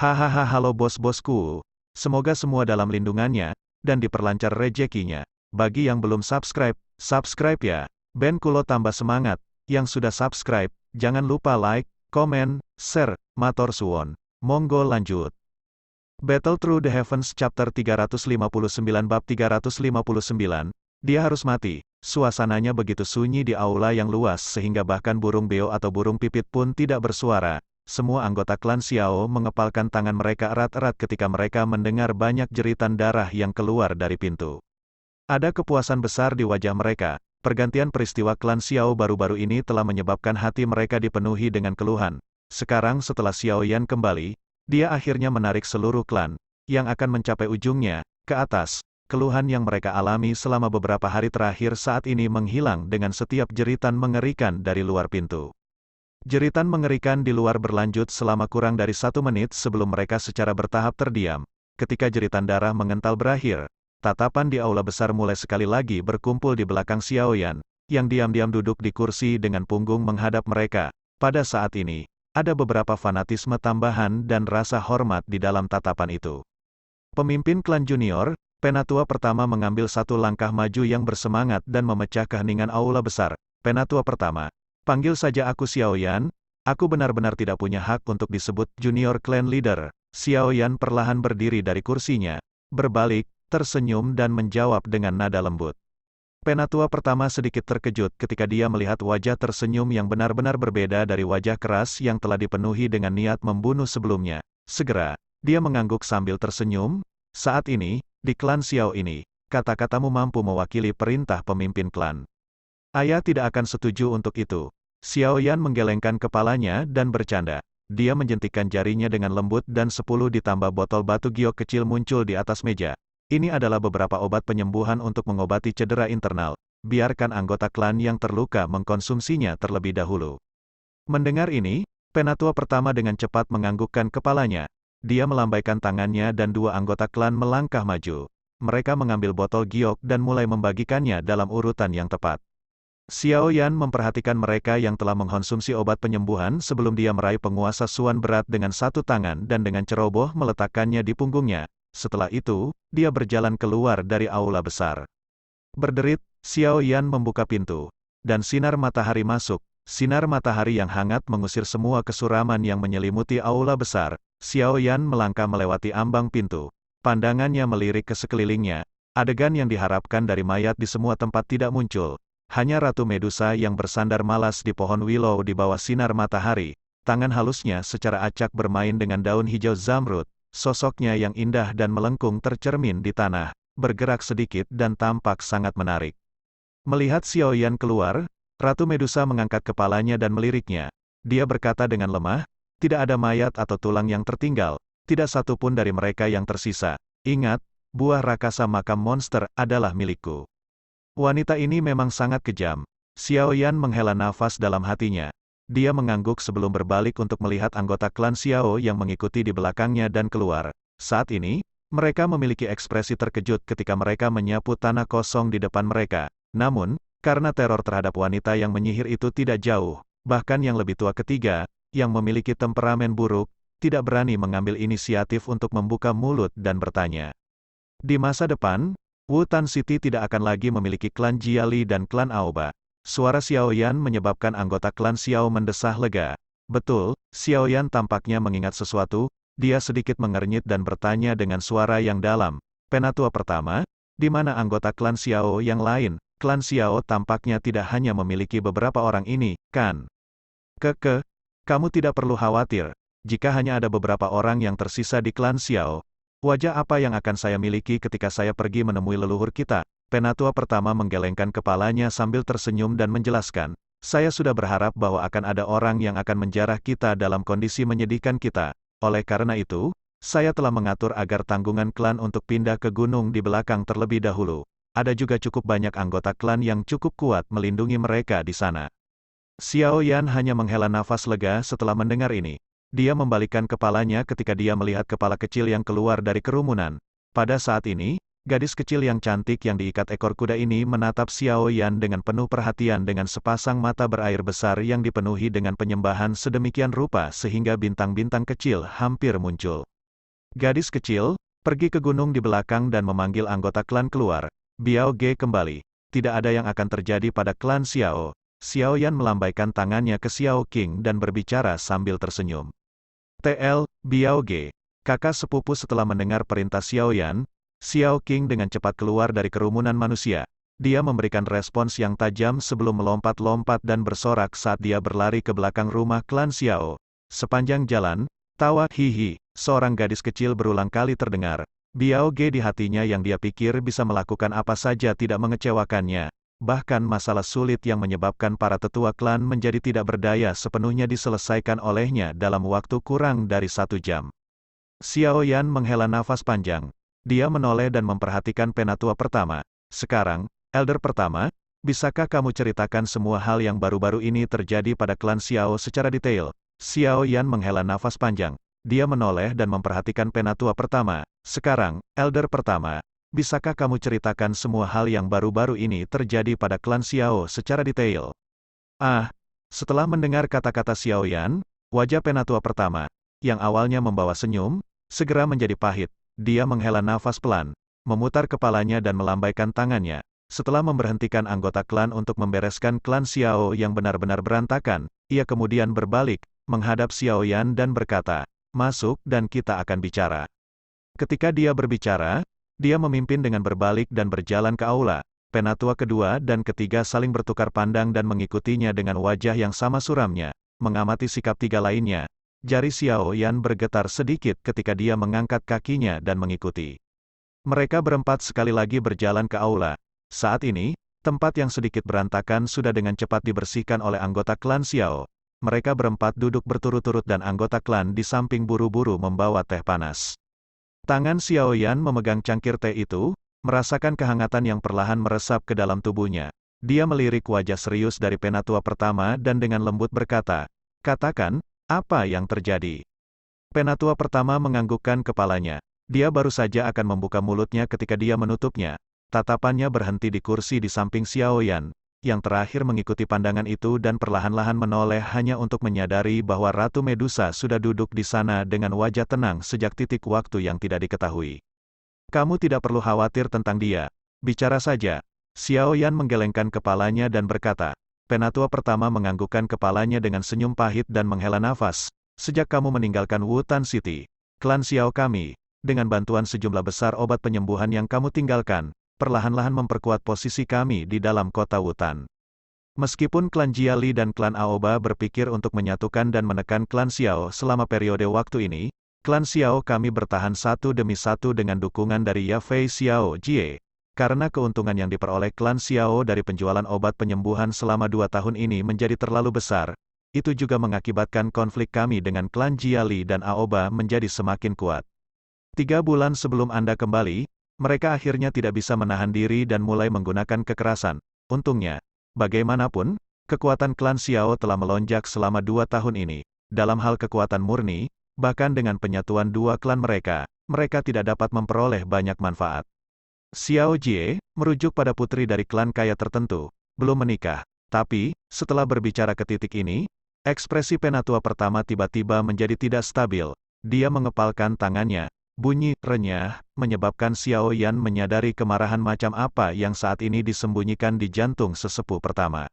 Hahaha, halo bos-bosku. Semoga semua dalam lindungannya, dan diperlancar rezekinya. Bagi yang belum subscribe, subscribe ya. Ben Kulo tambah semangat. Yang sudah subscribe, jangan lupa like, komen, share, matur suwon. Monggo lanjut. Battle Through the Heavens Chapter 359 Bab 359, dia harus mati. Suasananya begitu sunyi di aula yang luas sehingga bahkan burung beo atau burung pipit pun tidak bersuara. Semua anggota klan Xiao mengepalkan tangan mereka erat-erat ketika mereka mendengar banyak jeritan darah yang keluar dari pintu. Ada kepuasan besar di wajah mereka. Pergantian peristiwa klan Xiao baru-baru ini telah menyebabkan hati mereka dipenuhi dengan keluhan. Sekarang setelah Xiao Yan kembali, dia akhirnya menarik seluruh klan, yang akan mencapai ujungnya, ke atas. Keluhan yang mereka alami selama beberapa hari terakhir saat ini menghilang dengan setiap jeritan mengerikan dari luar pintu. Jeritan mengerikan di luar berlanjut selama kurang dari 1 menit sebelum mereka secara bertahap terdiam. Ketika jeritan darah mengental berakhir, tatapan di aula besar mulai sekali lagi berkumpul di belakang Xiao Yan, yang diam-diam duduk di kursi dengan punggung menghadap mereka. Pada saat ini, ada beberapa fanatisme tambahan dan rasa hormat di dalam tatapan itu. Pemimpin klan junior, Penatua pertama mengambil satu langkah maju yang bersemangat dan memecah keheningan aula besar. Penatua pertama, panggil saja aku Xiao Yan, aku benar-benar tidak punya hak untuk disebut junior clan leader. Xiao Yan perlahan berdiri dari kursinya, berbalik, tersenyum dan menjawab dengan nada lembut. Penatua pertama sedikit terkejut ketika dia melihat wajah tersenyum yang benar-benar berbeda dari wajah keras yang telah dipenuhi dengan niat membunuh sebelumnya. Segera, dia mengangguk sambil tersenyum. Saat ini, di klan Xiao ini, kata-katamu mampu mewakili perintah pemimpin klan. Ayah tidak akan setuju untuk itu. Xiao Yan menggelengkan kepalanya dan bercanda. Dia menjentikkan jarinya dengan lembut dan 10 ditambah botol batu giok kecil muncul di atas meja. Ini adalah beberapa obat penyembuhan untuk mengobati cedera internal. Biarkan anggota klan yang terluka mengkonsumsinya terlebih dahulu. Mendengar ini, Penatua pertama dengan cepat menganggukkan kepalanya. Dia melambaikan tangannya dan 2 anggota klan melangkah maju. Mereka mengambil botol giok dan mulai membagikannya dalam urutan yang tepat. Xiao Yan memperhatikan mereka yang telah mengkonsumsi obat penyembuhan sebelum dia meraih penguasa Suan berat dengan satu tangan dan dengan ceroboh meletakkannya di punggungnya. Setelah itu, dia berjalan keluar dari aula besar. Berderit, Xiao Yan membuka pintu. Dan sinar matahari masuk. Sinar matahari yang hangat mengusir semua kesuraman yang menyelimuti aula besar. Xiao Yan melangkah melewati ambang pintu. Pandangannya melirik ke sekelilingnya. Adegan yang diharapkan dari mayat di semua tempat tidak muncul. Hanya Ratu Medusa yang bersandar malas di pohon willow di bawah sinar matahari. Tangan halusnya secara acak bermain dengan daun hijau zamrud. Sosoknya yang indah dan melengkung tercermin di tanah. Bergerak sedikit dan tampak sangat menarik. Melihat Xiao Yan keluar, Ratu Medusa mengangkat kepalanya dan meliriknya. Dia berkata dengan lemah, tidak ada mayat atau tulang yang tertinggal, tidak satu pun dari mereka yang tersisa. Ingat, buah rakasa makam monster adalah milikku. Wanita ini memang sangat kejam. Xiao Yan menghela nafas dalam hatinya. Dia mengangguk sebelum berbalik untuk melihat anggota klan Xiao yang mengikuti di belakangnya dan keluar. Saat ini, mereka memiliki ekspresi terkejut ketika mereka menyapu tanah kosong di depan mereka. Namun, karena teror terhadap wanita yang menyihir itu tidak jauh, bahkan yang lebih tua ketiga, yang memiliki temperamen buruk, tidak berani mengambil inisiatif untuk membuka mulut dan bertanya. Di masa depan, Wutan City tidak akan lagi memiliki klan Jiali dan klan Aoba. Suara Xiao Yan menyebabkan anggota klan Xiao mendesah lega. Betul, Xiao Yan tampaknya mengingat sesuatu, dia sedikit mengernyit dan bertanya dengan suara yang dalam. Penatua pertama, di mana anggota klan Xiao yang lain? Klan Xiao tampaknya tidak hanya memiliki beberapa orang ini, kan? Kamu tidak perlu khawatir, jika hanya ada beberapa orang yang tersisa di klan Xiao, wajah apa yang akan saya miliki ketika saya pergi menemui leluhur kita? Penatua pertama menggelengkan kepalanya sambil tersenyum dan menjelaskan, saya sudah berharap bahwa akan ada orang yang akan menjarah kita dalam kondisi menyedihkan kita. Oleh karena itu, saya telah mengatur agar tanggungan klan untuk pindah ke gunung di belakang terlebih dahulu. Ada juga cukup banyak anggota klan yang cukup kuat melindungi mereka di sana. Xiao Yan hanya menghela nafas lega setelah mendengar ini. Dia membalikkan kepalanya ketika dia melihat kepala kecil yang keluar dari kerumunan. Pada saat ini, Gadis kecil yang cantik yang diikat ekor kuda ini menatap Xiao Yan dengan penuh perhatian dengan sepasang mata berair besar yang dipenuhi dengan penyembahan sedemikian rupa sehingga bintang-bintang kecil hampir muncul. Gadis kecil, pergi ke gunung di belakang dan memanggil anggota klan keluar. Biao Ge kembali. Tidak ada yang akan terjadi pada klan Xiao. Xiao Yan melambaikan tangannya ke Xiao Qing dan berbicara sambil tersenyum. TL, Biao Ge. Kakak sepupu setelah mendengar perintah Xiao Yan, Xiao Qing dengan cepat keluar dari kerumunan manusia. Dia memberikan respons yang tajam sebelum melompat-lompat dan bersorak saat dia berlari ke belakang rumah klan Xiao. Sepanjang jalan, tawa hihi, seorang gadis kecil berulang kali terdengar. Biao Ge di hatinya yang dia pikir bisa melakukan apa saja tidak mengecewakannya. Bahkan masalah sulit yang menyebabkan para tetua klan menjadi tidak berdaya sepenuhnya diselesaikan olehnya dalam waktu kurang dari 1 jam. Xiao Yan menghela nafas panjang. Dia menoleh dan memperhatikan penatua pertama. Sekarang, Elder pertama, bisakah kamu ceritakan semua hal yang baru-baru ini terjadi pada klan Xiao secara detail? Xiao Yan menghela nafas panjang. Dia menoleh dan memperhatikan penatua pertama. Sekarang, Elder pertama, bisakah kamu ceritakan semua hal yang baru-baru ini terjadi pada klan Xiao secara detail? Setelah mendengar kata-kata Xiao Yan, wajah penatua pertama, yang awalnya membawa senyum, segera menjadi pahit. Dia menghela nafas pelan, memutar kepalanya dan melambaikan tangannya. Setelah memberhentikan anggota klan untuk membereskan klan Xiao yang benar-benar berantakan, ia kemudian berbalik, menghadap Xiao Yan dan berkata, "Masuk dan kita akan bicara." Ketika dia berbicara, dia memimpin dengan berbalik dan berjalan ke aula. Penatua kedua dan ketiga saling bertukar pandang dan mengikutinya dengan wajah yang sama suramnya, mengamati sikap tiga lainnya. Jari Xiao Yan bergetar sedikit ketika dia mengangkat kakinya dan mengikuti. Mereka berempat sekali lagi berjalan ke aula. Saat ini, tempat yang sedikit berantakan sudah dengan cepat dibersihkan oleh anggota klan Xiao. Mereka berempat duduk berturut-turut dan anggota klan di samping buru-buru membawa teh panas. Tangan Xiao Yan memegang cangkir teh itu, merasakan kehangatan yang perlahan meresap ke dalam tubuhnya. Dia melirik wajah serius dari penatua pertama dan dengan lembut berkata, "Katakan, apa yang terjadi?" Penatua pertama menganggukkan kepalanya. Dia baru saja akan membuka mulutnya ketika dia menutupnya. Tatapannya berhenti di kursi di samping Xiao Yan, yang terakhir mengikuti pandangan itu dan perlahan-lahan menoleh hanya untuk menyadari bahwa Ratu Medusa sudah duduk di sana dengan wajah tenang sejak titik waktu yang tidak diketahui. "Kamu tidak perlu khawatir tentang dia. Bicara saja." Xiao Yan menggelengkan kepalanya dan berkata. Penatua pertama menganggukkan kepalanya dengan senyum pahit dan menghela nafas. "Sejak kamu meninggalkan Wutan City, klan Xiao kami, dengan bantuan sejumlah besar obat penyembuhan yang kamu tinggalkan, perlahan-lahan memperkuat posisi kami di dalam kota Wutan. Meskipun klan Jiali dan klan Aoba berpikir untuk menyatukan dan menekan klan Xiao selama periode waktu ini, klan Xiao kami bertahan satu demi satu dengan dukungan dari Yafei Xiao Jie. Karena keuntungan yang diperoleh klan Xiao dari penjualan obat penyembuhan selama 2 tahun ini menjadi terlalu besar, itu juga mengakibatkan konflik kami dengan klan Jiali dan Aoba menjadi semakin kuat. 3 bulan sebelum Anda kembali, mereka akhirnya tidak bisa menahan diri dan mulai menggunakan kekerasan. Untungnya, bagaimanapun, kekuatan klan Xiao telah melonjak selama 2 tahun ini. Dalam hal kekuatan murni, bahkan dengan penyatuan 2 klan mereka, mereka tidak dapat memperoleh banyak manfaat. Xiao Jie, merujuk pada putri dari klan kaya tertentu, belum menikah. Tapi, setelah berbicara ke titik ini, ekspresi penatua pertama tiba-tiba menjadi tidak stabil. Dia mengepalkan tangannya. Bunyi renyah, menyebabkan Xiao Yan menyadari kemarahan macam apa yang saat ini disembunyikan di jantung sesepuh pertama.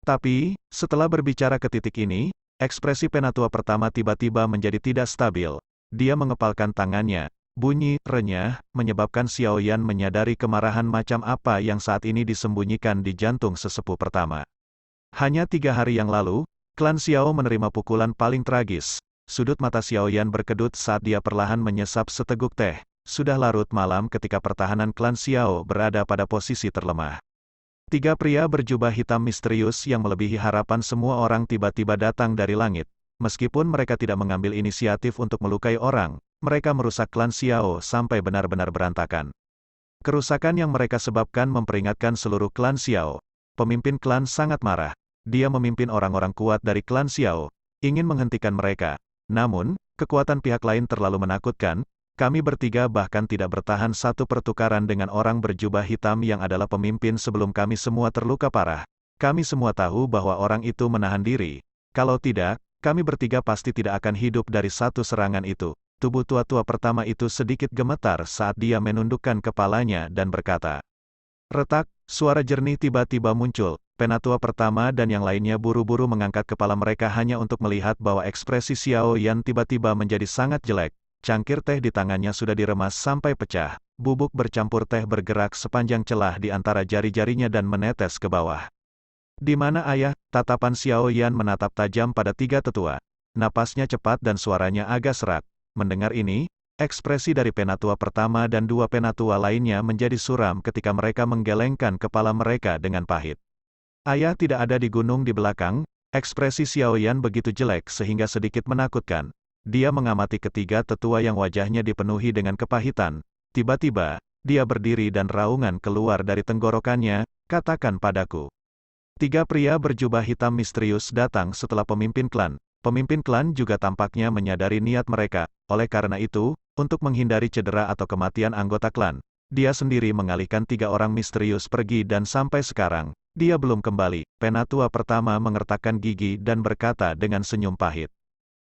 Tapi, setelah berbicara ke titik ini, ekspresi penatua pertama tiba-tiba menjadi tidak stabil. Dia mengepalkan tangannya. Bunyi renyah, menyebabkan Xiao Yan menyadari kemarahan macam apa yang saat ini disembunyikan di jantung sesepuh pertama. Hanya 3 hari yang lalu, klan Xiao menerima pukulan paling tragis. Sudut mata Xiao Yan berkedut saat dia perlahan menyesap seteguk teh. Sudah larut malam ketika pertahanan klan Xiao berada pada posisi terlemah. 3 pria berjubah hitam misterius yang melebihi harapan semua orang tiba-tiba datang dari langit. Meskipun mereka tidak mengambil inisiatif untuk melukai orang, mereka merusak klan Xiao sampai benar-benar berantakan. Kerusakan yang mereka sebabkan memperingatkan seluruh klan Xiao. Pemimpin klan sangat marah. Dia memimpin orang-orang kuat dari klan Xiao, ingin menghentikan mereka. Namun, kekuatan pihak lain terlalu menakutkan, Kami bertiga bahkan tidak bertahan satu pertukaran dengan orang berjubah hitam yang adalah pemimpin sebelum kami semua terluka parah. Kami semua tahu bahwa orang itu menahan diri. Kalau tidak, kami bertiga pasti tidak akan hidup dari satu serangan itu. Tubuh tua-tua pertama itu sedikit gemetar saat dia menundukkan kepalanya dan berkata. Retak, suara jernih tiba-tiba muncul. Penatua pertama dan yang lainnya buru-buru mengangkat kepala mereka hanya untuk melihat bahwa ekspresi Xiao Yan tiba-tiba menjadi sangat jelek. Cangkir teh di tangannya sudah diremas sampai pecah. Bubuk bercampur teh bergerak sepanjang celah di antara jari-jarinya dan menetes ke bawah. Di mana ayah? Tatapan Xiao Yan menatap tajam pada tiga tetua. Napasnya cepat dan suaranya agak serak. Mendengar ini, ekspresi dari penatua pertama dan dua penatua lainnya menjadi suram ketika mereka menggelengkan kepala mereka dengan pahit. Ayah tidak ada di gunung di belakang, ekspresi Xiao Yan begitu jelek sehingga sedikit menakutkan. Dia mengamati ketiga tetua yang wajahnya dipenuhi dengan kepahitan. Tiba-tiba, dia berdiri dan raungan keluar dari tenggorokannya, katakan padaku. Tiga pria berjubah hitam misterius datang setelah pemimpin klan. Pemimpin klan juga tampaknya menyadari niat mereka, oleh karena itu, untuk menghindari cedera atau kematian anggota klan, dia sendiri mengalihkan tiga orang misterius pergi dan sampai sekarang, dia belum kembali. Penatua pertama mengertakkan gigi dan berkata dengan senyum pahit.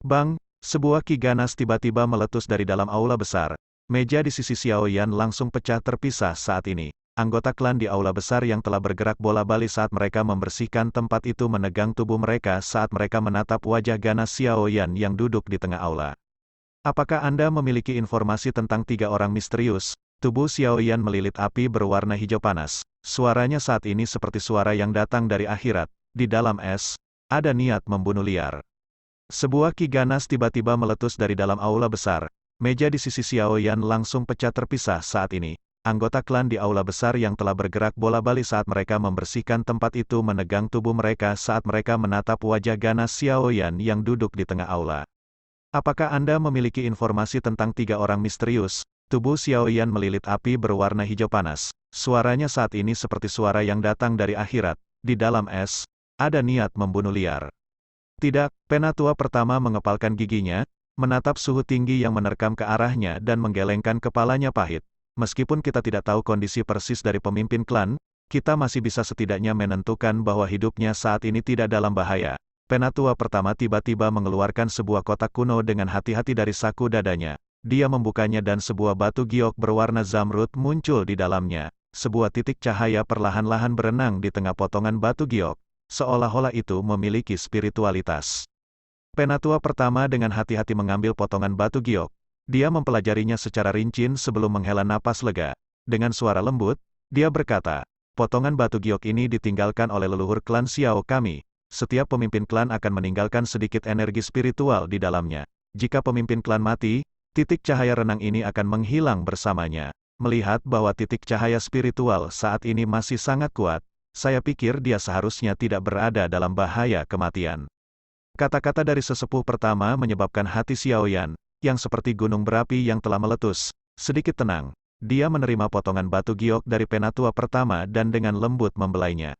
Bang! Sebuah ki ganas tiba-tiba meletus dari dalam aula besar. Meja di sisi Xiao Yan langsung pecah terpisah saat ini. Anggota klan di aula besar yang telah bergerak bola-balik saat mereka membersihkan tempat itu menegang tubuh mereka saat mereka menatap wajah ganas Xiao Yan yang duduk di tengah aula. Apakah Anda memiliki informasi tentang tiga orang misterius? Tubuh Xiao Yan melilit api berwarna hijau panas. Suaranya saat ini seperti suara yang datang dari akhirat. Di dalam es, ada niat membunuh liar. Sebuah ki ganas tiba-tiba meletus dari dalam aula besar. Meja di sisi Xiao Yan langsung pecah terpisah saat ini. Anggota klan di aula besar yang telah bergerak bola-balik saat mereka membersihkan tempat itu menegang tubuh mereka saat mereka menatap wajah ganas Xiao Yan yang duduk di tengah aula. Apakah Anda memiliki informasi tentang tiga orang misterius? Tubuh Xiao Yan melilit api berwarna hijau panas. Suaranya saat ini seperti suara yang datang dari akhirat. Di dalam es, ada niat membunuh liar. Tidak, penatua pertama mengepalkan giginya, menatap suhu tinggi yang menerkam ke arahnya dan menggelengkan kepalanya pahit. Meskipun kita tidak tahu kondisi persis dari pemimpin klan, kita masih bisa setidaknya menentukan bahwa hidupnya saat ini tidak dalam bahaya. Penatua pertama tiba-tiba mengeluarkan sebuah kotak kuno dengan hati-hati dari saku dadanya. Dia membukanya dan sebuah batu giok berwarna zamrud muncul di dalamnya. Sebuah titik cahaya perlahan-lahan berenang di tengah potongan batu giok. Seolah-olah itu memiliki spiritualitas. Penatua pertama dengan hati-hati mengambil potongan batu giok. Dia mempelajarinya secara rinci sebelum menghela napas lega. Dengan suara lembut, dia berkata, potongan batu giok ini ditinggalkan oleh leluhur klan Xiao kami. Setiap pemimpin klan akan meninggalkan sedikit energi spiritual di dalamnya. Jika pemimpin klan mati, titik cahaya renang ini akan menghilang bersamanya. Melihat bahwa titik cahaya spiritual saat ini masih sangat kuat, saya pikir dia seharusnya tidak berada dalam bahaya kematian. Kata-kata dari sesepuh pertama menyebabkan hati Xiao Yan, yang seperti gunung berapi yang telah meletus, sedikit tenang. Dia menerima potongan batu giok dari penatua pertama dan dengan lembut membelainya.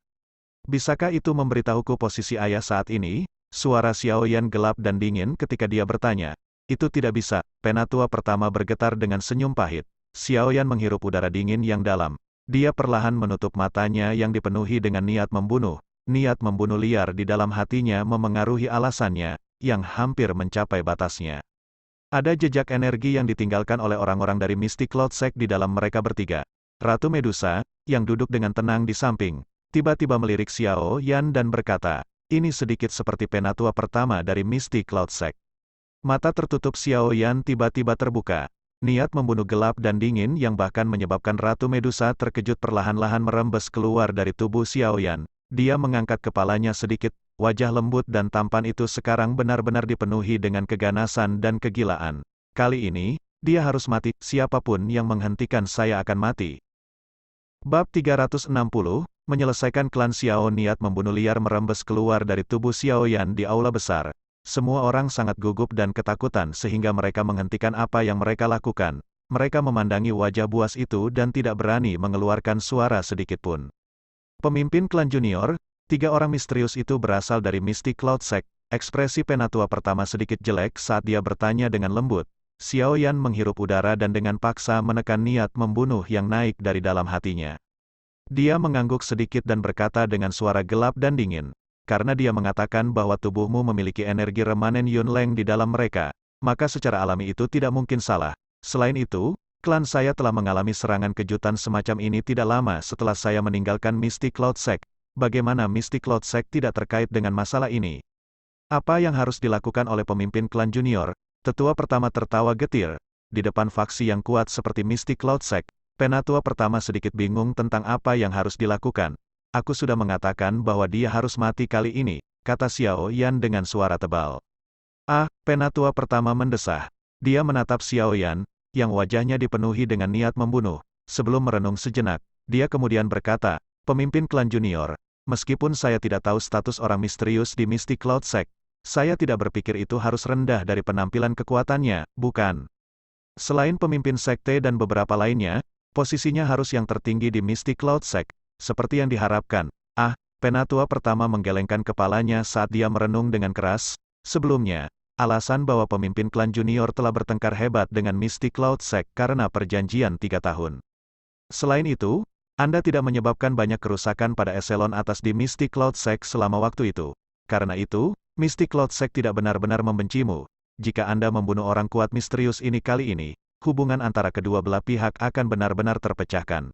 Bisakah itu memberitahuku posisi ayah saat ini? Suara Xiao Yan gelap dan dingin ketika dia bertanya. Itu tidak bisa, penatua pertama bergetar dengan senyum pahit. Xiao Yan menghirup udara dingin yang dalam. Dia perlahan menutup matanya yang dipenuhi dengan niat membunuh. Niat membunuh liar di dalam hatinya memengaruhi alasannya, yang hampir mencapai batasnya. Ada jejak energi yang ditinggalkan oleh orang-orang dari Mystic Cloud Sect di dalam mereka bertiga. Ratu Medusa, yang duduk dengan tenang di samping, tiba-tiba melirik Xiao Yan dan berkata, ini sedikit seperti penatua pertama dari Mystic Cloud Sect. Mata tertutup Xiao Yan tiba-tiba terbuka. Niat membunuh gelap dan dingin yang bahkan menyebabkan Ratu Medusa terkejut perlahan-lahan merembes keluar dari tubuh Xiao Yan. Dia mengangkat kepalanya sedikit, wajah lembut dan tampan itu sekarang benar-benar dipenuhi dengan keganasan dan kegilaan. Kali ini, dia harus mati, siapapun yang menghentikan saya akan mati. Bab 360, menyelesaikan klan Xiao. Niat membunuh liar merembes keluar dari tubuh Xiao Yan di aula besar. Semua orang sangat gugup dan ketakutan sehingga mereka menghentikan apa yang mereka lakukan. Mereka memandangi wajah buas itu dan tidak berani mengeluarkan suara sedikitpun. Pemimpin klan junior, tiga orang misterius itu berasal dari Mystic Cloud Sect. Ekspresi penatua pertama sedikit jelek saat dia bertanya dengan lembut, Xiao Yan menghirup udara dan dengan paksa menekan niat membunuh yang naik dari dalam hatinya. Dia mengangguk sedikit dan berkata dengan suara gelap dan dingin. Karena dia mengatakan bahwa tubuhmu memiliki energi remanen Yunleng di dalam mereka, maka secara alami itu tidak mungkin salah. Selain itu, klan saya telah mengalami serangan kejutan semacam ini tidak lama setelah saya meninggalkan Mystic Cloud Sect. Bagaimana Mystic Cloud Sect tidak terkait dengan masalah ini? Apa yang harus dilakukan oleh pemimpin klan junior? Tetua pertama tertawa getir. Di depan faksi yang kuat seperti Mystic Cloud Sect, penatua pertama sedikit bingung tentang apa yang harus dilakukan. Aku sudah mengatakan bahwa dia harus mati kali ini, kata Xiao Yan dengan suara tebal. Ah, penatua pertama mendesah. Dia menatap Xiao Yan, yang wajahnya dipenuhi dengan niat membunuh. Sebelum merenung sejenak, dia kemudian berkata, pemimpin klan junior, meskipun saya tidak tahu status orang misterius di Mystic Cloud Sect, saya tidak berpikir itu harus rendah dari penampilan kekuatannya, bukan? Selain pemimpin sekte dan beberapa lainnya, posisinya harus yang tertinggi di Mystic Cloud Sect, seperti yang diharapkan. Ah, penatua pertama menggelengkan kepalanya saat dia merenung dengan keras. Sebelumnya, alasan bahwa pemimpin klan junior telah bertengkar hebat dengan Mystic Cloud Sect karena perjanjian 3 tahun. Selain itu, Anda tidak menyebabkan banyak kerusakan pada eselon atas di Mystic Cloud Sect selama waktu itu. Karena itu, Mystic Cloud Sect tidak benar-benar membencimu. Jika Anda membunuh orang kuat misterius ini kali ini, hubungan antara kedua belah pihak akan benar-benar terpecahkan.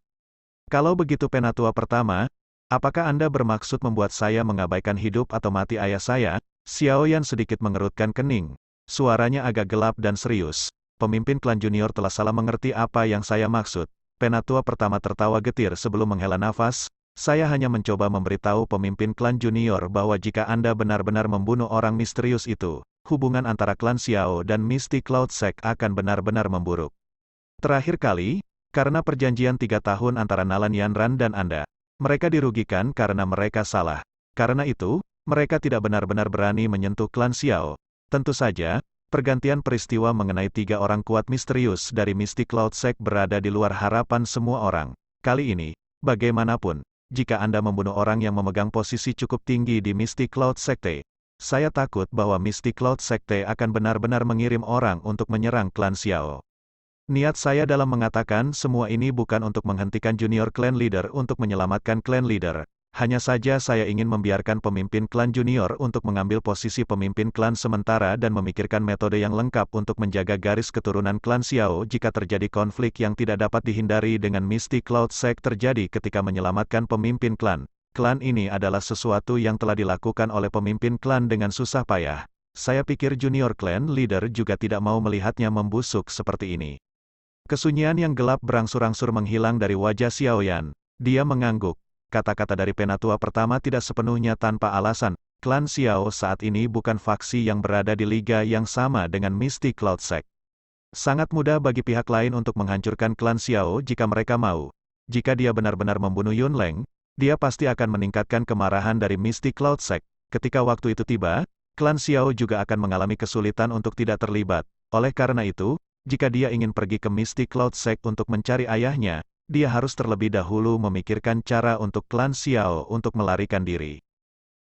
Kalau begitu penatua pertama, apakah Anda bermaksud membuat saya mengabaikan hidup atau mati ayah saya? Xiao Yan sedikit mengerutkan kening. Suaranya agak gelap dan serius. Pemimpin klan junior telah salah mengerti apa yang saya maksud. Penatua pertama tertawa getir sebelum menghela nafas. Saya hanya mencoba memberitahu pemimpin klan junior bahwa jika Anda benar-benar membunuh orang misterius itu, hubungan antara klan Xiao dan Mystic Cloud Sect akan benar-benar memburuk. Terakhir kali, karena perjanjian 3 tahun antara Nalan Yanran dan Anda, mereka dirugikan karena mereka salah. Karena itu, mereka tidak benar-benar berani menyentuh klan Xiao. Tentu saja, pergantian peristiwa mengenai 3 orang kuat misterius dari Mystic Cloud Sect berada di luar harapan semua orang. Kali ini, bagaimanapun, jika Anda membunuh orang yang memegang posisi cukup tinggi di Mystic Cloud Secte, saya takut bahwa Mystic Cloud Secte akan benar-benar mengirim orang untuk menyerang klan Xiao. Niat saya dalam mengatakan semua ini bukan untuk menghentikan junior clan leader untuk menyelamatkan clan leader. Hanya saja saya ingin membiarkan pemimpin klan junior untuk mengambil posisi pemimpin klan sementara dan memikirkan metode yang lengkap untuk menjaga garis keturunan klan Xiao jika terjadi konflik yang tidak dapat dihindari dengan Mystic Cloud Sect terjadi ketika menyelamatkan pemimpin klan. Klan ini adalah sesuatu yang telah dilakukan oleh pemimpin klan dengan susah payah. Saya pikir junior clan leader juga tidak mau melihatnya membusuk seperti ini. Kesunyian yang gelap berangsur-angsur menghilang dari wajah Xiao Yan. Dia mengangguk. Kata-kata dari penatua pertama tidak sepenuhnya tanpa alasan. Klan Xiao saat ini bukan faksi yang berada di liga yang sama dengan Mystic Cloud Sect. Sangat mudah bagi pihak lain untuk menghancurkan klan Xiao jika mereka mau. Jika dia benar-benar membunuh Yunleng, dia pasti akan meningkatkan kemarahan dari Mystic Cloud Sect. Ketika waktu itu tiba, klan Xiao juga akan mengalami kesulitan untuk tidak terlibat. Oleh karena itu, jika dia ingin pergi ke Mystic Cloud Sect untuk mencari ayahnya, dia harus terlebih dahulu memikirkan cara untuk klan Xiao untuk melarikan diri.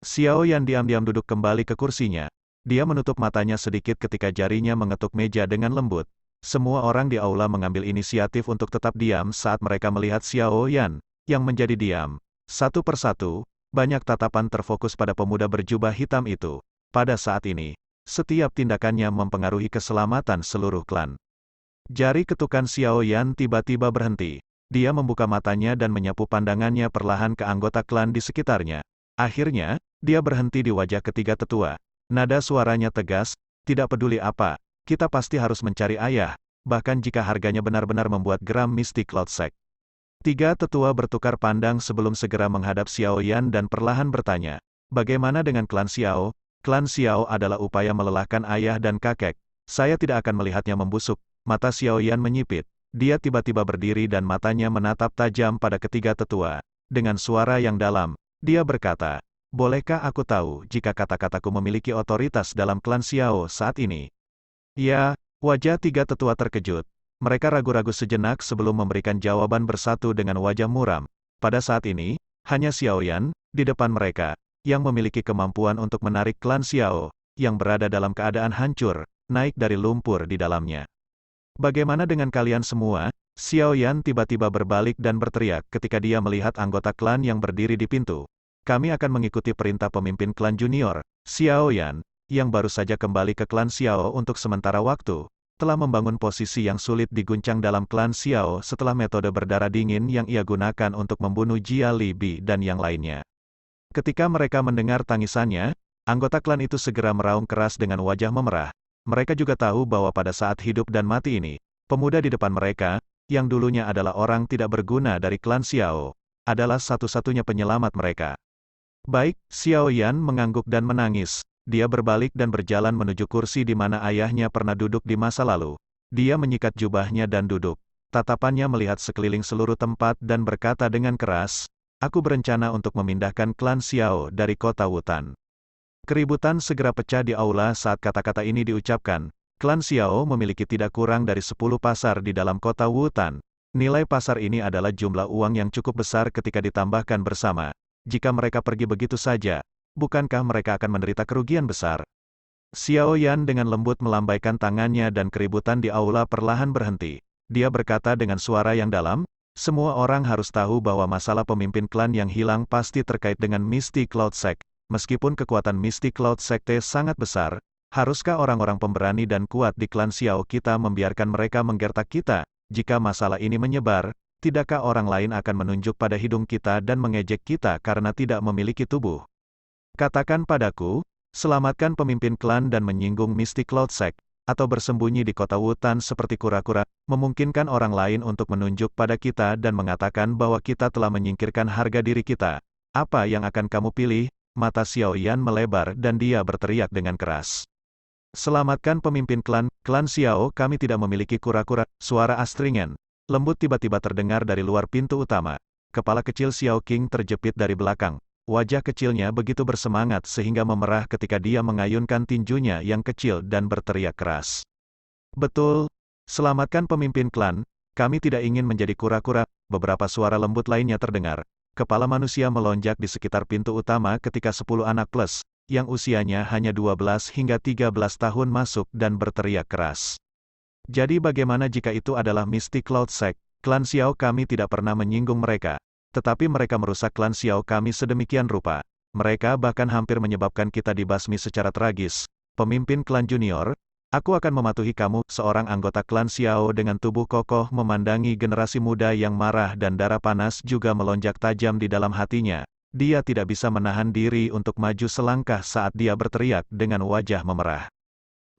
Xiao Yan diam-diam duduk kembali ke kursinya. Dia menutup matanya sedikit ketika jarinya mengetuk meja dengan lembut. Semua orang di aula mengambil inisiatif untuk tetap diam saat mereka melihat Xiao Yan, yang menjadi diam. Satu persatu, banyak tatapan terfokus pada pemuda berjubah hitam itu. Pada saat ini, setiap tindakannya mempengaruhi keselamatan seluruh klan. Jari ketukan Xiao Yan tiba-tiba berhenti. Dia membuka matanya dan menyapu pandangannya perlahan ke anggota klan di sekitarnya. Akhirnya, dia berhenti di wajah ketiga tetua. Nada suaranya tegas, tidak peduli apa, kita pasti harus mencari ayah, bahkan jika harganya benar-benar membuat geram Mystic Cloud Sect. 3 tetua bertukar pandang sebelum segera menghadap Xiao Yan dan perlahan bertanya, bagaimana dengan klan Xiao? Klan Xiao adalah upaya melelahkan ayah dan kakek. Saya tidak akan melihatnya membusuk. Mata Xiao Yan menyipit. Dia tiba-tiba berdiri dan matanya menatap tajam pada ketiga tetua. Dengan suara yang dalam, dia berkata, bolehkah aku tahu jika kata-kataku memiliki otoritas dalam klan Xiao saat ini? Ya, wajah 3 tetua terkejut. Mereka ragu-ragu sejenak sebelum memberikan jawaban bersatu dengan wajah muram. Pada saat ini, hanya Xiao Yan, di depan mereka, yang memiliki kemampuan untuk menarik klan Xiao, yang berada dalam keadaan hancur, naik dari lumpur di dalamnya. Bagaimana dengan kalian semua? Xiao Yan tiba-tiba berbalik dan berteriak ketika dia melihat anggota klan yang berdiri di pintu. Kami akan mengikuti perintah pemimpin klan junior, Xiao Yan, yang baru saja kembali ke klan Xiao untuk sementara waktu, telah membangun posisi yang sulit diguncang dalam klan Xiao setelah metode berdarah dingin yang ia gunakan untuk membunuh Jia Li Bi dan yang lainnya. Ketika mereka mendengar tangisannya, anggota klan itu segera meraung keras dengan wajah memerah. Mereka juga tahu bahwa pada saat hidup dan mati ini, pemuda di depan mereka, yang dulunya adalah orang tidak berguna dari klan Xiao, adalah satu-satunya penyelamat mereka. Baik, Xiao Yan mengangguk dan menangis. Dia berbalik dan berjalan menuju kursi di mana ayahnya pernah duduk di masa lalu. Dia menyikat jubahnya dan duduk. Tatapannya melihat sekeliling seluruh tempat dan berkata dengan keras, "Aku berencana untuk memindahkan klan Xiao dari kota Wutan." Keributan segera pecah di aula saat kata-kata ini diucapkan. Klan Xiao memiliki tidak kurang dari 10 pasar di dalam kota Wutan. Nilai pasar ini adalah jumlah uang yang cukup besar ketika ditambahkan bersama. Jika mereka pergi begitu saja, bukankah mereka akan menderita kerugian besar? Xiao Yan dengan lembut melambaikan tangannya dan keributan di aula perlahan berhenti. Dia berkata dengan suara yang dalam, "Semua orang harus tahu bahwa masalah pemimpin klan yang hilang pasti terkait dengan Misty Cloud Sect. Meskipun kekuatan Misty Cloud Sekte sangat besar, haruskah orang-orang pemberani dan kuat di klan Xiao kita membiarkan mereka menggertak kita? Jika masalah ini menyebar, tidakkah orang lain akan menunjuk pada hidung kita dan mengejek kita karena tidak memiliki tubuh? Katakan padaku, selamatkan pemimpin klan dan menyinggung Misty Cloud Sect, atau bersembunyi di kota Wutan seperti kura-kura, memungkinkan orang lain untuk menunjuk pada kita dan mengatakan bahwa kita telah menyingkirkan harga diri kita. Apa yang akan kamu pilih?" Mata Xiao Yan melebar dan dia berteriak dengan keras. "Selamatkan pemimpin klan Xiao, kami tidak memiliki kura-kura." Suara astringen lembut tiba-tiba terdengar dari luar pintu utama. Kepala kecil Xiao Qing terjepit dari belakang. Wajah kecilnya begitu bersemangat sehingga memerah ketika dia mengayunkan tinjunya yang kecil dan berteriak keras. "Betul, selamatkan pemimpin klan, kami tidak ingin menjadi kura-kura." Beberapa suara lembut lainnya terdengar. Kepala manusia melonjak di sekitar pintu utama ketika 10 anak plus, yang usianya hanya 12 hingga 13 tahun masuk dan berteriak keras. "Jadi bagaimana jika itu adalah Misty Cloud Sect? Klan Xiao kami tidak pernah menyinggung mereka. Tetapi mereka merusak klan Xiao kami sedemikian rupa. Mereka bahkan hampir menyebabkan kita dibasmi secara tragis. Pemimpin klan junior, aku akan mematuhi kamu." Seorang anggota klan Xiao dengan tubuh kokoh memandangi generasi muda yang marah dan darah panas juga melonjak tajam di dalam hatinya. Dia tidak bisa menahan diri untuk maju selangkah saat dia berteriak dengan wajah memerah.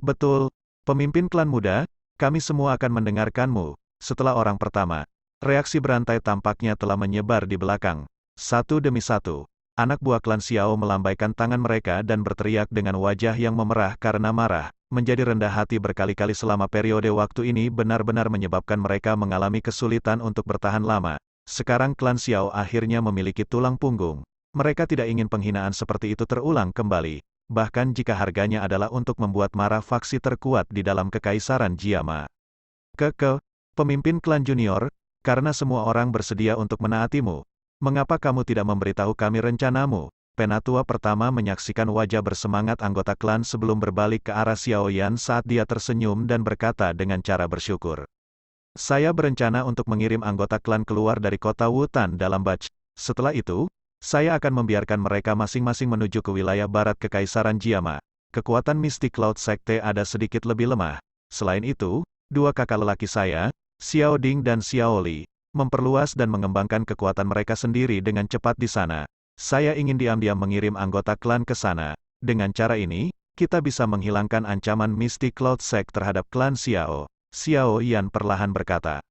"Betul, pemimpin klan muda, kami semua akan mendengarkanmu." Setelah orang pertama, reaksi berantai tampaknya telah menyebar di belakang. Satu demi satu, anak buah klan Xiao melambaikan tangan mereka dan berteriak dengan wajah yang memerah karena marah. Menjadi rendah hati berkali-kali selama periode waktu ini benar-benar menyebabkan mereka mengalami kesulitan untuk bertahan lama. Sekarang klan Xiao akhirnya memiliki tulang punggung. Mereka tidak ingin penghinaan seperti itu terulang kembali, bahkan jika harganya adalah untuk membuat marah faksi terkuat di dalam kekaisaran Jiama. Pemimpin klan junior, karena semua orang bersedia untuk menaatimu, mengapa kamu tidak memberitahu kami rencanamu? Penatua pertama menyaksikan wajah bersemangat anggota klan sebelum berbalik ke arah Xiao Yan saat dia tersenyum dan berkata dengan cara bersyukur. "Saya berencana untuk mengirim anggota klan keluar dari kota Wutan dalam batch. Setelah itu, saya akan membiarkan mereka masing-masing menuju ke wilayah barat Kekaisaran Jiama. Kekuatan Misty Cloud Sekte ada sedikit lebih lemah. Selain itu, dua kakak lelaki saya, Xiao Ding dan Xiao Li, memperluas dan mengembangkan kekuatan mereka sendiri dengan cepat di sana. Saya ingin diam-diam mengirim anggota klan ke sana. Dengan cara ini, kita bisa menghilangkan ancaman Misty Cloud Sect terhadap klan Xiao." Xiao Yan perlahan berkata.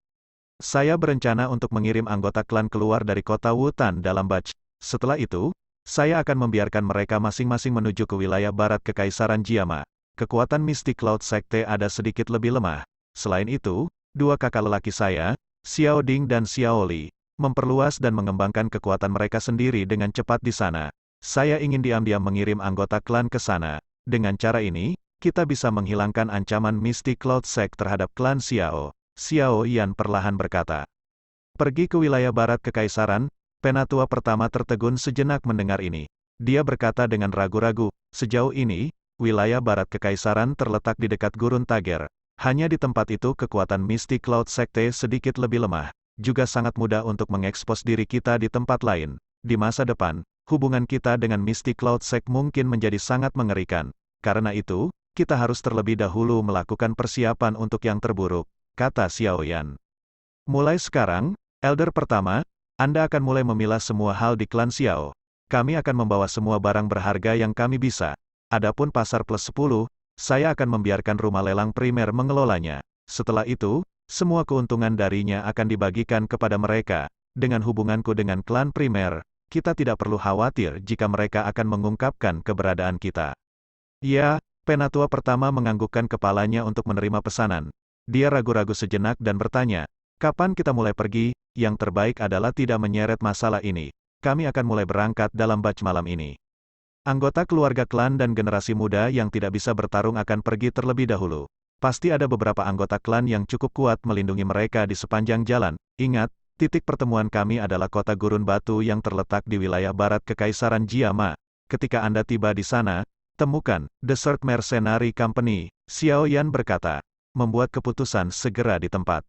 "Saya berencana untuk mengirim anggota klan keluar dari kota Wutan dalam batch. Setelah itu, saya akan membiarkan mereka masing-masing menuju ke wilayah barat Kekaisaran Jiama. Kekuatan Misty Cloud Sekte ada sedikit lebih lemah. Selain itu, dua kakak lelaki saya, Xiao Ding dan Xiao Li, memperluas dan mengembangkan kekuatan mereka sendiri dengan cepat di sana. Saya ingin diam-diam mengirim anggota klan ke sana. Dengan cara ini, kita bisa menghilangkan ancaman Misty Cloud Sect terhadap klan Xiao." Xiao Yan perlahan berkata. Pergi ke wilayah barat Kekaisaran. Penatua pertama tertegun sejenak mendengar ini. Dia berkata dengan ragu-ragu, "Sejauh ini, wilayah barat Kekaisaran terletak di dekat Gurun Tager. Hanya di tempat itu kekuatan Misty Cloud Sekte sedikit lebih lemah. Juga sangat mudah untuk mengekspos diri kita di tempat lain. Di masa depan, hubungan kita dengan Misty Cloud Sect mungkin menjadi sangat mengerikan. Karena itu, kita harus terlebih dahulu melakukan persiapan untuk yang terburuk, kata Xiao Yan. Mulai sekarang, Elder pertama, Anda akan mulai memilah semua hal di klan Xiao. Kami akan membawa semua barang berharga yang kami bisa. Adapun pasar plus 10, saya akan membiarkan rumah lelang primer mengelolanya. Setelah itu, semua keuntungan darinya akan dibagikan kepada mereka. Dengan hubunganku dengan klan primer, kita tidak perlu khawatir jika mereka akan mengungkapkan keberadaan kita. Ya, penatua pertama menganggukkan kepalanya untuk menerima pesanan. Dia ragu-ragu sejenak dan bertanya, kapan kita mulai pergi? Yang terbaik adalah tidak menyeret masalah ini. Kami akan mulai berangkat dalam batch malam ini. Anggota keluarga klan dan generasi muda yang tidak bisa bertarung akan pergi terlebih dahulu. Pasti ada beberapa anggota klan yang cukup kuat melindungi mereka di sepanjang jalan. Ingat, titik pertemuan kami adalah kota gurun batu yang terletak di wilayah barat Kekaisaran Jiama. Ketika Anda tiba di sana, temukan Desert Mercenary Company, Xiao Yan berkata. Membuat keputusan segera di tempat.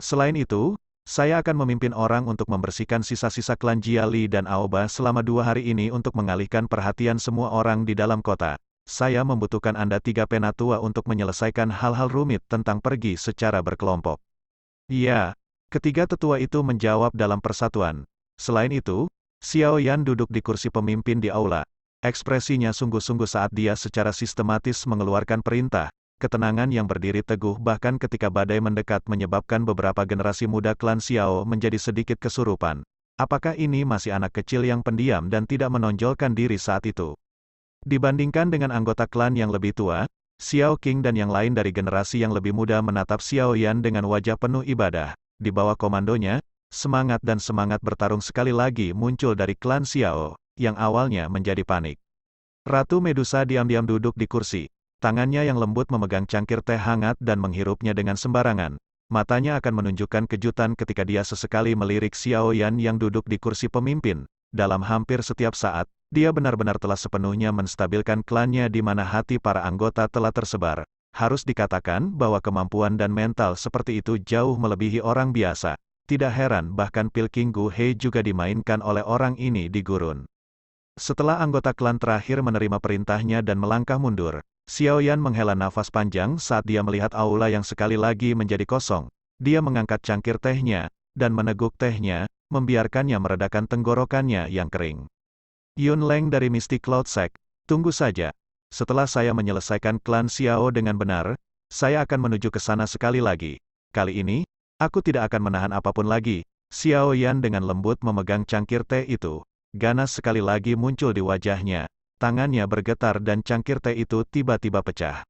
Selain itu, saya akan memimpin orang untuk membersihkan sisa-sisa klan Jia Li dan Aoba selama 2 hari ini untuk mengalihkan perhatian semua orang di dalam kota. Saya membutuhkan Anda 3 penatua untuk menyelesaikan hal-hal rumit tentang pergi secara berkelompok. Iya, ketiga tetua itu menjawab dalam persatuan. Selain itu, Xiao Yan duduk di kursi pemimpin di aula. Ekspresinya sungguh-sungguh saat dia secara sistematis mengeluarkan perintah. Ketenangan yang berdiri teguh bahkan ketika badai mendekat menyebabkan beberapa generasi muda klan Xiao menjadi sedikit kesurupan. Apakah ini masih anak kecil yang pendiam dan tidak menonjolkan diri saat itu? Dibandingkan dengan anggota klan yang lebih tua, Xiao Qing dan yang lain dari generasi yang lebih muda menatap Xiao Yan dengan wajah penuh ibadah. Di bawah komandonya, semangat dan semangat bertarung sekali lagi muncul dari klan Xiao, yang awalnya menjadi panik. Ratu Medusa diam-diam duduk di kursi. Tangannya yang lembut memegang cangkir teh hangat dan menghirupnya dengan sembarangan. Matanya akan menunjukkan kejutan ketika dia sesekali melirik Xiao Yan yang duduk di kursi pemimpin. Dalam hampir setiap saat, dia benar-benar telah sepenuhnya menstabilkan klannya di mana hati para anggota telah tersebar. Harus dikatakan bahwa kemampuan dan mental seperti itu jauh melebihi orang biasa. Tidak heran bahkan Pil King Gu Hei juga dimainkan oleh orang ini di gurun. Setelah anggota klan terakhir menerima perintahnya dan melangkah mundur, Xiao Yan menghela nafas panjang saat dia melihat aula yang sekali lagi menjadi kosong. Dia mengangkat cangkir tehnya, dan meneguk tehnya, membiarkannya meredakan tenggorokannya yang kering. Yun Leng dari Misty Cloud Sect, tunggu saja. Setelah saya menyelesaikan klan Xiao dengan benar, saya akan menuju ke sana sekali lagi. Kali ini, aku tidak akan menahan apapun lagi. Xiao Yan dengan lembut memegang cangkir teh itu. Ganas sekali lagi muncul di wajahnya. Tangannya bergetar dan cangkir teh itu tiba-tiba pecah.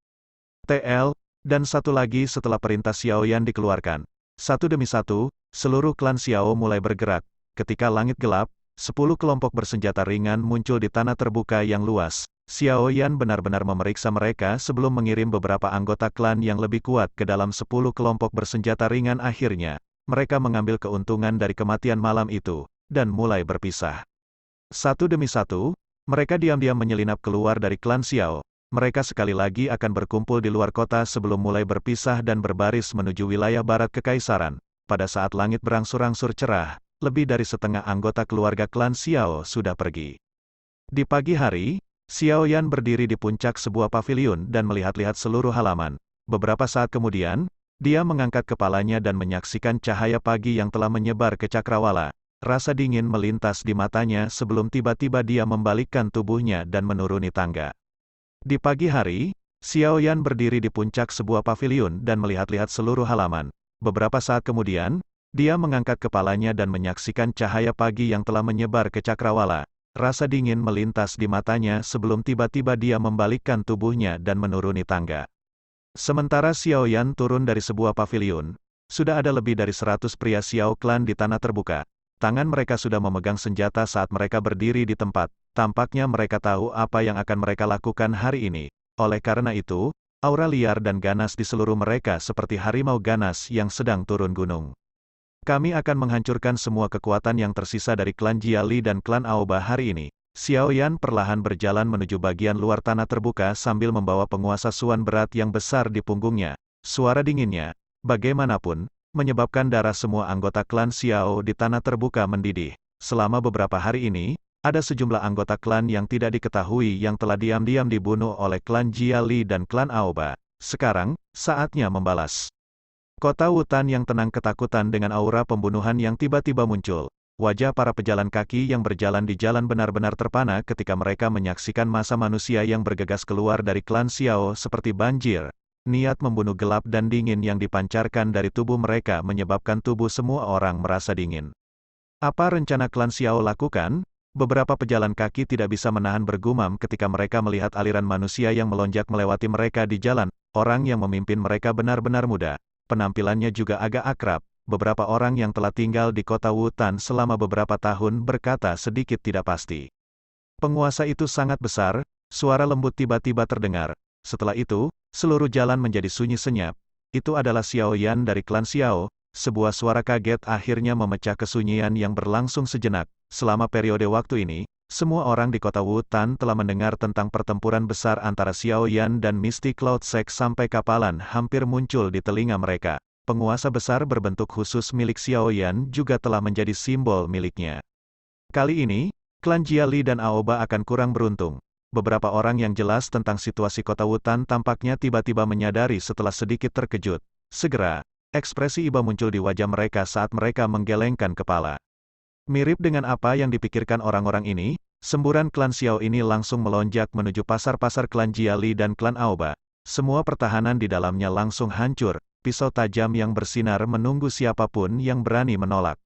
TL, dan satu lagi setelah perintah Xiao Yan dikeluarkan. Satu demi satu, seluruh klan Xiao mulai bergerak. Ketika langit gelap, 10 kelompok bersenjata ringan muncul di tanah terbuka yang luas. Xiao Yan benar-benar memeriksa mereka sebelum mengirim beberapa anggota klan yang lebih kuat ke dalam 10 kelompok bersenjata ringan akhirnya. Mereka mengambil keuntungan dari kematian malam itu, dan mulai berpisah. Satu demi satu, mereka diam-diam menyelinap keluar dari klan Xiao. Mereka sekali lagi akan berkumpul di luar kota sebelum mulai berpisah dan berbaris menuju wilayah barat Kekaisaran. Pada saat langit berangsur-angsur cerah, lebih dari setengah anggota keluarga klan Xiao sudah pergi. Di pagi hari, Xiao Yan berdiri di puncak sebuah paviliun dan melihat-lihat seluruh halaman. Beberapa saat kemudian, dia mengangkat kepalanya dan menyaksikan cahaya pagi yang telah menyebar ke cakrawala. Rasa dingin melintas di matanya sebelum tiba-tiba dia membalikkan tubuhnya dan menuruni tangga. Di pagi hari, Xiao Yan berdiri di puncak sebuah paviliun dan melihat-lihat seluruh halaman. Beberapa saat kemudian, dia mengangkat kepalanya dan menyaksikan cahaya pagi yang telah menyebar ke cakrawala. Rasa dingin melintas di matanya sebelum tiba-tiba dia membalikkan tubuhnya dan menuruni tangga. Sementara Xiao Yan turun dari sebuah paviliun, sudah ada lebih dari 100 pria Xiao klan di tanah terbuka. Tangan mereka sudah memegang senjata saat mereka berdiri di tempat. Tampaknya mereka tahu apa yang akan mereka lakukan hari ini. Oleh karena itu, aura liar dan ganas di seluruh mereka seperti harimau ganas yang sedang turun gunung. Kami akan menghancurkan semua kekuatan yang tersisa dari klan Jia Li dan klan Aoba hari ini. Xiao Yan perlahan berjalan menuju bagian luar tanah terbuka sambil membawa penguasa Suan berat yang besar di punggungnya. Suara dinginnya, bagaimanapun, menyebabkan darah semua anggota klan Xiao di tanah terbuka mendidih. Selama beberapa hari ini, ada sejumlah anggota klan yang tidak diketahui yang telah diam-diam dibunuh oleh klan Jia Li dan klan Aoba. Sekarang, saatnya membalas. Kota Wutan yang tenang ketakutan dengan aura pembunuhan yang tiba-tiba muncul. Wajah para pejalan kaki yang berjalan di jalan benar-benar terpana ketika mereka menyaksikan masa manusia yang bergegas keluar dari klan Xiao seperti banjir. Niat membunuh gelap dan dingin yang dipancarkan dari tubuh mereka menyebabkan tubuh semua orang merasa dingin. Apa rencana klan Xiao lakukan? Beberapa pejalan kaki tidak bisa menahan bergumam ketika mereka melihat aliran manusia yang melonjak melewati mereka di jalan. Orang yang memimpin mereka benar-benar muda. Penampilannya juga agak akrab. Beberapa orang yang telah tinggal di kota Wutan selama beberapa tahun berkata sedikit tidak pasti. Penguasa itu sangat besar, suara lembut tiba-tiba terdengar. Setelah itu, seluruh jalan menjadi sunyi senyap. Itu adalah Xiao Yan dari klan Xiao. Sebuah suara kaget akhirnya memecah kesunyian yang berlangsung sejenak. Selama periode waktu ini, semua orang di kota Wutan telah mendengar tentang pertempuran besar antara Xiao Yan dan Misty Cloud Sect sampai kapalan hampir muncul di telinga mereka. Penguasa besar berbentuk khusus milik Xiao Yan juga telah menjadi simbol miliknya. Kali ini, klan Jia Li dan Aoba akan kurang beruntung. Beberapa orang yang jelas tentang situasi kota Wutan tampaknya tiba-tiba menyadari setelah sedikit terkejut. Segera, ekspresi iba muncul di wajah mereka saat mereka menggelengkan kepala. Mirip dengan apa yang dipikirkan orang-orang ini, semburan klan Xiao ini langsung melonjak menuju pasar-pasar klan Jia Li dan klan Aoba. Semua pertahanan di dalamnya langsung hancur, pisau tajam yang bersinar menunggu siapapun yang berani menolak.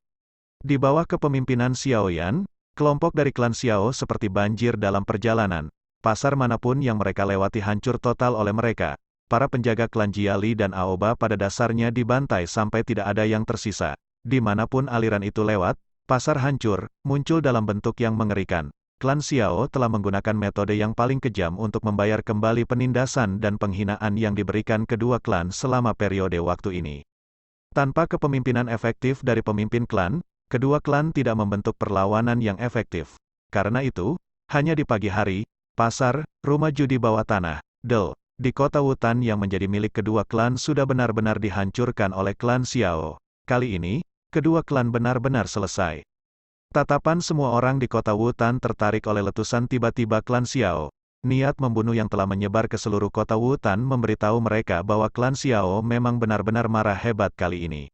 Di bawah kepemimpinan Xiao Yan, kelompok dari klan Xiao seperti banjir dalam perjalanan. Pasar manapun yang mereka lewati hancur total oleh mereka. Para penjaga klan Jia Li dan Aoba pada dasarnya dibantai sampai tidak ada yang tersisa. Dimanapun aliran itu lewat, pasar hancur, muncul dalam bentuk yang mengerikan. Klan Xiao telah menggunakan metode yang paling kejam untuk membayar kembali penindasan dan penghinaan yang diberikan kedua klan selama periode waktu ini. Tanpa kepemimpinan efektif dari pemimpin klan, kedua klan tidak membentuk perlawanan yang efektif. Karena itu, hanya di pagi hari, pasar, rumah judi bawah tanah, di kota Wutan yang menjadi milik kedua klan sudah benar-benar dihancurkan oleh klan Xiao. Kali ini, kedua klan benar-benar selesai. Tatapan semua orang di kota Wutan tertarik oleh letusan tiba-tiba klan Xiao. Niat membunuh yang telah menyebar ke seluruh kota Wutan memberitahu mereka bahwa klan Xiao memang benar-benar marah hebat kali ini.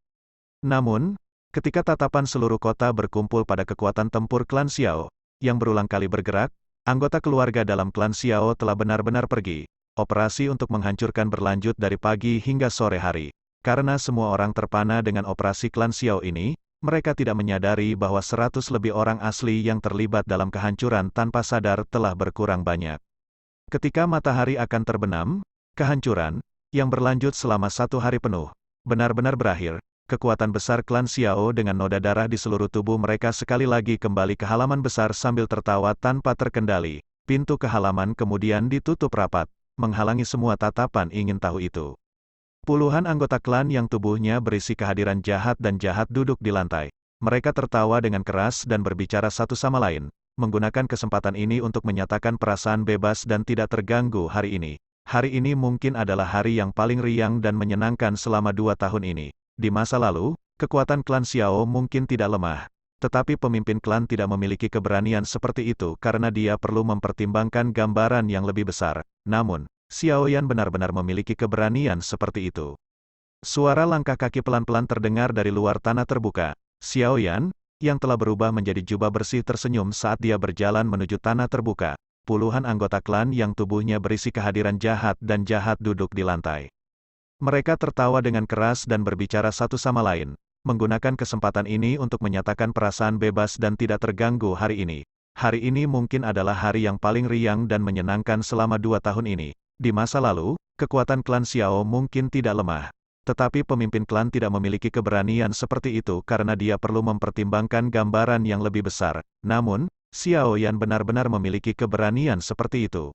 Namun, ketika tatapan seluruh kota berkumpul pada kekuatan tempur klan Xiao, yang berulang kali bergerak, anggota keluarga dalam klan Xiao telah benar-benar pergi. Operasi untuk menghancurkan berlanjut dari pagi hingga sore hari. Karena semua orang terpana dengan operasi klan Xiao ini, mereka tidak menyadari bahwa 100 lebih orang asli yang terlibat dalam kehancuran tanpa sadar telah berkurang banyak. Ketika matahari akan terbenam, kehancuran, yang berlanjut selama 1 hari penuh, benar-benar berakhir. Kekuatan besar klan Xiao dengan noda darah di seluruh tubuh mereka sekali lagi kembali ke halaman besar sambil tertawa tanpa terkendali. Pintu ke halaman kemudian ditutup rapat, menghalangi semua tatapan ingin tahu itu. Puluhan anggota klan yang tubuhnya berisi kehadiran jahat dan jahat duduk di lantai. Mereka tertawa dengan keras dan berbicara satu sama lain, menggunakan kesempatan ini untuk menyatakan perasaan bebas dan tidak terganggu hari ini. Hari ini mungkin adalah hari yang paling riang dan menyenangkan selama 2 tahun ini. Di masa lalu, kekuatan klan Xiao mungkin tidak lemah. Tetapi pemimpin klan tidak memiliki keberanian seperti itu karena dia perlu mempertimbangkan gambaran yang lebih besar. Namun, Xiao Yan benar-benar memiliki keberanian seperti itu. Suara langkah kaki pelan-pelan terdengar dari luar tanah terbuka. Xiao Yan, yang telah berubah menjadi jubah bersih tersenyum saat dia berjalan menuju tanah terbuka. Puluhan anggota klan yang tubuhnya berisi kehadiran jahat dan jahat duduk di lantai. Mereka tertawa dengan keras dan berbicara satu sama lain, menggunakan kesempatan ini untuk menyatakan perasaan bebas dan tidak terganggu hari ini. Hari ini mungkin adalah hari yang paling riang dan menyenangkan selama 2 tahun ini. Di masa lalu, kekuatan klan Xiao mungkin tidak lemah. Tetapi pemimpin klan tidak memiliki keberanian seperti itu karena dia perlu mempertimbangkan gambaran yang lebih besar. Namun, Xiao Yan benar-benar memiliki keberanian seperti itu.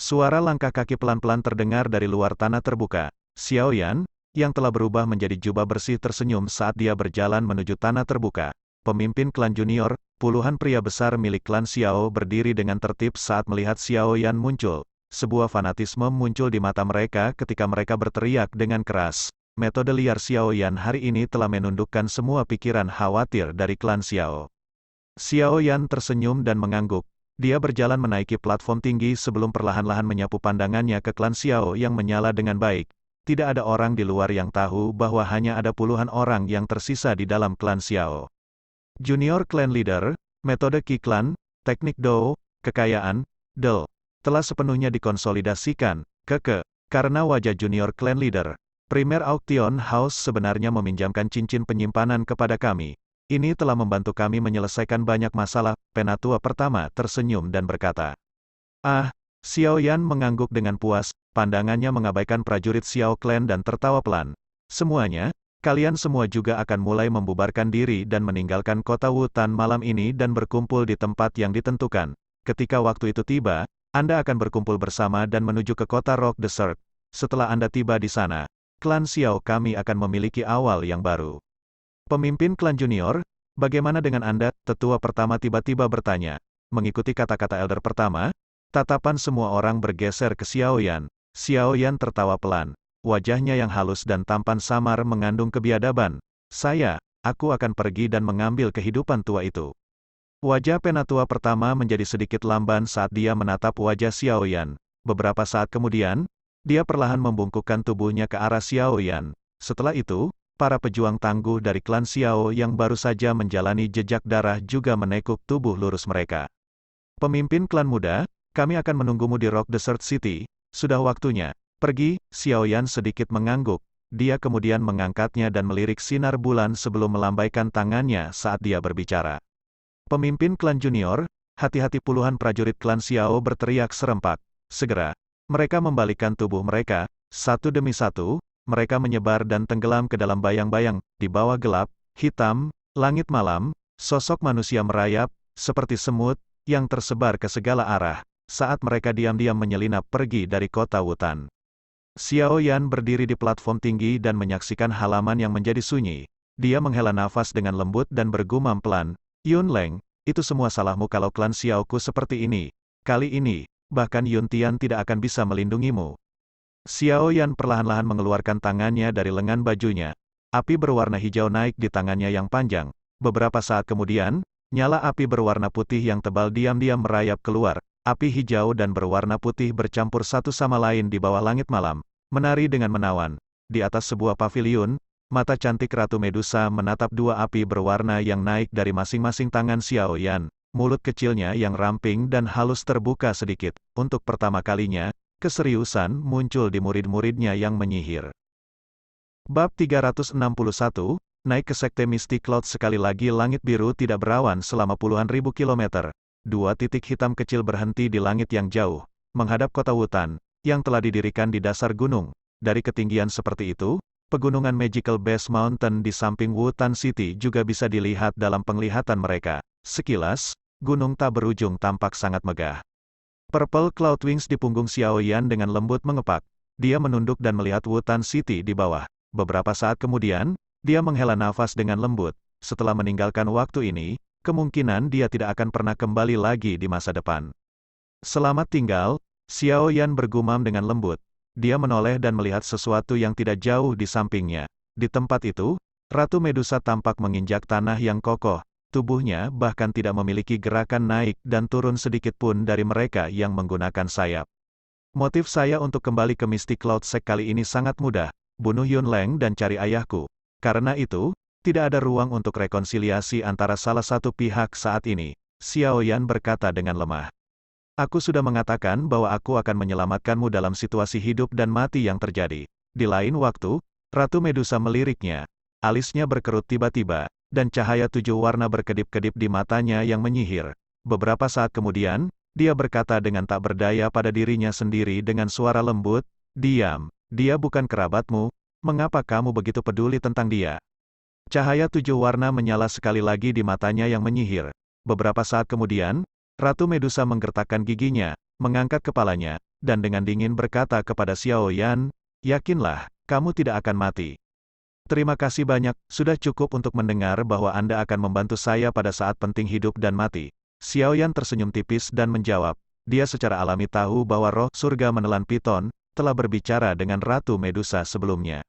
Suara langkah kaki pelan-pelan terdengar dari luar tanah terbuka. Xiao Yan, yang telah berubah menjadi jubah bersih tersenyum saat dia berjalan menuju tanah terbuka. Pemimpin klan junior, puluhan pria besar milik klan Xiao berdiri dengan tertib saat melihat Xiao Yan muncul. sebuah fanatisme muncul di mata mereka ketika mereka berteriak dengan keras. Metode liar Xiao Yan hari ini telah menundukkan semua pikiran khawatir dari klan Xiao. Xiao Yan tersenyum dan mengangguk. Dia berjalan menaiki platform tinggi sebelum perlahan-lahan menyapu pandangannya ke klan Xiao yang menyala dengan baik. Tidak ada orang di luar yang tahu bahwa hanya ada puluhan orang yang tersisa di dalam klan Xiao. Junior Clan Leader, metode Qi Clan, teknik Dou, kekayaan, Del, telah sepenuhnya dikonsolidasikan, karena wajah Junior Clan Leader. Primer Auction House sebenarnya meminjamkan cincin penyimpanan kepada kami. Ini telah membantu kami menyelesaikan banyak masalah. Penatua pertama tersenyum dan berkata. Ah, Xiao Yan mengangguk dengan puas, pandangannya mengabaikan prajurit Xiao Clan dan tertawa pelan. Semuanya, kalian semua juga akan mulai membubarkan diri dan meninggalkan kota Wutan malam ini dan berkumpul di tempat yang ditentukan. Ketika waktu itu tiba, Anda akan berkumpul bersama dan menuju ke kota Rock Desert. Setelah Anda tiba di sana, klan Xiao kami akan memiliki awal yang baru. Pemimpin klan junior, bagaimana dengan Anda? Tetua pertama tiba-tiba bertanya. Mengikuti kata-kata elder pertama, tatapan semua orang bergeser ke Xiao Yan. Xiao Yan tertawa pelan. Wajahnya yang halus dan tampan samar mengandung kebiadaban. Aku akan pergi dan mengambil kehidupan tua itu. Wajah penatua pertama menjadi sedikit lamban saat dia menatap wajah Xiao Yan. Beberapa saat kemudian, dia perlahan membungkukkan tubuhnya ke arah Xiao Yan. Setelah itu, para pejuang tangguh dari klan Xiao yang baru saja menjalani jejak darah juga menekuk tubuh lurus mereka. Pemimpin klan muda, kami akan menunggumu di Rock Desert City. Sudah waktunya. Pergi, Xiao Yan sedikit mengangguk. Dia kemudian mengangkatnya dan melirik sinar bulan sebelum melambaikan tangannya saat dia berbicara. Pemimpin klan junior, hati-hati, puluhan prajurit klan Xiao berteriak serempak. Segera, mereka membalikkan tubuh mereka, satu demi satu, mereka menyebar dan tenggelam ke dalam bayang-bayang, di bawah gelap, hitam, langit malam, sosok manusia merayap, seperti semut, yang tersebar ke segala arah, saat mereka diam-diam menyelinap pergi dari kota Wutan. Xiao Yan berdiri di platform tinggi dan menyaksikan halaman yang menjadi sunyi. Dia menghela nafas dengan lembut dan bergumam pelan, Yun Leng, itu semua salahmu kalau klan Xiaoku seperti ini. Kali ini, bahkan Yun Tian tidak akan bisa melindungimu. Xiao Yan perlahan-lahan mengeluarkan tangannya dari lengan bajunya. Api berwarna hijau naik di tangannya yang panjang. Beberapa saat kemudian, nyala api berwarna putih yang tebal diam-diam merayap keluar. Api hijau dan berwarna putih bercampur satu sama lain di bawah langit malam, menari dengan menawan. Di atas sebuah paviliun, mata cantik Ratu Medusa menatap dua api berwarna yang naik dari masing-masing tangan Xiao Yan. Mulut kecilnya yang ramping dan halus terbuka sedikit. Untuk pertama kalinya, keseriusan muncul di murid-muridnya yang menyihir. Bab 361, naik ke Sekte Misty Cloud. Sekali lagi langit biru tidak berawan selama puluhan ribu kilometer. Dua titik hitam kecil berhenti di langit yang jauh, menghadap kota Wutan, yang telah didirikan di dasar gunung. Dari ketinggian seperti itu, pegunungan Magical Base Mountain di samping Wutan City juga bisa dilihat dalam penglihatan mereka. Sekilas, gunung tak berujung tampak sangat megah. Purple Cloud Wings di punggung Xiao Yan dengan lembut mengepak. Dia menunduk dan melihat Wutan City di bawah. Beberapa saat kemudian, dia menghela nafas dengan lembut. Setelah meninggalkan waktu ini, kemungkinan dia tidak akan pernah kembali lagi di masa depan. Selamat tinggal, Xiao Yan bergumam dengan lembut. Dia menoleh dan melihat sesuatu yang tidak jauh di sampingnya. Di tempat itu, Ratu Medusa tampak menginjak tanah yang kokoh. Tubuhnya bahkan tidak memiliki gerakan naik dan turun sedikit pun dari mereka yang menggunakan sayap. Motif saya untuk kembali ke Mystic Cloud Sect kali ini sangat mudah. Bunuh Yun Leng dan cari ayahku. Karena itu, tidak ada ruang untuk rekonsiliasi antara salah satu pihak saat ini. Xiao Yan berkata dengan lemah. Aku sudah mengatakan bahwa aku akan menyelamatkanmu dalam situasi hidup dan mati yang terjadi. Di lain waktu, Ratu Medusa meliriknya. Alisnya berkerut tiba-tiba, dan cahaya 7 warna berkedip-kedip di matanya yang menyihir. Beberapa saat kemudian, dia berkata dengan tak berdaya pada dirinya sendiri dengan suara lembut, diam, dia bukan kerabatmu, mengapa kamu begitu peduli tentang dia? Cahaya 7 warna menyala sekali lagi di matanya yang menyihir. Beberapa saat kemudian, Ratu Medusa menggertakkan giginya, mengangkat kepalanya, dan dengan dingin berkata kepada Xiao Yan, yakinlah, kamu tidak akan mati. Terima kasih banyak, sudah cukup untuk mendengar bahwa Anda akan membantu saya pada saat penting hidup dan mati. Xiao Yan tersenyum tipis dan menjawab, dia secara alami tahu bahwa roh surga menelan piton, telah berbicara dengan Ratu Medusa sebelumnya.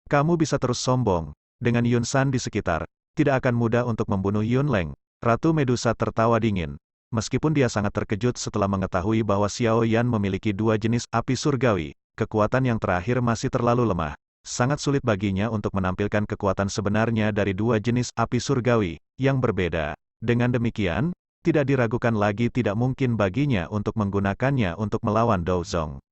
Kamu bisa terus sombong, dengan Yun San di sekitar, tidak akan mudah untuk membunuh Yun Leng. Ratu Medusa tertawa dingin. Meskipun dia sangat terkejut setelah mengetahui bahwa Xiao Yan memiliki dua jenis api surgawi, kekuatan yang terakhir masih terlalu lemah. Sangat sulit baginya untuk menampilkan kekuatan sebenarnya dari dua jenis api surgawi yang berbeda. Dengan demikian, tidak diragukan lagi tidak mungkin baginya untuk menggunakannya untuk melawan Dou Zong.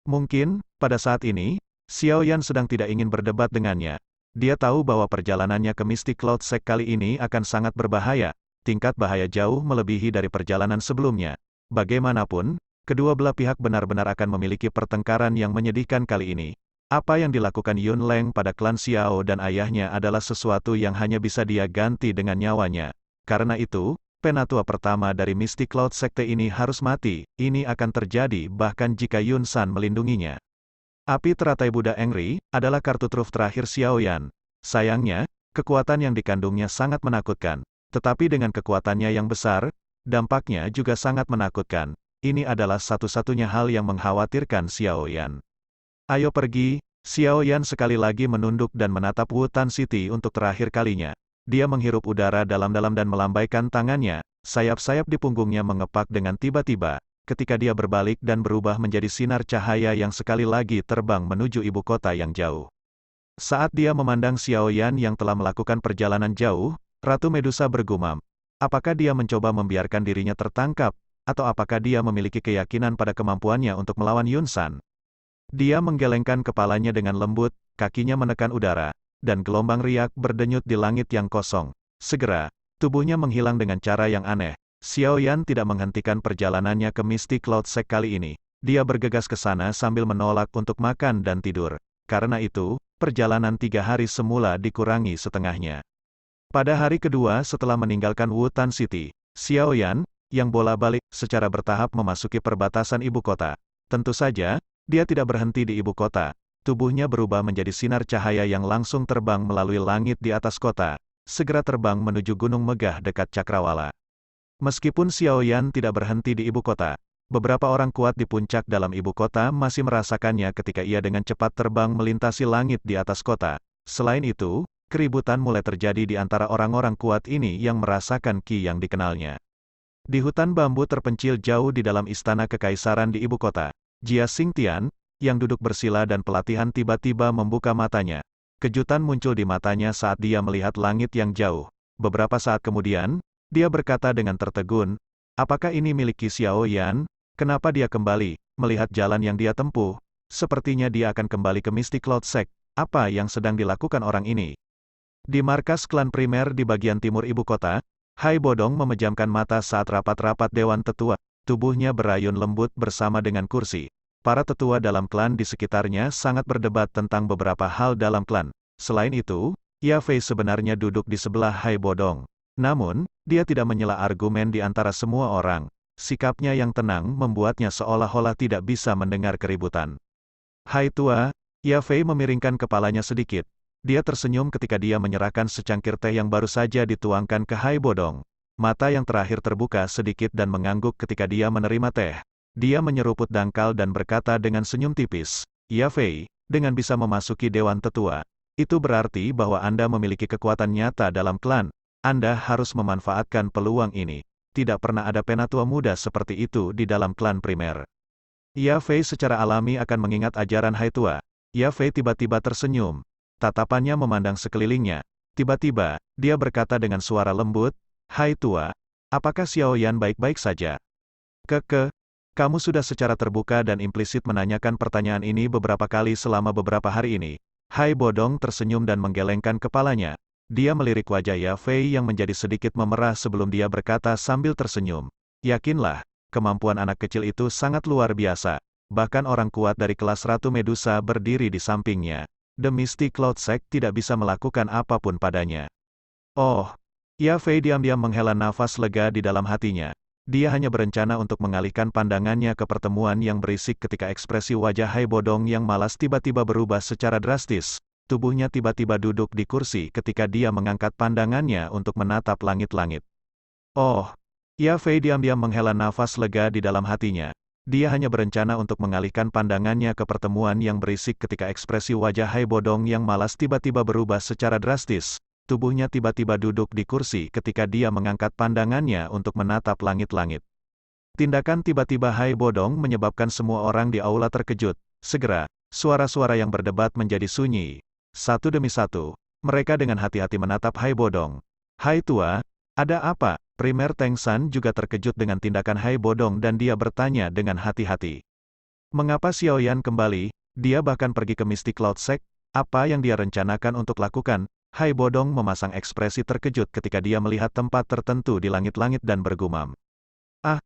Mungkin, pada saat ini, Xiao Yan sedang tidak ingin berdebat dengannya. Dia tahu bahwa perjalanannya ke Mystic Cloud Sect kali ini akan sangat berbahaya, tingkat bahaya jauh melebihi dari perjalanan sebelumnya. Bagaimanapun, kedua belah pihak benar-benar akan memiliki pertengkaran yang menyedihkan kali ini. Apa yang dilakukan Yun Leng pada klan Xiao dan ayahnya adalah sesuatu yang hanya bisa dia ganti dengan nyawanya. Karena itu, penatua pertama dari Mystic Cloud Sekte ini harus mati. Ini akan terjadi bahkan jika Yun San melindunginya. Api teratai Buddha Engri adalah kartu truf terakhir Xiao Yan. Sayangnya, kekuatan yang dikandungnya sangat menakutkan. Tetapi dengan kekuatannya yang besar, dampaknya juga sangat menakutkan. Ini adalah satu-satunya hal yang mengkhawatirkan Xiao Yan. Ayo pergi, Xiao Yan sekali lagi menunduk dan menatap Wutan City untuk terakhir kalinya. Dia menghirup udara dalam-dalam dan melambaikan tangannya, sayap-sayap di punggungnya mengepak dengan tiba-tiba, ketika dia berbalik dan berubah menjadi sinar cahaya yang sekali lagi terbang menuju ibu kota yang jauh. Saat dia memandang Xiao Yan yang telah melakukan perjalanan jauh, Ratu Medusa bergumam. Apakah dia mencoba membiarkan dirinya tertangkap, atau apakah dia memiliki keyakinan pada kemampuannya untuk melawan Yun San? Dia menggelengkan kepalanya dengan lembut, kakinya menekan udara, dan gelombang riak berdenyut di langit yang kosong. Segera, tubuhnya menghilang dengan cara yang aneh. Xiao Yan tidak menghentikan perjalanannya ke Mystic Cloud Sect kali ini. Dia bergegas ke sana sambil menolak untuk makan dan tidur. Karena itu, perjalanan 3 hari semula dikurangi setengahnya. Pada hari kedua setelah meninggalkan Wutan City, Xiao Yan, yang bola-balik, secara bertahap memasuki perbatasan ibu kota. Tentu saja, dia tidak berhenti di ibu kota. Tubuhnya berubah menjadi sinar cahaya yang langsung terbang melalui langit di atas kota, segera terbang menuju gunung megah dekat Cakrawala. Meskipun Xiao Yan tidak berhenti di ibu kota, beberapa orang kuat di puncak dalam ibu kota masih merasakannya ketika ia dengan cepat terbang melintasi langit di atas kota. Selain itu, keributan mulai terjadi di antara orang-orang kuat ini yang merasakan ki yang dikenalnya. Di hutan bambu terpencil jauh di dalam istana kekaisaran di ibu kota, Jia Xingtian, yang duduk bersila dan pelatihan tiba-tiba membuka matanya. Kejutan muncul di matanya saat dia melihat langit yang jauh. Beberapa saat kemudian, dia berkata dengan tertegun, apakah ini milik Xiao Yan? Kenapa dia kembali, melihat jalan yang dia tempuh? Sepertinya dia akan kembali ke Mystic Cloud Sect. Apa yang sedang dilakukan orang ini? Di markas klan primer di bagian timur ibu kota, Hai Bodong memejamkan mata saat rapat-rapat Dewan Tetua. Tubuhnya berayun lembut bersama dengan kursi. Para tetua dalam klan di sekitarnya sangat berdebat tentang beberapa hal dalam klan. Selain itu, Ya Fei sebenarnya duduk di sebelah Hai Bodong. Namun, dia tidak menyela argumen di antara semua orang. Sikapnya yang tenang membuatnya seolah-olah tidak bisa mendengar keributan. Hai Tua, Ya Fei memiringkan kepalanya sedikit. Dia tersenyum ketika dia menyerahkan secangkir teh yang baru saja dituangkan ke Hai Bodong. Mata yang terakhir terbuka sedikit dan mengangguk ketika dia menerima teh. Dia menyeruput dangkal dan berkata dengan senyum tipis, Ya Fei, dengan bisa memasuki Dewan Tetua, itu berarti bahwa Anda memiliki kekuatan nyata dalam klan. Anda harus memanfaatkan peluang ini. Tidak pernah ada penatua muda seperti itu di dalam klan primer. Ya Fei secara alami akan mengingat ajaran Hai Tua. Ya Fei tiba-tiba tersenyum. Tatapannya memandang sekelilingnya. Tiba-tiba, dia berkata dengan suara lembut, Hai Tua, apakah Xiao Yan baik-baik saja? Kamu sudah secara terbuka dan implisit menanyakan pertanyaan ini beberapa kali selama beberapa hari ini. Hai Bodong tersenyum dan menggelengkan kepalanya. Dia melirik wajah Ya Fei yang menjadi sedikit memerah sebelum dia berkata sambil tersenyum. Yakinlah, kemampuan anak kecil itu sangat luar biasa. Bahkan orang kuat dari kelas Ratu Medusa berdiri di sampingnya. The Mystic Cloud Sect tidak bisa melakukan apapun padanya. Oh, Ya Fei diam-diam menghela nafas lega di dalam hatinya. Dia hanya berencana untuk mengalihkan pandangannya ke pertemuan yang berisik ketika ekspresi wajah Hai Bodong yang malas tiba-tiba berubah secara drastis. Tubuhnya tiba-tiba duduk di kursi ketika dia mengangkat pandangannya untuk menatap langit-langit. Oh, Ya Fei diam-diam menghela nafas lega di dalam hatinya. Dia hanya berencana untuk mengalihkan pandangannya ke pertemuan yang berisik ketika ekspresi wajah Hai Bodong yang malas tiba-tiba berubah secara drastis. Tubuhnya tiba-tiba duduk di kursi ketika dia mengangkat pandangannya untuk menatap langit-langit. Tindakan tiba-tiba Hai Bodong menyebabkan semua orang di aula terkejut. Segera, suara-suara yang berdebat menjadi sunyi. Satu demi satu, mereka dengan hati-hati menatap Hai Bodong. Hai Tua, ada apa? Primer Teng San juga terkejut dengan tindakan Hai Bodong dan dia bertanya dengan hati-hati. Mengapa Xiao Yan kembali? Dia bahkan pergi ke Mystic Cloud Sect. Apa yang dia rencanakan untuk lakukan? Hai Bodong memasang ekspresi terkejut ketika dia melihat tempat tertentu di langit-langit dan bergumam.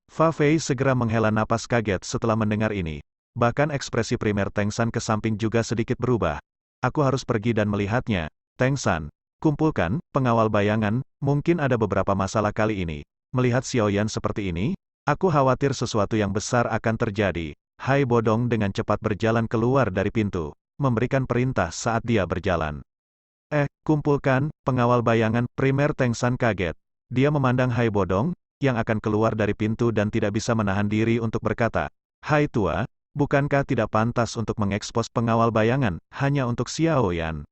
Fa Fei segera menghela napas kaget setelah mendengar ini. Bahkan ekspresi primer Teng San ke samping juga sedikit berubah. Aku harus pergi dan melihatnya. Teng San, kumpulkan pengawal bayangan, mungkin ada beberapa masalah kali ini. Melihat Xiao Yan seperti ini, aku khawatir sesuatu yang besar akan terjadi. Hai Bodong dengan cepat berjalan keluar dari pintu, memberikan perintah saat dia berjalan. Kumpulkan pengawal bayangan, primer Teng San kaget. Dia memandang Hai Bodong, yang akan keluar dari pintu dan tidak bisa menahan diri untuk berkata, Hai Tua, bukankah tidak pantas untuk mengekspos pengawal bayangan, hanya untuk Xiao Yan?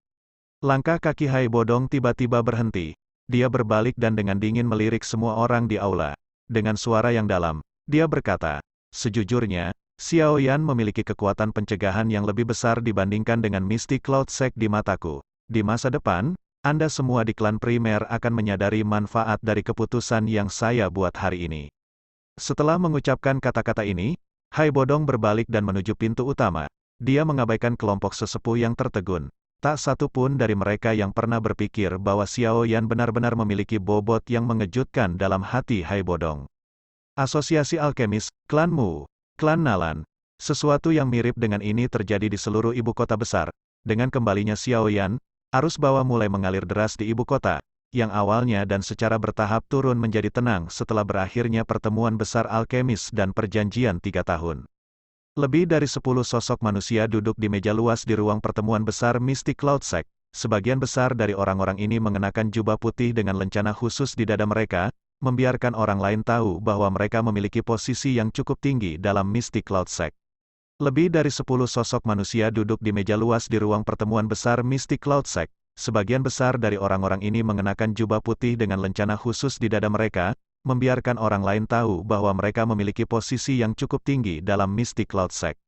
Langkah kaki Hai Bodong tiba-tiba berhenti. Dia berbalik dan dengan dingin melirik semua orang di aula. Dengan suara yang dalam, dia berkata, sejujurnya, Xiao Yan memiliki kekuatan pencegahan yang lebih besar dibandingkan dengan Mystic Cloud Sect di mataku. Di masa depan, Anda semua di klan primer akan menyadari manfaat dari keputusan yang saya buat hari ini. Setelah mengucapkan kata-kata ini, Hai Bodong berbalik dan menuju pintu utama. Dia mengabaikan kelompok sesepuh yang tertegun. Tak satu pun dari mereka yang pernah berpikir bahwa Xiao Yan benar-benar memiliki bobot yang mengejutkan dalam hati Hai Bodong. Asosiasi Alkemis, Klan Mu, Klan Nalan. Sesuatu yang mirip dengan ini terjadi di seluruh ibu kota besar. Dengan kembalinya Xiao Yan, arus bawah mulai mengalir deras di ibu kota, yang awalnya dan secara bertahap turun menjadi tenang setelah berakhirnya pertemuan besar alkemis dan perjanjian 3 tahun. Lebih dari 10 sosok manusia duduk di meja luas di ruang pertemuan besar Mystic Cloud Sect. Sebagian besar dari orang-orang ini mengenakan jubah putih dengan lencana khusus di dada mereka, membiarkan orang lain tahu bahwa mereka memiliki posisi yang cukup tinggi dalam Mystic Cloud Sect. Lebih dari 10 sosok manusia duduk di meja luas di ruang pertemuan besar Mystic Cloud Sect. Sebagian besar dari orang-orang ini mengenakan jubah putih dengan lencana khusus di dada mereka, membiarkan orang lain tahu bahwa mereka memiliki posisi yang cukup tinggi dalam Mystic Cloud Sect.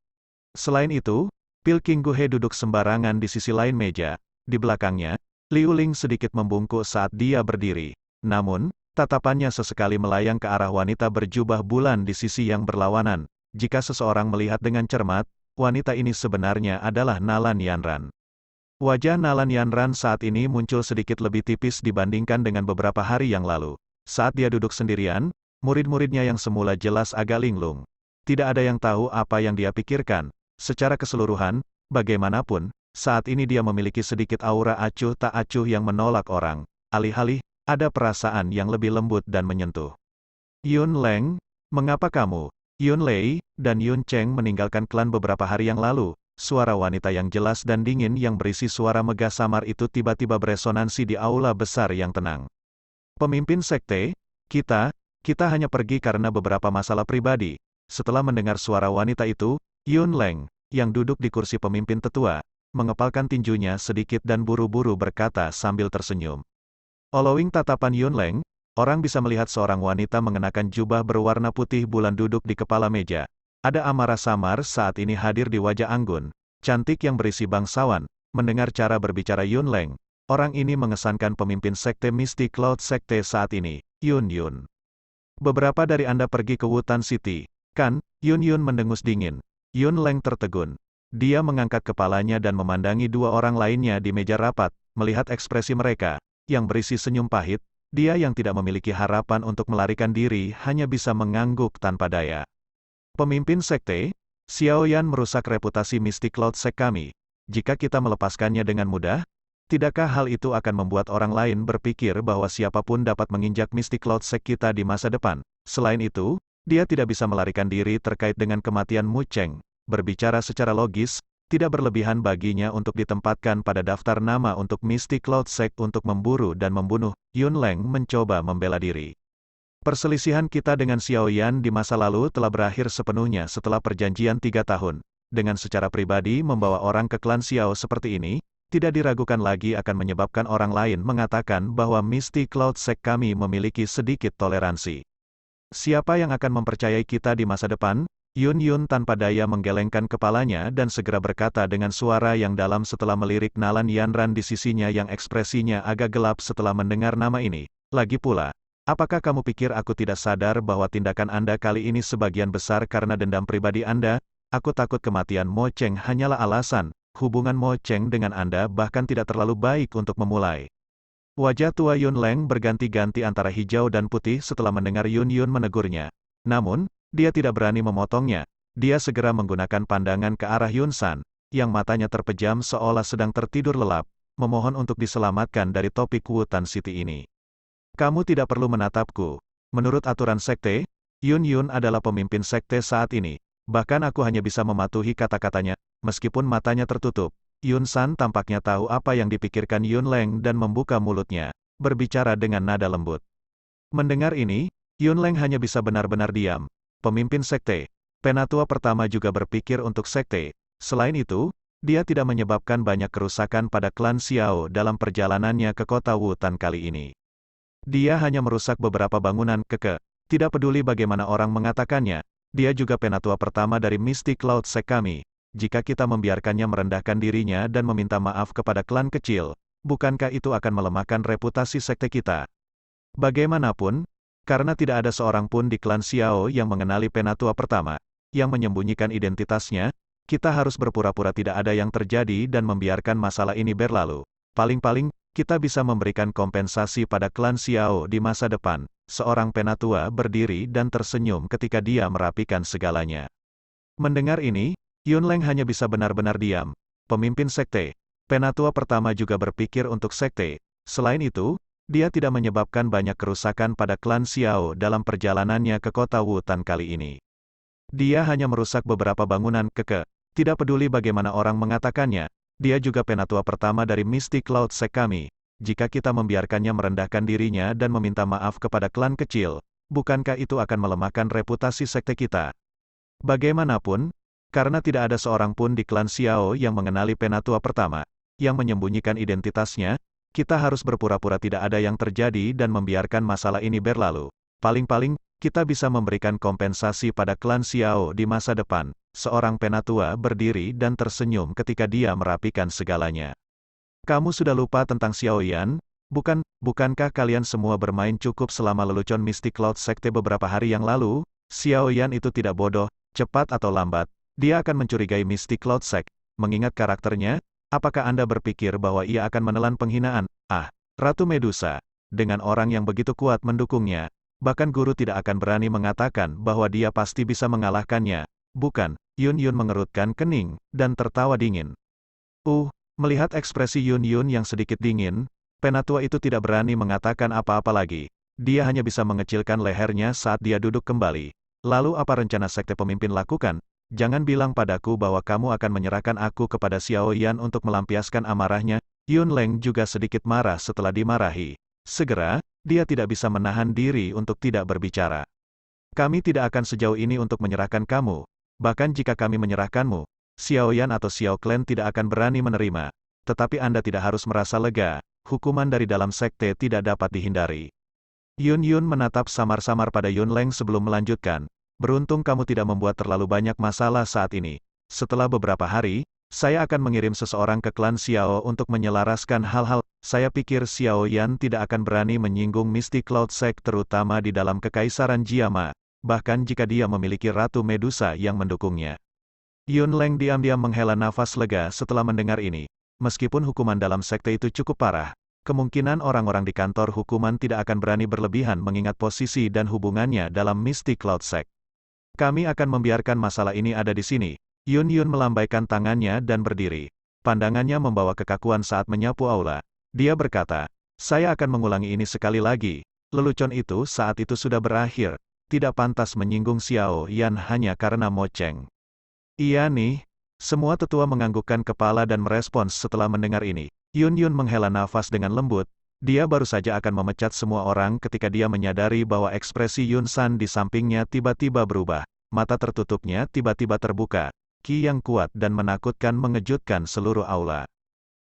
Selain itu, Pil King Guhe duduk sembarangan di sisi lain meja. Di belakangnya, Liu Ling sedikit membungkuk saat dia berdiri. Namun, tatapannya sesekali melayang ke arah wanita berjubah bulan di sisi yang berlawanan. Jika seseorang melihat dengan cermat, wanita ini sebenarnya adalah Nalan Yanran. Wajah Nalan Yanran saat ini muncul sedikit lebih tipis dibandingkan dengan beberapa hari yang lalu. Saat dia duduk sendirian, murid-muridnya yang semula jelas agak linglung. Tidak ada yang tahu apa yang dia pikirkan. Secara keseluruhan, bagaimanapun, saat ini dia memiliki sedikit aura acuh tak acuh yang menolak orang. Alih-alih, ada perasaan yang lebih lembut dan menyentuh. Yun Leng, mengapa kamu? Yun Lei dan Yun Cheng meninggalkan klan beberapa hari yang lalu. Suara wanita yang jelas dan dingin yang berisi suara megah samar itu tiba-tiba beresonansi di aula besar yang tenang. Pemimpin sekte, kita hanya pergi karena beberapa masalah pribadi. Setelah mendengar suara wanita itu, Yun Leng, yang duduk di kursi pemimpin tetua, mengepalkan tinjunya sedikit dan buru-buru berkata sambil tersenyum. Following tatapan Yun Leng, orang bisa melihat seorang wanita mengenakan jubah berwarna putih bulan duduk di kepala meja. Ada amarah samar saat ini hadir di wajah anggun, cantik yang berisi bangsawan. Mendengar cara berbicara Yun Leng, orang ini mengesankan pemimpin sekte Mystic Cloud Sekte saat ini, Yun Yun. Beberapa dari Anda pergi ke Wutan City, kan? Yun Yun mendengus dingin. Yun Leng tertegun. Dia mengangkat kepalanya dan memandangi dua orang lainnya di meja rapat, melihat ekspresi mereka, yang berisi senyum pahit. Dia yang tidak memiliki harapan untuk melarikan diri hanya bisa mengangguk tanpa daya. Pemimpin sekte, Xiao Yan merusak reputasi Mystic Cloud Sect kami. Jika kita melepaskannya dengan mudah, tidakkah hal itu akan membuat orang lain berpikir bahwa siapapun dapat menginjak Mystic Cloud Sect kita di masa depan? Selain itu, dia tidak bisa melarikan diri terkait dengan kematian Mu Cheng. Berbicara secara logis, tidak berlebihan baginya untuk ditempatkan pada daftar nama untuk Mystic Cloud Sect untuk memburu dan membunuh. Yun Leng mencoba membela diri. Perselisihan kita dengan Xiao Yan di masa lalu telah berakhir sepenuhnya setelah perjanjian 3 tahun. Dengan secara pribadi membawa orang ke klan Xiao seperti ini, tidak diragukan lagi akan menyebabkan orang lain mengatakan bahwa Misty Cloud Sect kami memiliki sedikit toleransi. Siapa yang akan mempercayai kita di masa depan? Yun Yun tanpa daya menggelengkan kepalanya dan segera berkata dengan suara yang dalam setelah melirik Nalan Yanran di sisinya yang ekspresinya agak gelap setelah mendengar nama ini. Lagi pula, apakah kamu pikir aku tidak sadar bahwa tindakan Anda kali ini sebagian besar karena dendam pribadi Anda? Aku takut kematian Mo Cheng hanyalah alasan. Hubungan Mo Cheng dengan Anda bahkan tidak terlalu baik untuk memulai. Wajah tua Yun Leng berganti-ganti antara hijau dan putih setelah mendengar Yun Yun menegurnya. Namun, dia tidak berani memotongnya. Dia segera menggunakan pandangan ke arah Yun San, yang matanya terpejam seolah sedang tertidur lelap, memohon untuk diselamatkan dari topik Wutan City ini. Kamu tidak perlu menatapku. Menurut aturan sekte, Yun Yun adalah pemimpin sekte saat ini. Bahkan aku hanya bisa mematuhi kata-katanya, meskipun matanya tertutup. Yun San tampaknya tahu apa yang dipikirkan Yun Leng dan membuka mulutnya, berbicara dengan nada lembut. Mendengar ini, Yun Leng hanya bisa benar-benar diam. Pemimpin sekte, penatua pertama juga berpikir untuk sekte. Selain itu, dia tidak menyebabkan banyak kerusakan pada klan Xiao dalam perjalanannya ke kota Wutan kali ini. Dia hanya merusak beberapa bangunan keke. Tidak peduli bagaimana orang mengatakannya, dia juga penatua pertama dari Misty Cloud Sect kami. Jika kita membiarkannya merendahkan dirinya dan meminta maaf kepada klan kecil, bukankah itu akan melemahkan reputasi sekte kita? Bagaimanapun, karena tidak ada seorang pun di klan Xiao yang mengenali penatua pertama, yang menyembunyikan identitasnya, kita harus berpura-pura tidak ada yang terjadi dan membiarkan masalah ini berlalu. Paling-paling, kita bisa memberikan kompensasi pada klan Xiao di masa depan. Seorang penatua berdiri dan tersenyum ketika dia merapikan segalanya. Mendengar ini, Yun Leng hanya bisa benar-benar diam. Pemimpin sekte, penatua pertama juga berpikir untuk sekte. Selain itu, dia tidak menyebabkan banyak kerusakan pada klan Xiao dalam perjalanannya ke kota Wutan kali ini. Dia hanya merusak beberapa bangunan keke. Tidak peduli bagaimana orang mengatakannya, dia juga penatua pertama dari Misty Cloud Sect kami. Jika kita membiarkannya merendahkan dirinya dan meminta maaf kepada klan kecil, bukankah itu akan melemahkan reputasi sekte kita? Bagaimanapun, karena tidak ada seorang pun di klan Xiao yang mengenali penatua pertama, yang menyembunyikan identitasnya, kita harus berpura-pura tidak ada yang terjadi dan membiarkan masalah ini berlalu. Paling-paling, kita bisa memberikan kompensasi pada klan Xiao di masa depan. Seorang penatua berdiri dan tersenyum ketika dia merapikan segalanya. Kamu sudah lupa tentang Xiao Yan? Bukankah kalian semua bermain cukup selama lelucon Misty Cloud Sekte beberapa hari yang lalu? Xiao Yan itu tidak bodoh, cepat atau lambat, dia akan mencurigai Misty Cloud Sect. Mengingat karakternya, apakah Anda berpikir bahwa ia akan menelan penghinaan? Ah, Ratu Medusa, dengan orang yang begitu kuat mendukungnya, bahkan guru tidak akan berani mengatakan bahwa dia pasti bisa mengalahkannya. Bukan, Yun Yun mengerutkan kening, dan tertawa dingin. Melihat ekspresi Yun Yun yang sedikit dingin, penatua itu tidak berani mengatakan apa-apa lagi. Dia hanya bisa mengecilkan lehernya saat dia duduk kembali. Lalu apa rencana sekte pemimpin lakukan? Jangan bilang padaku bahwa kamu akan menyerahkan aku kepada Xiao Yan untuk melampiaskan amarahnya. Yun Leng juga sedikit marah setelah dimarahi. Segera, dia tidak bisa menahan diri untuk tidak berbicara. Kami tidak akan sejauh ini untuk menyerahkan kamu. Bahkan jika kami menyerahkanmu, Xiao Yan atau Xiao Clan tidak akan berani menerima. Tetapi Anda tidak harus merasa lega, hukuman dari dalam sekte tidak dapat dihindari. Yun Yun menatap samar-samar pada Yun Leng sebelum melanjutkan. Beruntung kamu tidak membuat terlalu banyak masalah saat ini. Setelah beberapa hari, saya akan mengirim seseorang ke klan Xiao untuk menyelaraskan hal-hal. Saya pikir Xiao Yan tidak akan berani menyinggung Misty Cloud Sect terutama di dalam Kekaisaran Jiama, bahkan jika dia memiliki Ratu Medusa yang mendukungnya. Yun Leng diam-diam menghela nafas lega setelah mendengar ini. Meskipun hukuman dalam sekte itu cukup parah, kemungkinan orang-orang di kantor hukuman tidak akan berani berlebihan mengingat posisi dan hubungannya dalam Misty Cloud Sect. Kami akan membiarkan masalah ini ada di sini. Yun Yun melambaikan tangannya dan berdiri. Pandangannya membawa kekakuan saat menyapu aula. Dia berkata, saya akan mengulangi ini sekali lagi. Lelucon itu saat itu sudah berakhir. Tidak pantas menyinggung Xiao Yan hanya karena Mo Cheng. Iya nih. Semua tetua menganggukkan kepala dan merespons setelah mendengar ini. Yun Yun menghela nafas dengan lembut. Dia baru saja akan memecat semua orang ketika dia menyadari bahwa ekspresi Yun San di sampingnya tiba-tiba berubah. Mata tertutupnya tiba-tiba terbuka. Ki yang kuat dan menakutkan mengejutkan seluruh aula.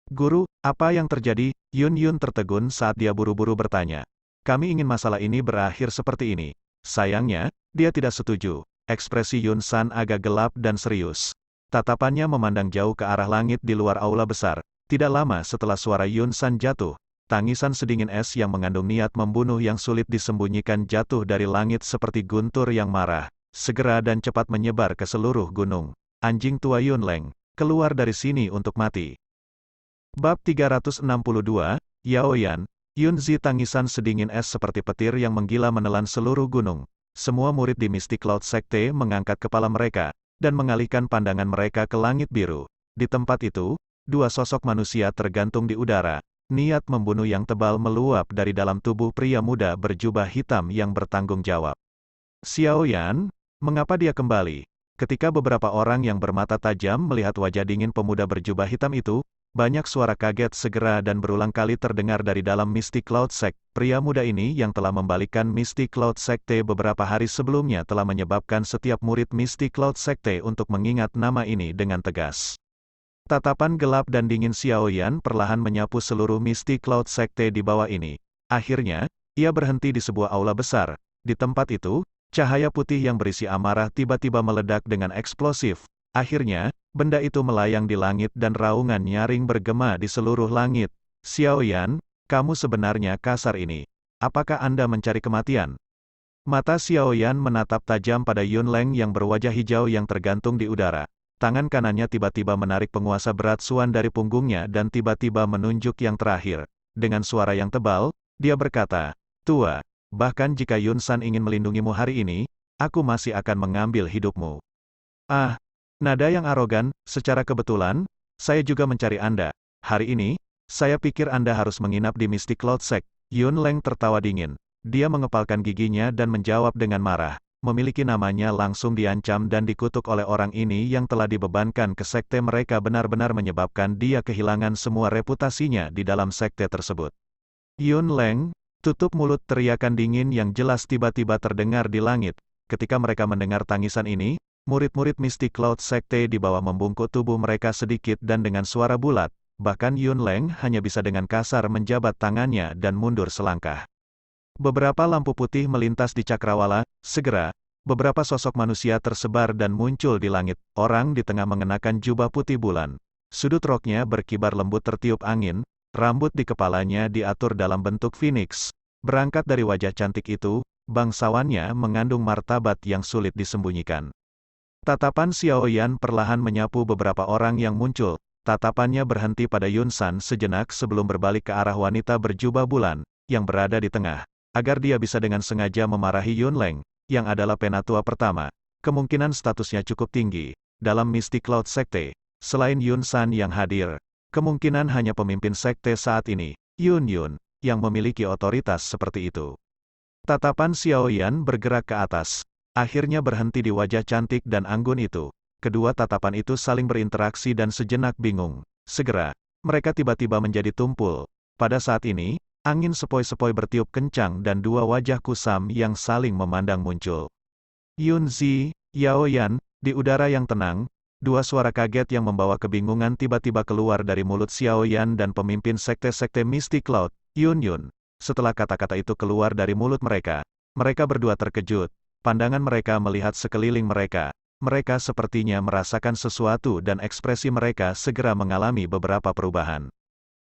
Guru, apa yang terjadi? Yun tertegun saat dia buru-buru bertanya. Kami ingin masalah ini berakhir seperti ini. Sayangnya, dia tidak setuju. Ekspresi Yun San agak gelap dan serius. Tatapannya memandang jauh ke arah langit di luar aula besar. Tidak lama setelah suara Yun San jatuh, tangisan sedingin es yang mengandung niat membunuh yang sulit disembunyikan jatuh dari langit seperti guntur yang marah, segera dan cepat menyebar ke seluruh gunung. Anjing tua Yun Leng, keluar dari sini untuk mati. Bab 362, Yaoyan, Yunzi tangisan sedingin es seperti petir yang menggila menelan seluruh gunung. Semua murid di Mystic Cloud Sekte mengangkat kepala mereka, dan mengalihkan pandangan mereka ke langit biru. Di tempat itu, dua sosok manusia tergantung di udara. Niat membunuh yang tebal meluap dari dalam tubuh pria muda berjubah hitam yang bertanggung jawab. Xiaoyan, mengapa dia kembali? Ketika beberapa orang yang bermata tajam melihat wajah dingin pemuda berjubah hitam itu, banyak suara kaget segera dan berulang kali terdengar dari dalam Mystic Cloud Sekte. Pria muda ini yang telah membalikkan Mystic Cloud Sekte beberapa hari sebelumnya telah menyebabkan setiap murid Mystic Cloud Sekte untuk mengingat nama ini dengan tegas. Tatapan gelap dan dingin Xiaoyan perlahan menyapu seluruh Mystic Cloud Sekte di bawah ini. Akhirnya, ia berhenti di sebuah aula besar. Di tempat itu, cahaya putih yang berisi amarah tiba-tiba meledak dengan eksplosif. Akhirnya, benda itu melayang di langit dan raungan nyaring bergema di seluruh langit. Xiaoyan, kamu sebenarnya kasar ini. Apakah Anda mencari kematian? Mata Xiaoyan menatap tajam pada Yun Leng yang berwajah hijau yang tergantung di udara. Tangan kanannya tiba-tiba menarik penguasa berat Suan dari punggungnya dan tiba-tiba menunjuk yang terakhir. Dengan suara yang tebal, dia berkata, "Tua, bahkan jika Yun San ingin melindungimu hari ini, aku masih akan mengambil hidupmu." Ah, nada yang arogan. Secara kebetulan, saya juga mencari Anda. Hari ini, saya pikir Anda harus menginap di Mystic Cloud Sekte. Yun Leng tertawa dingin. Dia mengepalkan giginya dan menjawab dengan marah. Memiliki namanya langsung diancam dan dikutuk oleh orang ini yang telah dibebankan ke sekte mereka benar-benar menyebabkan dia kehilangan semua reputasinya di dalam sekte tersebut. Yun Leng, tutup mulut, teriakan dingin yang jelas tiba-tiba terdengar di langit. Ketika mereka mendengar tangisan ini, murid-murid Mystic Cloud Sekte di bawah membungkuk tubuh mereka sedikit dan dengan suara bulat, bahkan Yun Leng hanya bisa dengan kasar menjabat tangannya dan mundur selangkah. Beberapa lampu putih melintas di cakrawala, segera, beberapa sosok manusia tersebar dan muncul di langit, orang di tengah mengenakan jubah putih bulan. Sudut roknya berkibar lembut tertiup angin, rambut di kepalanya diatur dalam bentuk phoenix. Berangkat dari wajah cantik itu, bangsawannya mengandung martabat yang sulit disembunyikan. Tatapan Xiaoyan perlahan menyapu beberapa orang yang muncul. Tatapannya berhenti pada Yun San sejenak sebelum berbalik ke arah wanita berjubah bulan, yang berada di tengah, agar dia bisa dengan sengaja memarahi Yun Leng, yang adalah penatua pertama. Kemungkinan statusnya cukup tinggi dalam Mystic Cloud Sekte. Selain Yun San yang hadir, kemungkinan hanya pemimpin sekte saat ini, Yun, yang memiliki otoritas seperti itu. Tatapan Xiaoyan bergerak ke atas. Akhirnya berhenti di wajah cantik dan anggun itu. Kedua tatapan itu saling berinteraksi dan sejenak bingung. Segera, mereka tiba-tiba menjadi tumpul. Pada saat ini, angin sepoi-sepoi bertiup kencang dan dua wajah kusam yang saling memandang muncul. Yunzi, Yaoyan, di udara yang tenang, dua suara kaget yang membawa kebingungan tiba-tiba keluar dari mulut Xiaoyan dan pemimpin sekte-sekte Mystic Cloud, Yun. Setelah kata-kata itu keluar dari mulut mereka berdua terkejut. Pandangan mereka melihat sekeliling mereka. Mereka sepertinya merasakan sesuatu dan ekspresi mereka segera mengalami beberapa perubahan.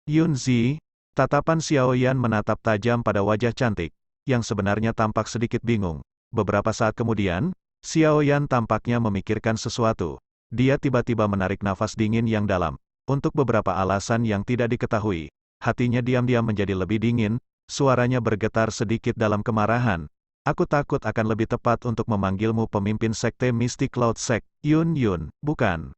Yunzi, tatapan Xiaoyan menatap tajam pada wajah cantik, yang sebenarnya tampak sedikit bingung. Beberapa saat kemudian, Xiaoyan tampaknya memikirkan sesuatu. Dia tiba-tiba menarik nafas dingin yang dalam. Untuk beberapa alasan yang tidak diketahui, hatinya diam-diam menjadi lebih dingin, suaranya bergetar sedikit dalam kemarahan. Aku takut akan lebih tepat untuk memanggilmu pemimpin sekte Mystic Cloud Sekte, Yun, bukan?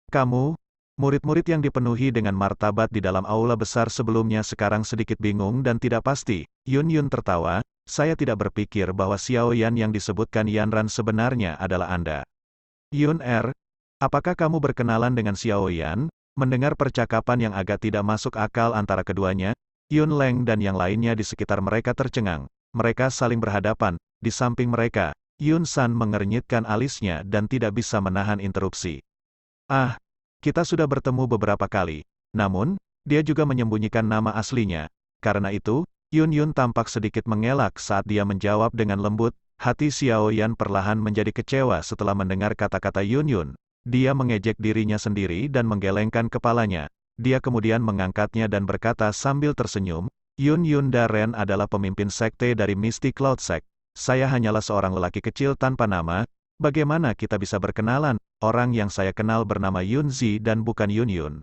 Kamu, murid-murid yang dipenuhi dengan martabat di dalam aula besar sebelumnya sekarang sedikit bingung dan tidak pasti. Yun tertawa, saya tidak berpikir bahwa Xiaoyan yang disebutkan Yanran sebenarnya adalah Anda. Yun, apakah kamu berkenalan dengan Xiaoyan? Mendengar percakapan yang agak tidak masuk akal antara keduanya, Yun Leng dan yang lainnya di sekitar mereka tercengang. Mereka saling berhadapan, di samping mereka, Yun San mengernyitkan alisnya dan tidak bisa menahan interupsi. Ah, kita sudah bertemu beberapa kali. Namun, dia juga menyembunyikan nama aslinya. Karena itu, Yun Yun tampak sedikit mengelak saat dia menjawab dengan lembut. Hati Xiao Yan perlahan menjadi kecewa setelah mendengar kata-kata Yun Yun. Dia mengejek dirinya sendiri dan menggelengkan kepalanya. Dia kemudian mengangkatnya dan berkata sambil tersenyum, Yun Yun Daren adalah pemimpin sekte dari Misty Cloud Sect. Saya hanyalah seorang lelaki kecil tanpa nama. Bagaimana kita bisa berkenalan? Orang yang saya kenal bernama Yun Zi dan bukan Yun Yun.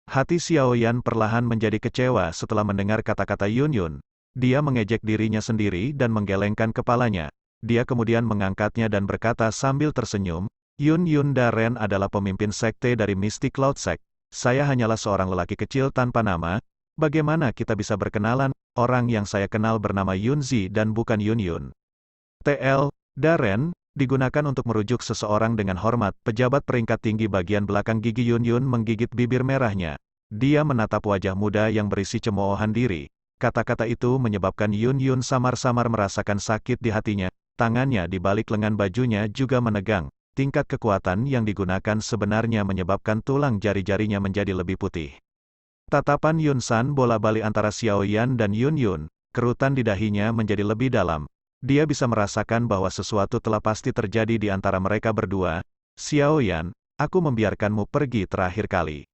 Hati Xiao Yan perlahan menjadi kecewa setelah mendengar kata-kata Yun Yun. Dia mengejek dirinya sendiri dan menggelengkan kepalanya. Dia kemudian mengangkatnya dan berkata sambil tersenyum, Yun Yun Daren adalah pemimpin sekte dari Misty Cloud Sect. Saya hanyalah seorang lelaki kecil tanpa nama. Bagaimana kita bisa berkenalan? Orang yang saya kenal bernama Yun Zi dan bukan Yun Yun. TL, Daren, digunakan untuk merujuk seseorang dengan hormat. Pejabat peringkat tinggi bagian belakang gigi Yun Yun menggigit bibir merahnya. Dia menatap wajah muda yang berisi cemoohan diri. Kata-kata itu menyebabkan Yun Yun samar-samar merasakan sakit di hatinya. Tangannya di balik lengan bajunya juga menegang. Tingkat kekuatan yang digunakan sebenarnya menyebabkan tulang jari-jarinya menjadi lebih putih. Tatapan Yun San bola-balik antara Xiao Yan dan Yun Yun. Kerutan di dahinya menjadi lebih dalam. Dia bisa merasakan bahwa sesuatu telah pasti terjadi di antara mereka berdua. Xiao Yan, aku membiarkanmu pergi terakhir kali.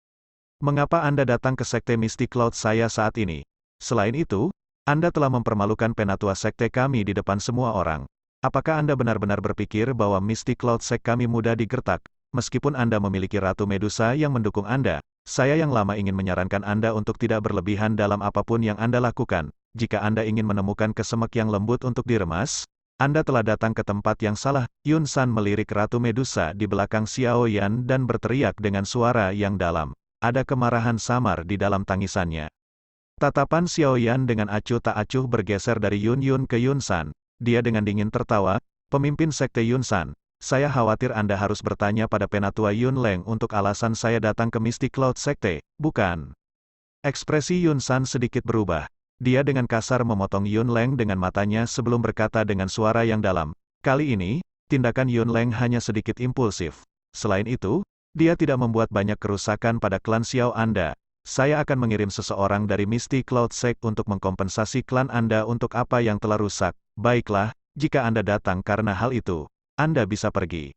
Mengapa Anda datang ke sekte Misty Cloud saya saat ini? Selain itu, Anda telah mempermalukan penatua sekte kami di depan semua orang. Apakah Anda benar-benar berpikir bahwa Misty Cloud Sect kami mudah digertak? Meskipun Anda memiliki Ratu Medusa yang mendukung Anda, saya yang lama ingin menyarankan Anda untuk tidak berlebihan dalam apapun yang Anda lakukan. Jika Anda ingin menemukan kesemek yang lembut untuk diremas, Anda telah datang ke tempat yang salah. Yun San melirik Ratu Medusa di belakang Xiao Yan dan berteriak dengan suara yang dalam. Ada kemarahan samar di dalam tangisannya. Tatapan Xiao Yan dengan acuh tak acuh bergeser dari Yun Yun ke Yun San. Dia dengan dingin tertawa, pemimpin sekte Yun San, saya khawatir Anda harus bertanya pada penatua Yun Leng untuk alasan saya datang ke Misty Cloud Sekte, bukan? Ekspresi Yun San sedikit berubah. Dia dengan kasar memotong Yun Leng dengan matanya sebelum berkata dengan suara yang dalam, kali ini, tindakan Yun Leng hanya sedikit impulsif. Selain itu, dia tidak membuat banyak kerusakan pada klan Xiao Anda. Saya akan mengirim seseorang dari Misty Cloud Sect untuk mengkompensasi klan Anda untuk apa yang telah rusak. Baiklah, jika Anda datang karena hal itu, Anda bisa pergi.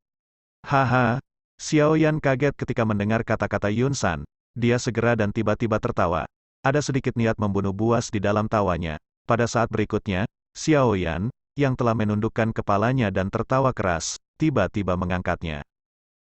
Haha, Xiao Yan kaget ketika mendengar kata-kata Yun San. Dia segera dan tiba-tiba tertawa. Ada sedikit niat membunuh buas di dalam tawanya. Pada saat berikutnya, Xiao Yan, yang telah menundukkan kepalanya dan tertawa keras, tiba-tiba mengangkatnya.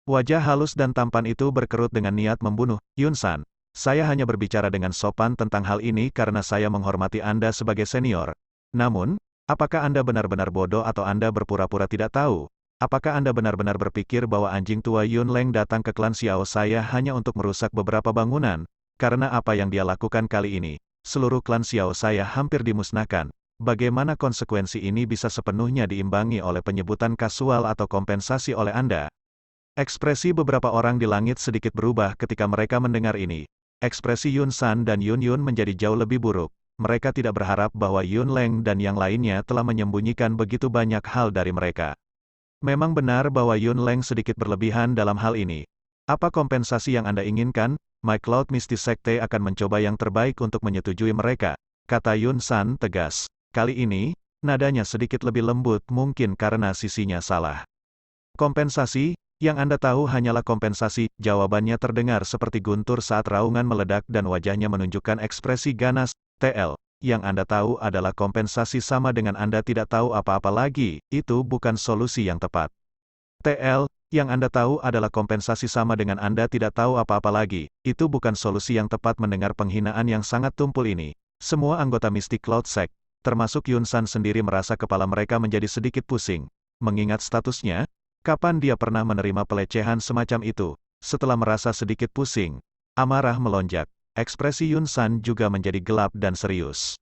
Wajah halus dan tampan itu berkerut dengan niat membunuh. Yun San, saya hanya berbicara dengan sopan tentang hal ini karena saya menghormati Anda sebagai senior. Namun, apakah Anda benar-benar bodoh atau Anda berpura-pura tidak tahu? Apakah Anda benar-benar berpikir bahwa anjing tua Yun Leng datang ke klan Xiao saya hanya untuk merusak beberapa bangunan? Karena apa yang dia lakukan kali ini, seluruh klan Xiao saya hampir dimusnahkan. Bagaimana konsekuensi ini bisa sepenuhnya diimbangi oleh penyebutan kasual atau kompensasi oleh Anda? Ekspresi beberapa orang di langit sedikit berubah ketika mereka mendengar ini. Ekspresi Yun San dan Yun Yun menjadi jauh lebih buruk. Mereka tidak berharap bahwa Yun Leng dan yang lainnya telah menyembunyikan begitu banyak hal dari mereka. Memang benar bahwa Yun Leng sedikit berlebihan dalam hal ini. Apa kompensasi yang Anda inginkan? My Cloud Misty Sekte akan mencoba yang terbaik untuk menyetujui mereka, kata Yun San tegas. Kali ini, nadanya sedikit lebih lembut mungkin karena sisinya salah. Kompensasi? Yang Anda tahu hanyalah kompensasi. Jawabannya terdengar seperti guntur saat raungan meledak dan wajahnya menunjukkan ekspresi ganas. TL, yang Anda tahu adalah kompensasi sama dengan Anda tidak tahu apa-apa lagi, itu bukan solusi yang tepat. TL, yang Anda tahu adalah kompensasi sama dengan Anda tidak tahu apa-apa lagi, itu bukan solusi yang tepat. Mendengar penghinaan yang sangat tumpul ini, semua anggota Misty Cloud Sect, termasuk Yun San sendiri merasa kepala mereka menjadi sedikit pusing. Mengingat statusnya, kapan dia pernah menerima pelecehan semacam itu? Setelah merasa sedikit pusing, amarah melonjak. Ekspresi Yun San juga menjadi gelap dan serius.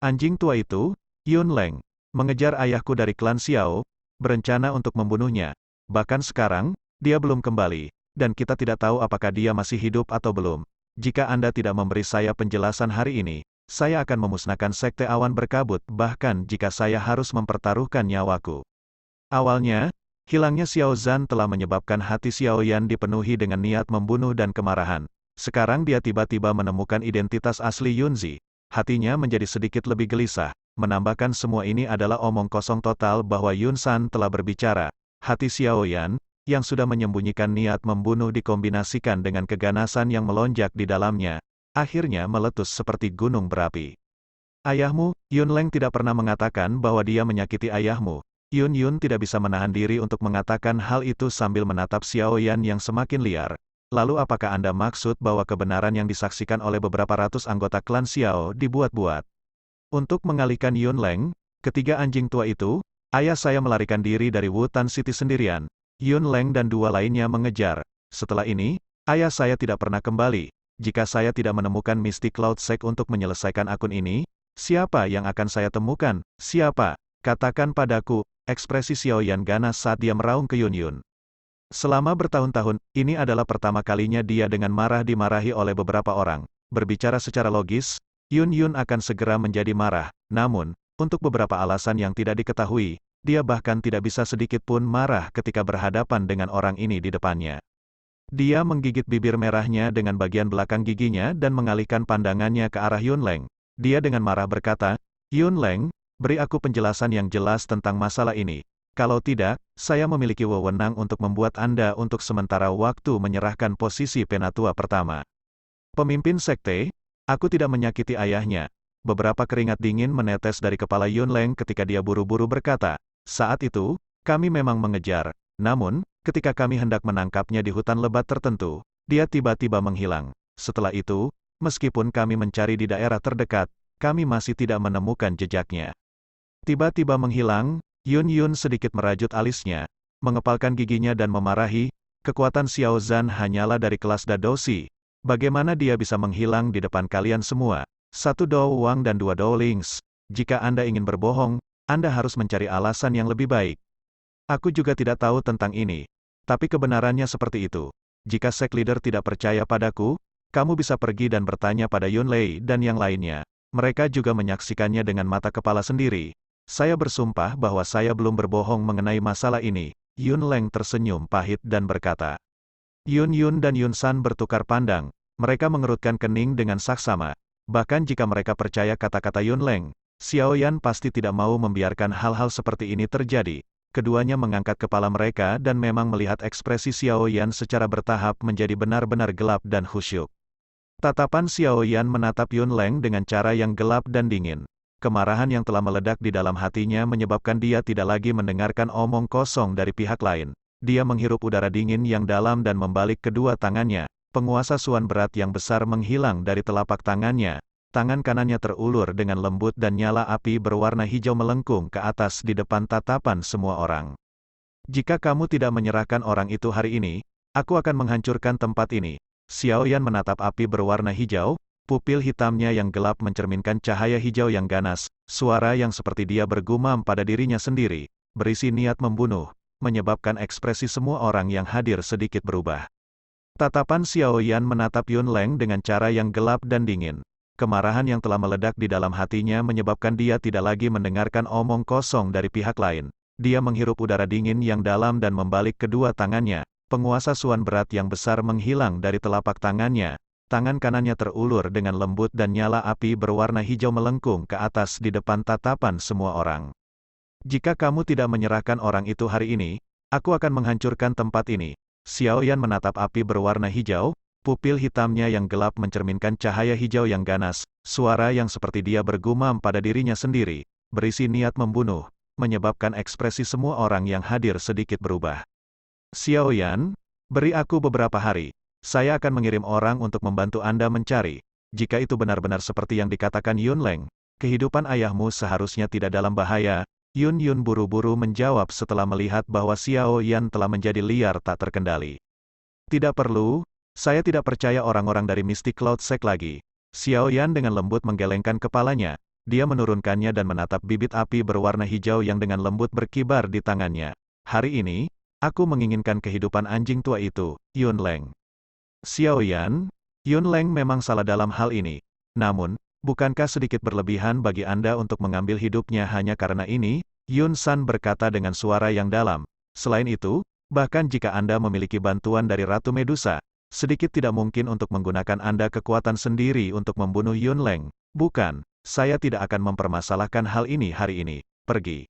Anjing tua itu, Yun Leng, mengejar ayahku dari klan Xiao, berencana untuk membunuhnya. Bahkan sekarang, dia belum kembali, dan kita tidak tahu apakah dia masih hidup atau belum. Jika Anda tidak memberi saya penjelasan hari ini, saya akan memusnahkan Sekte Awan Berkabut bahkan jika saya harus mempertaruhkan nyawaku. Awalnya, hilangnya Xiao Zhan telah menyebabkan hati Xiao Yan dipenuhi dengan niat membunuh dan kemarahan. Sekarang dia tiba-tiba menemukan identitas asli Yunzi. Hatinya menjadi sedikit lebih gelisah. Menambahkan semua ini adalah omong kosong total bahwa Yun San telah berbicara. Hati Xiao Yan, yang sudah menyembunyikan niat membunuh dikombinasikan dengan keganasan yang melonjak di dalamnya, akhirnya meletus seperti gunung berapi. Ayahmu, Yun Leng tidak pernah mengatakan bahwa dia menyakiti ayahmu. Yun Yun tidak bisa menahan diri untuk mengatakan hal itu sambil menatap Xiao Yan yang semakin liar. Lalu apakah Anda maksud bahwa kebenaran yang disaksikan oleh beberapa ratus anggota klan Xiao dibuat-buat? Untuk mengalihkan Yun Leng, ketiga anjing tua itu, ayah saya melarikan diri dari Wutan City sendirian. Yun Leng dan dua lainnya mengejar. Setelah ini, ayah saya tidak pernah kembali. Jika saya tidak menemukan Mystic Cloud Sect untuk menyelesaikan akun ini, siapa yang akan saya temukan? Siapa? Katakan padaku. Ekspresi Xiao Yan ganas saat dia meraung ke Yun Yun. Selama bertahun-tahun, ini adalah pertama kalinya dia dengan marah dimarahi oleh beberapa orang. Berbicara secara logis, Yun Yun akan segera menjadi marah. Namun, untuk beberapa alasan yang tidak diketahui, dia bahkan tidak bisa sedikit pun marah ketika berhadapan dengan orang ini di depannya. Dia menggigit bibir merahnya dengan bagian belakang giginya dan mengalihkan pandangannya ke arah Yun Leng. Dia dengan marah berkata, Yun Leng, beri aku penjelasan yang jelas tentang masalah ini. Kalau tidak, saya memiliki wewenang untuk membuat Anda untuk sementara waktu menyerahkan posisi penatua pertama. Pemimpin sekte, aku tidak menyakiti ayahnya. Beberapa keringat dingin menetes dari kepala Yun Leng ketika dia buru-buru berkata, saat itu, kami memang mengejar. Namun, ketika kami hendak menangkapnya di hutan lebat tertentu, dia tiba-tiba menghilang. Setelah itu, meskipun kami mencari di daerah terdekat, kami masih tidak menemukan jejaknya. Tiba-tiba menghilang, Yun Yun sedikit merajut alisnya, mengepalkan giginya dan memarahi, kekuatan Xiao Zhan hanyalah dari kelas Dadoshi. Bagaimana dia bisa menghilang di depan kalian semua? Satu Dao Wang dan dua Dao Lings. Jika Anda ingin berbohong, Anda harus mencari alasan yang lebih baik. Aku juga tidak tahu tentang ini. Tapi kebenarannya seperti itu. Jika sek leader tidak percaya padaku, kamu bisa pergi dan bertanya pada Yun Lei dan yang lainnya. Mereka juga menyaksikannya dengan mata kepala sendiri. Saya bersumpah bahwa saya belum berbohong mengenai masalah ini. Yun Leng tersenyum pahit dan berkata. Yun Yun dan Yun San bertukar pandang. Mereka mengerutkan kening dengan saksama. Bahkan jika mereka percaya kata-kata Yun Leng, Xiao Yan pasti tidak mau membiarkan hal-hal seperti ini terjadi. Keduanya mengangkat kepala mereka dan memang melihat ekspresi Xiao Yan secara bertahap menjadi benar-benar gelap dan khusyuk. Tatapan Xiao Yan menatap Yun Leng dengan cara yang gelap dan dingin. Kemarahan yang telah meledak di dalam hatinya menyebabkan dia tidak lagi mendengarkan omong kosong dari pihak lain. Dia menghirup udara dingin yang dalam dan membalik kedua tangannya. Penguasa Suan berat yang besar menghilang dari telapak tangannya. Tangan kanannya terulur dengan lembut dan nyala api berwarna hijau melengkung ke atas di depan tatapan semua orang. Jika kamu tidak menyerahkan orang itu hari ini, aku akan menghancurkan tempat ini. Xiao Yan menatap api berwarna hijau. Pupil hitamnya yang gelap mencerminkan cahaya hijau yang ganas, suara yang seperti dia bergumam pada dirinya sendiri, berisi niat membunuh, menyebabkan ekspresi semua orang yang hadir sedikit berubah. Tatapan Xiao Yan menatap Yun Leng dengan cara yang gelap dan dingin. Kemarahan yang telah meledak di dalam hatinya menyebabkan dia tidak lagi mendengarkan omong kosong dari pihak lain. Dia menghirup udara dingin yang dalam dan membalik kedua tangannya. Penguasa Suan berat yang besar menghilang dari telapak tangannya. Tangan kanannya terulur dengan lembut dan nyala api berwarna hijau melengkung ke atas di depan tatapan semua orang. Jika kamu tidak menyerahkan orang itu hari ini, aku akan menghancurkan tempat ini. Xiao Yan menatap api berwarna hijau, pupil hitamnya yang gelap mencerminkan cahaya hijau yang ganas, suara yang seperti dia bergumam pada dirinya sendiri, berisi niat membunuh, menyebabkan ekspresi semua orang yang hadir sedikit berubah. Xiao Yan, beri aku beberapa hari. Saya akan mengirim orang untuk membantu Anda mencari. Jika itu benar-benar seperti yang dikatakan Yun Leng, kehidupan ayahmu seharusnya tidak dalam bahaya. Yun Yun buru-buru menjawab setelah melihat bahwa Xiao Yan telah menjadi liar tak terkendali. Tidak perlu, saya tidak percaya orang-orang dari Mystic Cloud Sect lagi. Xiao Yan dengan lembut menggelengkan kepalanya. Dia menurunkannya dan menatap bibit api berwarna hijau yang dengan lembut berkibar di tangannya. Hari ini, aku menginginkan kehidupan anjing tua itu, Yun Leng. Xiao Yan, Yun Leng memang salah dalam hal ini. Namun, Bukankah sedikit berlebihan bagi Anda untuk mengambil hidupnya hanya karena ini? Yun San berkata dengan suara yang dalam. Selain itu, bahkan jika Anda memiliki bantuan dari Ratu Medusa, sedikit tidak mungkin untuk menggunakan Anda kekuatan sendiri untuk membunuh Yun Leng. Bukan, saya tidak akan mempermasalahkan hal ini hari ini. Pergi.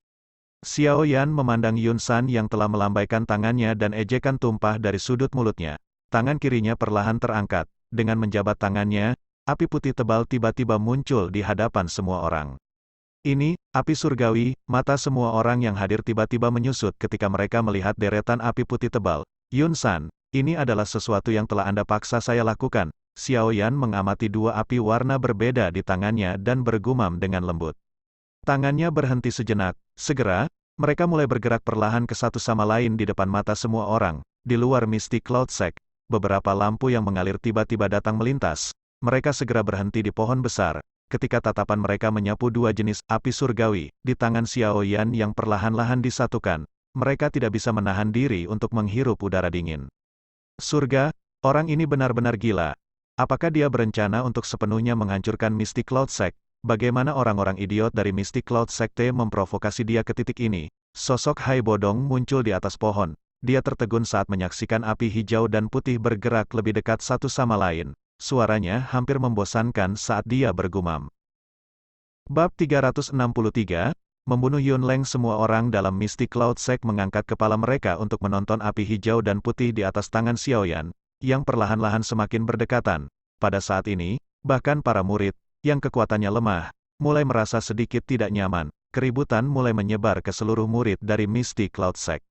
Xiao Yan memandang Yun San yang telah melambaikan tangannya dan ejekan tumpah dari sudut mulutnya. Tangan kirinya perlahan terangkat. Dengan menjabat tangannya, api putih tebal tiba-tiba muncul di hadapan semua orang. Ini, api surgawi, mata semua orang yang hadir tiba-tiba menyusut ketika mereka melihat deretan api putih tebal. Yun San, ini adalah sesuatu yang telah Anda paksa saya lakukan. Xiao Yan mengamati dua api warna berbeda di tangannya dan bergumam dengan lembut. Tangannya berhenti sejenak. Segera, mereka mulai bergerak perlahan ke satu sama lain di depan mata semua orang. Di luar Misty Cloud Sect, beberapa lampu yang mengalir tiba-tiba datang melintas. Mereka segera berhenti di pohon besar. Ketika tatapan mereka menyapu dua jenis api surgawi di tangan Xiao Yan yang perlahan-lahan disatukan, mereka tidak bisa menahan diri untuk menghirup udara dingin. Surga, orang ini benar-benar gila. Apakah dia berencana untuk sepenuhnya menghancurkan Misty Cloud Sect? Bagaimana orang-orang idiot dari Misty Cloud Sekte memprovokasi dia ke titik ini? Sosok Hai Bodong muncul di atas pohon. Dia tertegun saat menyaksikan api hijau dan putih bergerak lebih dekat satu sama lain. Suaranya hampir membosankan saat dia bergumam. Bab 363, Membunuh Yun Leng. Semua orang dalam Misty Cloud Sect mengangkat kepala mereka untuk menonton api hijau dan putih di atas tangan Xiao Yan, yang perlahan-lahan semakin berdekatan. Pada saat ini, bahkan para murid, yang kekuatannya lemah, mulai merasa sedikit tidak nyaman. Keributan mulai menyebar ke seluruh murid dari Misty Cloud Sect.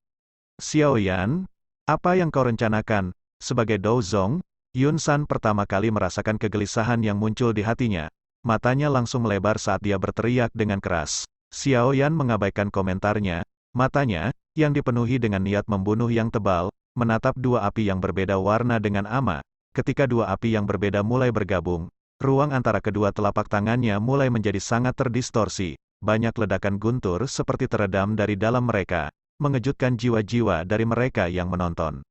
Xiao Yan, apa yang kau rencanakan? Sebagai Dou Zong, Yun San pertama kali merasakan kegelisahan yang muncul di hatinya. Matanya langsung melebar saat dia berteriak dengan keras. Xiao Yan mengabaikan komentarnya. Matanya, yang dipenuhi dengan niat membunuh yang tebal, menatap dua api yang berbeda warna dengan ama. Ketika dua api yang berbeda mulai bergabung, ruang antara kedua telapak tangannya mulai menjadi sangat terdistorsi. Banyak ledakan guntur seperti teredam dari dalam mereka, mengejutkan jiwa-jiwa dari mereka yang menonton.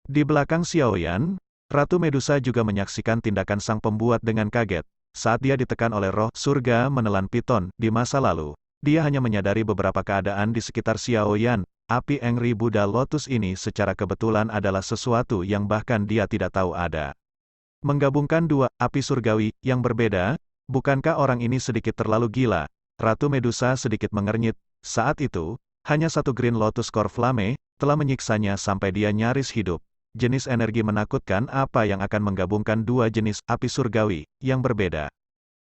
Di belakang Xiao Yan, Ratu Medusa juga menyaksikan tindakan sang pembuat dengan kaget. Saat dia ditekan oleh roh surga menelan piton di masa lalu, dia hanya menyadari beberapa keadaan di sekitar Xiao Yan. Api Angry Buddha Lotus ini secara kebetulan adalah sesuatu yang bahkan dia tidak tahu ada. Menggabungkan dua api surgawi yang berbeda, bukankah orang ini sedikit terlalu gila? Ratu Medusa sedikit mengernyit. Saat itu, hanya satu Green Lotus Core Flame telah menyiksanya sampai dia nyaris hidup. Jenis energi menakutkan apa yang akan menggabungkan dua jenis api surgawi yang berbeda.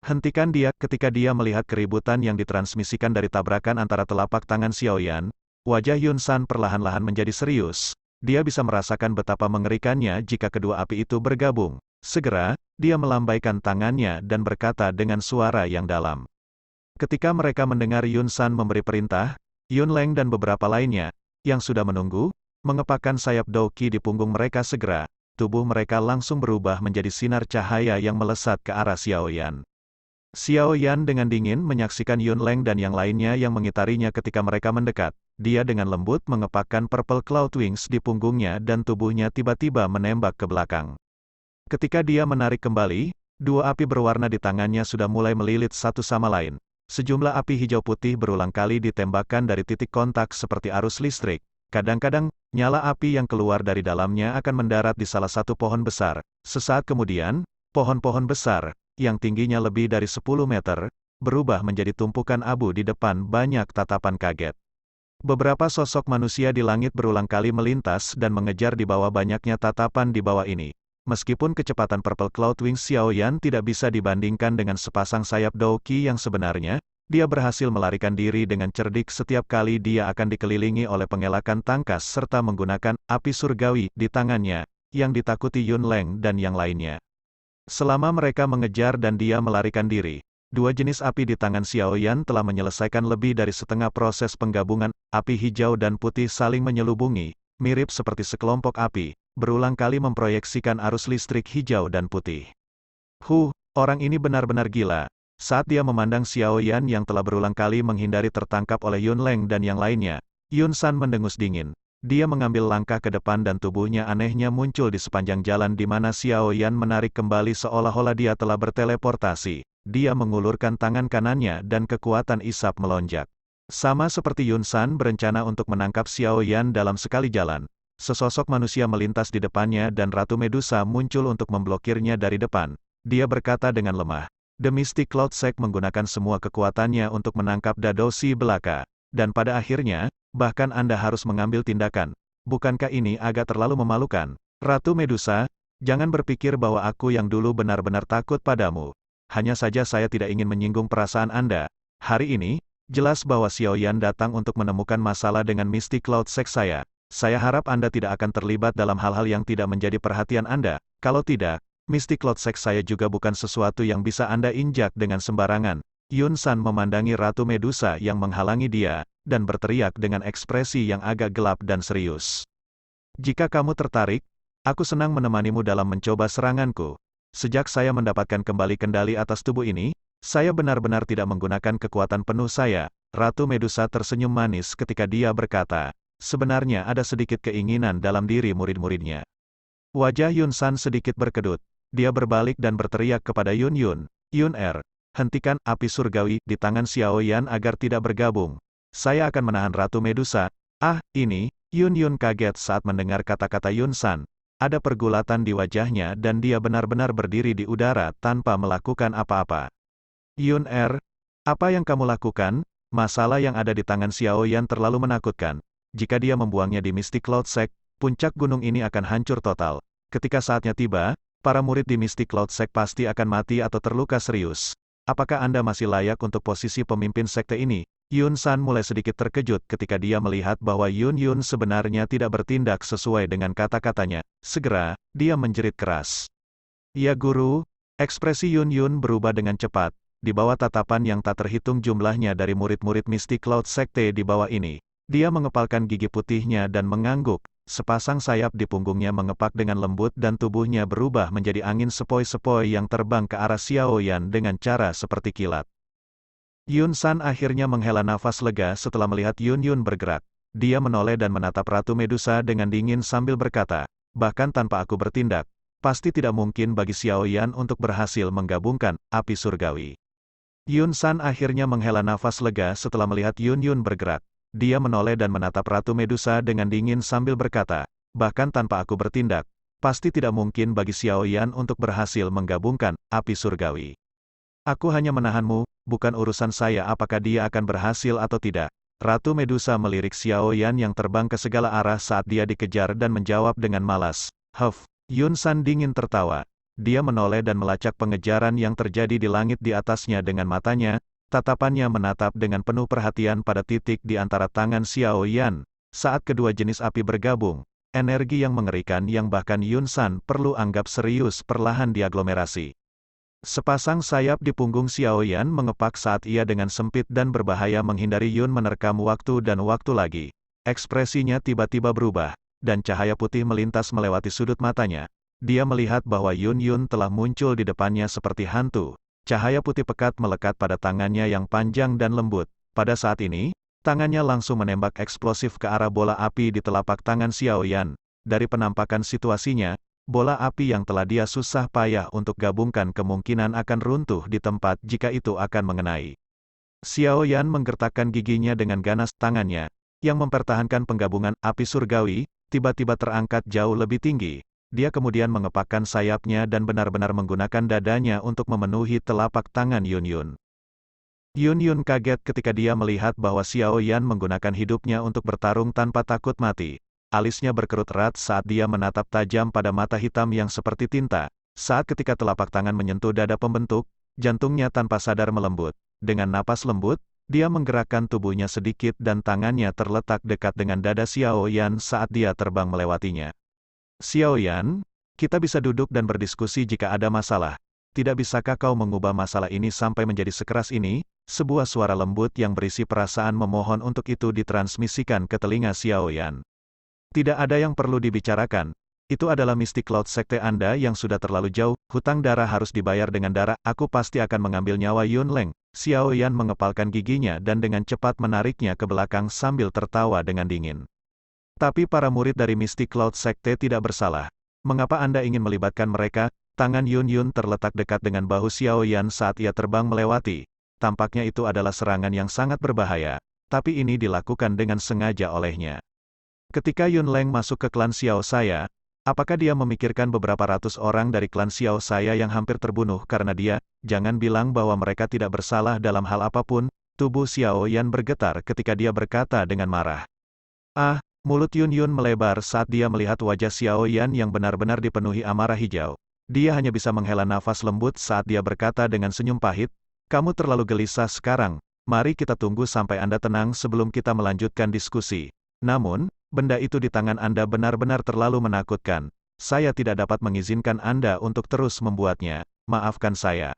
Hentikan dia. Ketika dia melihat keributan yang ditransmisikan dari tabrakan antara telapak tangan Xiao Yan, wajah Yun San perlahan-lahan menjadi serius. Dia bisa merasakan betapa mengerikannya jika kedua api itu bergabung. Segera, dia melambaikan tangannya dan berkata dengan suara yang dalam. Ketika mereka mendengar Yun San memberi perintah, Yun Leng dan beberapa lainnya, yang sudah menunggu, mengepakkan sayap Douqi di punggung mereka. Segera, tubuh mereka langsung berubah menjadi sinar cahaya yang melesat ke arah Xiao Yan. Xiao Yan dengan dingin menyaksikan Yun Leng dan yang lainnya yang mengitarinya ketika mereka mendekat. Dia dengan lembut mengepakkan Purple Cloud Wings di punggungnya dan tubuhnya tiba-tiba menembak ke belakang. Ketika dia menarik kembali, dua api berwarna di tangannya sudah mulai melilit satu sama lain. Sejumlah api hijau putih berulang kali ditembakkan dari titik kontak seperti arus listrik. Kadang-kadang, nyala api yang keluar dari dalamnya akan mendarat di salah satu pohon besar. Sesaat kemudian, pohon-pohon besar, yang tingginya lebih dari 10 meter, berubah menjadi tumpukan abu di depan banyak tatapan kaget. Beberapa sosok manusia di langit berulang kali melintas dan mengejar di bawah banyaknya tatapan di bawah ini. Meskipun kecepatan Purple Cloud Wings Xiao Yan tidak bisa dibandingkan dengan sepasang sayap Douqi yang sebenarnya, dia berhasil melarikan diri dengan cerdik setiap kali dia akan dikelilingi oleh pengelakan tangkas serta menggunakan api surgawi di tangannya, yang ditakuti Yun Leng dan yang lainnya. Selama mereka mengejar dan dia melarikan diri, dua jenis api di tangan Xiao Yan telah menyelesaikan lebih dari setengah proses penggabungan. Api hijau dan putih saling menyelubungi, mirip seperti sekelompok api, berulang kali memproyeksikan arus listrik hijau dan putih. Orang ini benar-benar gila. Saat dia memandang Xiao Yan yang telah berulang kali menghindari tertangkap oleh Yun Leng dan yang lainnya, Yun San mendengus dingin. Dia mengambil langkah ke depan dan tubuhnya anehnya muncul di sepanjang jalan di mana Xiao Yan menarik kembali seolah-olah dia telah berteleportasi. dia mengulurkan tangan kanannya dan kekuatan isap melonjak. Sama seperti Yun San berencana untuk menangkap Xiao Yan dalam sekali jalan, sesosok manusia melintas di depannya dan Ratu Medusa muncul untuk memblokirnya dari depan. Dia berkata dengan lemah, The Mystic Cloud Sect menggunakan semua kekuatannya untuk menangkap Dado Si belaka. Dan pada akhirnya, bahkan Anda harus mengambil tindakan. Bukankah ini agak terlalu memalukan? Ratu Medusa, jangan berpikir bahwa aku yang dulu benar-benar takut padamu. Hanya saja saya tidak ingin menyinggung perasaan Anda. Hari ini, jelas bahwa Xiao Yan datang untuk menemukan masalah dengan Mystic Cloud Sect saya. Saya harap Anda tidak akan terlibat dalam hal-hal yang tidak menjadi perhatian Anda. Kalau tidak, Mystic Cloud Sect saya juga bukan sesuatu yang bisa Anda injak dengan sembarangan. Yun San memandangi Ratu Medusa yang menghalangi dia, dan berteriak dengan ekspresi yang agak gelap dan serius. Jika kamu tertarik, aku senang menemanimu dalam mencoba seranganku. Sejak saya mendapatkan kembali kendali atas tubuh ini, saya benar-benar tidak menggunakan kekuatan penuh saya. Ratu Medusa tersenyum manis ketika dia berkata, sebenarnya ada sedikit keinginan dalam diri murid-muridnya. Wajah Yun San sedikit berkedut. Dia berbalik dan berteriak kepada Yun Yun, Yun hentikan api surgawi di tangan Xiao Yan agar tidak bergabung. Saya akan menahan Ratu Medusa. Ini, Yun Yun kaget saat mendengar kata-kata Yun San. Ada pergulatan di wajahnya dan dia benar-benar berdiri di udara tanpa melakukan apa-apa. Yun apa yang kamu lakukan? Masalah yang ada di tangan Xiao Yan terlalu menakutkan. Jika dia membuangnya di Mystic Cloud Sect, puncak gunung ini akan hancur total. Ketika saatnya tiba, para murid di Mystic Cloud Sect pasti akan mati atau terluka serius. Apakah Anda masih layak untuk posisi pemimpin sekte ini? Yun San mulai sedikit terkejut ketika dia melihat bahwa Yun Yun sebenarnya tidak bertindak sesuai dengan kata-katanya. Segera, dia menjerit keras. Ya guru, ekspresi Yun Yun berubah dengan cepat, di bawah tatapan yang tak terhitung jumlahnya dari murid-murid Mystic Cloud Sekte di bawah ini. Dia mengepalkan gigi putihnya dan mengangguk. Sepasang sayap di punggungnya mengepak dengan lembut dan tubuhnya berubah menjadi angin sepoi-sepoi yang terbang ke arah Xiao Yan dengan cara seperti kilat. Yun San akhirnya menghela nafas lega setelah melihat Yun Yun bergerak. Dia menoleh dan menatap Ratu Medusa dengan dingin sambil berkata, bahkan tanpa aku bertindak, pasti tidak mungkin bagi Xiao Yan untuk berhasil menggabungkan api surgawi. Yun San akhirnya menghela nafas lega setelah melihat Yun Yun bergerak. Dia menoleh dan menatap Ratu Medusa dengan dingin sambil berkata, bahkan tanpa aku bertindak, pasti tidak mungkin bagi Xiao Yan untuk berhasil menggabungkan api surgawi. Aku hanya menahanmu, bukan urusan saya apakah dia akan berhasil atau tidak. Ratu Medusa melirik Xiao Yan yang terbang ke segala arah saat dia dikejar dan menjawab dengan malas. Yun San dingin tertawa. Dia menoleh dan melacak pengejaran yang terjadi di langit di atasnya dengan matanya. Tatapannya menatap dengan penuh perhatian pada titik di antara tangan Xiao Yan. Saat kedua jenis api bergabung, energi yang mengerikan yang bahkan Yun San perlu anggap serius perlahan diaglomerasi. Sepasang sayap di punggung Xiao Yan mengepak saat ia dengan sempit dan berbahaya menghindari Yun menerkam waktu dan waktu lagi. Ekspresinya tiba-tiba berubah, dan cahaya putih melintas melewati sudut matanya. Dia melihat bahwa Yun Yun telah muncul di depannya seperti hantu. Cahaya putih pekat melekat pada tangannya yang panjang dan lembut. Pada saat ini, tangannya langsung menembak eksplosif ke arah bola api di telapak tangan Xiao Yan. Dari penampakan situasinya, bola api yang telah dia susah payah untuk gabungkan kemungkinan akan runtuh di tempat jika itu akan mengenai. Xiao Yan menggertakkan giginya dengan ganas. Tangannya, yang mempertahankan penggabungan api surgawi, tiba-tiba terangkat jauh lebih tinggi. Dia kemudian mengepakkan sayapnya dan benar-benar menggunakan dadanya untuk memenuhi telapak tangan Yun Yun. Yun Yun kaget ketika dia melihat bahwa Xiao Yan menggunakan hidupnya untuk bertarung tanpa takut mati. Alisnya berkerut erat saat dia menatap tajam pada mata hitam yang seperti tinta. Saat ketika telapak tangan menyentuh dada pembentuk, jantungnya tanpa sadar melembut. Dengan napas lembut, dia menggerakkan tubuhnya sedikit dan tangannya terletak dekat dengan dada Xiao Yan saat dia terbang melewatinya. Xiao Yan, kita bisa duduk dan berdiskusi jika ada masalah. Tidak bisakah kau mengubah masalah ini sampai menjadi sekeras ini? Sebuah suara lembut yang berisi perasaan memohon untuk itu ditransmisikan ke telinga Xiao Yan. Tidak ada yang perlu dibicarakan. Itu adalah Mystic Cloud Sekte Anda yang sudah terlalu jauh. Hutang darah harus dibayar dengan darah. Aku pasti akan mengambil nyawa Yun Leng. Xiao Yan mengepalkan giginya dan dengan cepat menariknya ke belakang sambil tertawa dengan dingin. Tapi para murid dari Mystic Cloud Sekte tidak bersalah. Mengapa Anda ingin melibatkan mereka? tangan Yun Yun terletak dekat dengan bahu Xiao Yan saat ia terbang melewati. Tampaknya itu adalah serangan yang sangat berbahaya, tapi ini dilakukan dengan sengaja olehnya. Ketika Yun Leng masuk ke klan Xiao saya, apakah dia memikirkan beberapa ratus orang dari klan Xiao saya yang hampir terbunuh karena dia? Jangan bilang bahwa mereka tidak bersalah dalam hal apapun. Tubuh Xiao Yan bergetar ketika dia berkata dengan marah. Ah, mulut Yun Yun melebar saat dia melihat wajah Xiao Yan yang benar-benar dipenuhi amarah hijau. Dia hanya bisa menghela nafas lembut saat dia berkata dengan senyum pahit, "Kamu terlalu gelisah sekarang, mari kita tunggu sampai Anda tenang sebelum kita melanjutkan diskusi. Namun, benda itu di tangan Anda benar-benar terlalu menakutkan. Saya tidak dapat mengizinkan Anda untuk terus membuatnya, maafkan saya."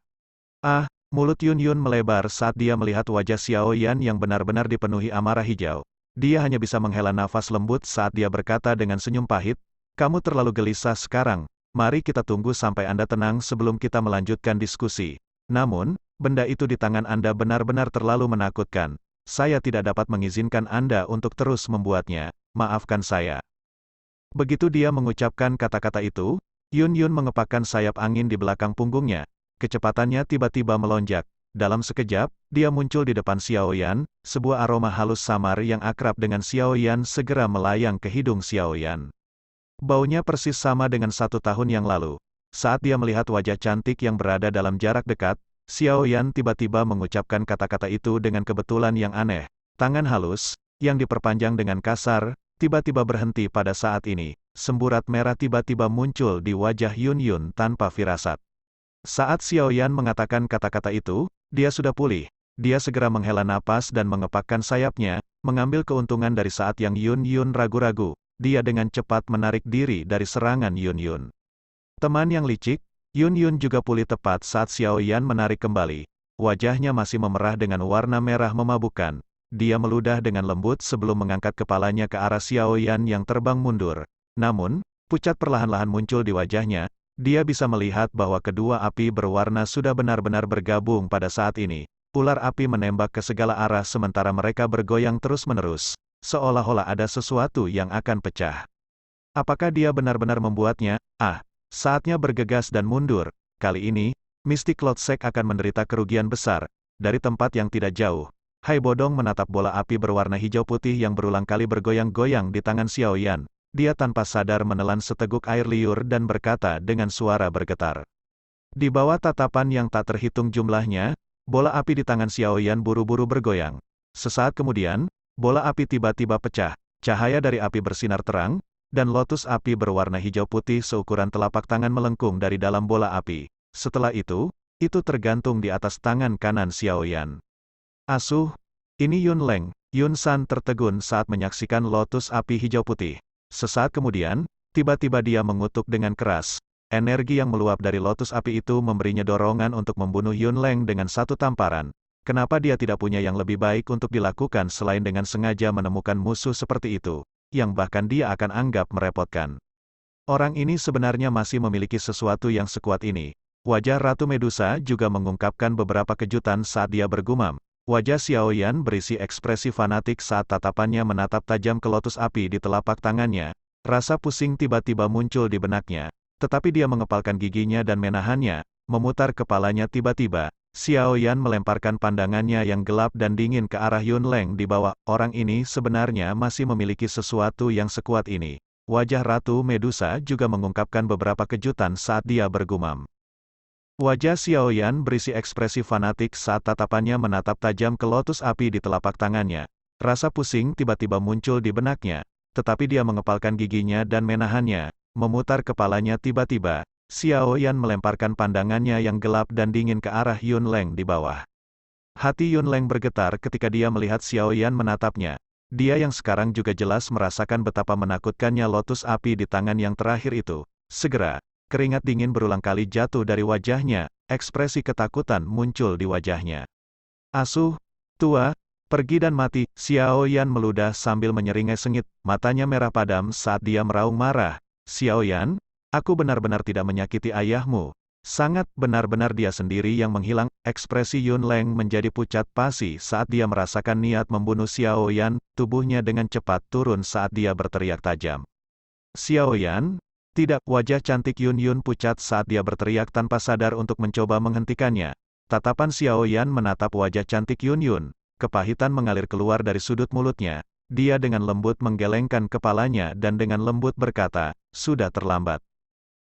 Ah, mulut Yun Yun melebar saat dia melihat wajah Xiao Yan yang benar-benar dipenuhi amarah hijau. Dia hanya bisa menghela nafas lembut saat dia berkata dengan senyum pahit, "Kamu terlalu gelisah sekarang. Mari kita tunggu sampai Anda tenang sebelum kita melanjutkan diskusi. Namun, benda itu di tangan Anda benar-benar terlalu menakutkan. Saya tidak dapat mengizinkan Anda untuk terus membuatnya, maafkan saya." Begitu dia mengucapkan kata-kata itu, Yun Yun mengepakkan sayap angin di belakang punggungnya. Kecepatannya tiba-tiba melonjak. Dalam sekejap, dia muncul di depan Xiao Yan. Sebuah aroma halus samar yang akrab dengan Xiao Yan segera melayang ke hidung Xiao Yan. Baunya persis sama dengan 1 tahun yang lalu. Saat dia melihat wajah cantik yang berada dalam jarak dekat, Xiao Yan tiba-tiba mengucapkan kata-kata itu dengan kebetulan yang aneh. Tangan halus, yang diperpanjang dengan kasar, tiba-tiba berhenti pada saat ini. Semburat merah tiba-tiba muncul di wajah Yun Yun tanpa firasat. Saat Xiao Yan mengatakan kata-kata itu, dia sudah pulih. Dia segera menghela napas dan mengepakkan sayapnya, mengambil keuntungan dari saat yang Yun Yun ragu-ragu. Dia dengan cepat menarik diri dari serangan Yun Yun. Teman yang licik, Yun Yun juga pulih tepat saat Xiao Yan menarik kembali. Wajahnya masih memerah dengan warna merah memabukkan. Dia meludah dengan lembut sebelum mengangkat kepalanya ke arah Xiao Yan yang terbang mundur. Namun, pucat perlahan-lahan muncul di wajahnya. Dia bisa melihat bahwa kedua api berwarna sudah benar-benar bergabung pada saat ini. Ular api menembak ke segala arah sementara mereka bergoyang terus-menerus. Seolah-olah ada sesuatu yang akan pecah. Apakah dia benar-benar membuatnya? Ah, saatnya bergegas dan mundur. Kali ini, Mystic Lord Sek akan menderita kerugian besar. Dari tempat yang tidak jauh, Hai Bodong menatap bola api berwarna hijau putih yang berulang kali bergoyang-goyang di tangan Xiao Yan. Dia tanpa sadar menelan seteguk air liur dan berkata dengan suara bergetar. Di bawah tatapan yang tak terhitung jumlahnya, bola api di tangan Xiao Yan buru-buru bergoyang. Sesaat kemudian, bola api tiba-tiba pecah, cahaya dari api bersinar terang, dan lotus api berwarna hijau putih seukuran telapak tangan melengkung dari dalam bola api. Setelah itu tergantung di atas tangan kanan Xiao Yan. Asuh, ini Yun Leng. Yun San tertegun saat menyaksikan lotus api hijau putih. Sesaat kemudian, tiba-tiba dia mengutuk dengan keras. Energi yang meluap dari lotus api itu memberinya dorongan untuk membunuh Yun Leng dengan satu tamparan. Kenapa dia tidak punya yang lebih baik untuk dilakukan selain dengan sengaja menemukan musuh seperti itu, yang bahkan dia akan anggap merepotkan. Orang ini sebenarnya masih memiliki sesuatu yang sekuat ini. Wajah Ratu Medusa juga mengungkapkan beberapa kejutan saat dia bergumam. Wajah Xiao Yan berisi ekspresi fanatik saat tatapannya menatap tajam ke lotus api di telapak tangannya. Rasa pusing tiba-tiba muncul di benaknya. Tetapi dia mengepalkan giginya dan menahannya, memutar kepalanya tiba-tiba. Xiao Yan melemparkan pandangannya yang gelap dan dingin ke arah Yun Leng di bawah. Orang ini sebenarnya masih memiliki sesuatu yang sekuat ini. Wajah Ratu Medusa juga mengungkapkan beberapa kejutan saat dia bergumam. Wajah Xiao Yan berisi ekspresi fanatik saat tatapannya menatap tajam ke lotus api di telapak tangannya. Rasa pusing tiba-tiba muncul di benaknya, tetapi dia mengepalkan giginya dan menahannya, memutar kepalanya tiba-tiba. Xiao Yan melemparkan pandangannya yang gelap dan dingin ke arah Yun Leng di bawah. Hati Yun Leng bergetar ketika dia melihat Xiao Yan menatapnya. Dia yang sekarang juga jelas merasakan betapa menakutkannya lotus api di tangan yang terakhir itu. Segera, keringat dingin berulang kali jatuh dari wajahnya, ekspresi ketakutan muncul di wajahnya. Asuh, tua, pergi dan mati. Xiao Yan meludah sambil menyeringai sengit, matanya merah padam saat dia meraung marah. Xiao Yan, aku benar-benar tidak menyakiti ayahmu. Sangat benar-benar dia sendiri yang menghilang. Ekspresi Yun Leng menjadi pucat pasi saat dia merasakan niat membunuh Xiao Yan. Tubuhnya dengan cepat turun saat dia berteriak tajam. Xiao Yan, Tidak, wajah cantik Yun Yun pucat saat dia berteriak tanpa sadar untuk mencoba menghentikannya. Tatapan Xiao Yan menatap wajah cantik Yun Yun. Kepahitan mengalir keluar dari sudut mulutnya. Dia dengan lembut menggelengkan kepalanya dan dengan lembut berkata, sudah terlambat.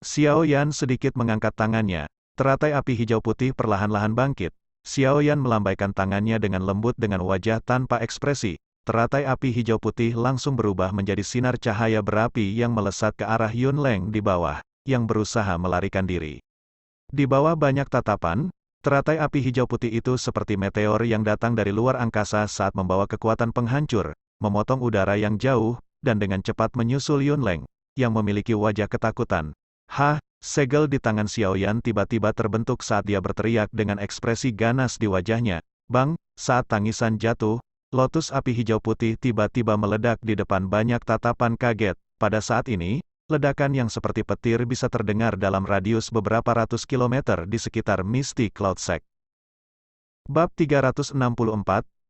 Xiao Yan sedikit mengangkat tangannya. Teratai api hijau putih perlahan-lahan bangkit. Xiao Yan melambaikan tangannya dengan lembut dengan wajah tanpa ekspresi. Teratai api hijau putih langsung berubah menjadi sinar cahaya berapi yang melesat ke arah Yun Leng di bawah, yang berusaha melarikan diri. Di bawah banyak tatapan, teratai api hijau putih itu seperti meteor yang datang dari luar angkasa saat membawa kekuatan penghancur, memotong udara yang jauh, dan dengan cepat menyusul Yun Leng, yang memiliki wajah ketakutan. Segel di tangan Xiao Yan tiba-tiba terbentuk saat dia berteriak dengan ekspresi ganas di wajahnya. Bang, saat tangisan jatuh, lotus api hijau putih tiba-tiba meledak di depan banyak tatapan kaget. Pada saat ini, ledakan yang seperti petir bisa terdengar dalam radius beberapa ratus kilometer di sekitar Misty Cloud Sect. Bab 364,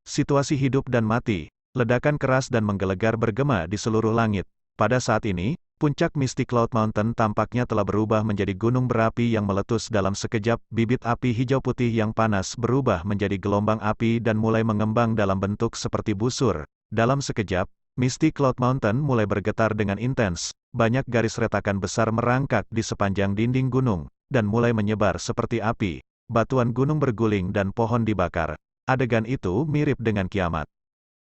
Situasi Hidup dan Mati. Ledakan keras dan menggelegar bergema di seluruh langit. Pada saat ini, puncak Misty Cloud Mountain tampaknya telah berubah menjadi gunung berapi yang meletus dalam sekejap. Bibit api hijau putih yang panas berubah menjadi gelombang api dan mulai mengembang dalam bentuk seperti busur. Dalam sekejap, Misty Cloud Mountain mulai bergetar dengan intens. Banyak garis retakan besar merangkak di sepanjang dinding gunung, dan mulai menyebar seperti api. Batuan gunung berguling dan pohon dibakar. Adegan itu mirip dengan kiamat.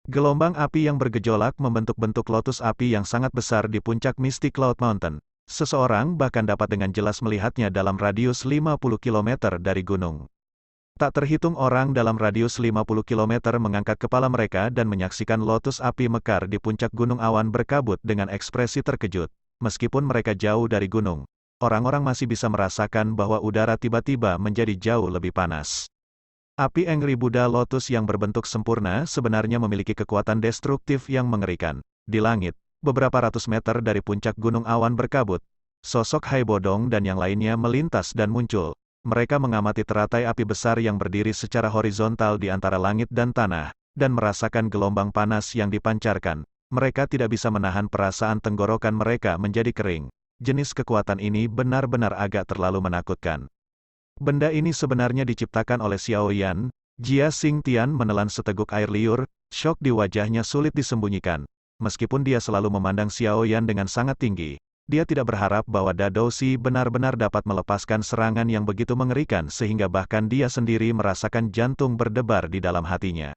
Gelombang api yang bergejolak membentuk bentuk lotus api yang sangat besar di puncak Misty Cloud Mountain. Seseorang bahkan dapat dengan jelas melihatnya dalam radius 50 km dari gunung. Tak terhitung orang dalam radius 50 km mengangkat kepala mereka dan menyaksikan lotus api mekar di puncak gunung awan berkabut dengan ekspresi terkejut. Meskipun mereka jauh dari gunung, orang-orang masih bisa merasakan bahwa udara tiba-tiba menjadi jauh lebih panas. Api Angry Buddha Lotus yang berbentuk sempurna sebenarnya memiliki kekuatan destruktif yang mengerikan. Di langit, beberapa ratus meter dari puncak gunung awan berkabut, sosok Hai Bodong dan yang lainnya melintas dan muncul. Mereka mengamati teratai api besar yang berdiri secara horizontal di antara langit dan tanah, dan merasakan gelombang panas yang dipancarkan. Mereka tidak bisa menahan perasaan tenggorokan mereka menjadi kering. Jenis kekuatan ini benar-benar agak terlalu menakutkan. Benda ini sebenarnya diciptakan oleh Xiao Yan. Jia Xingtian menelan seteguk air liur, syok di wajahnya sulit disembunyikan. Meskipun dia selalu memandang Xiao Yan dengan sangat tinggi, dia tidak berharap bahwa Dadoushi benar-benar dapat melepaskan serangan yang begitu mengerikan sehingga bahkan dia sendiri merasakan jantung berdebar di dalam hatinya.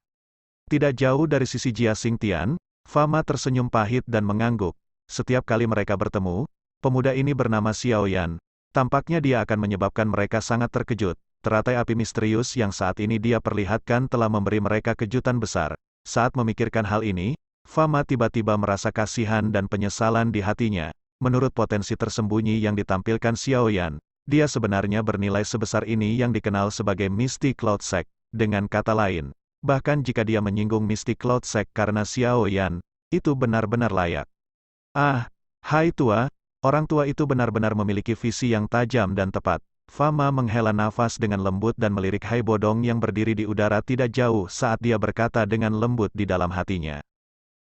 Tidak jauh dari sisi Jia Xingtian, Fama tersenyum pahit dan mengangguk. Setiap kali mereka bertemu, pemuda ini bernama Xiao Yan. Tampaknya dia akan menyebabkan mereka sangat terkejut. Teratai api misterius yang saat ini dia perlihatkan telah memberi mereka kejutan besar. Saat memikirkan hal ini, Fama tiba-tiba merasa kasihan dan penyesalan di hatinya. Menurut potensi tersembunyi yang ditampilkan Xiao Yan, dia sebenarnya bernilai sebesar ini yang dikenal sebagai Misty Cloud Sect. Dengan kata lain, bahkan jika dia menyinggung Misty Cloud Sect karena Xiao Yan, itu benar-benar layak. Hai tua, orang tua itu benar-benar memiliki visi yang tajam dan tepat. Fama menghela nafas dengan lembut dan melirik Hai Bodong yang berdiri di udara tidak jauh saat dia berkata dengan lembut di dalam hatinya.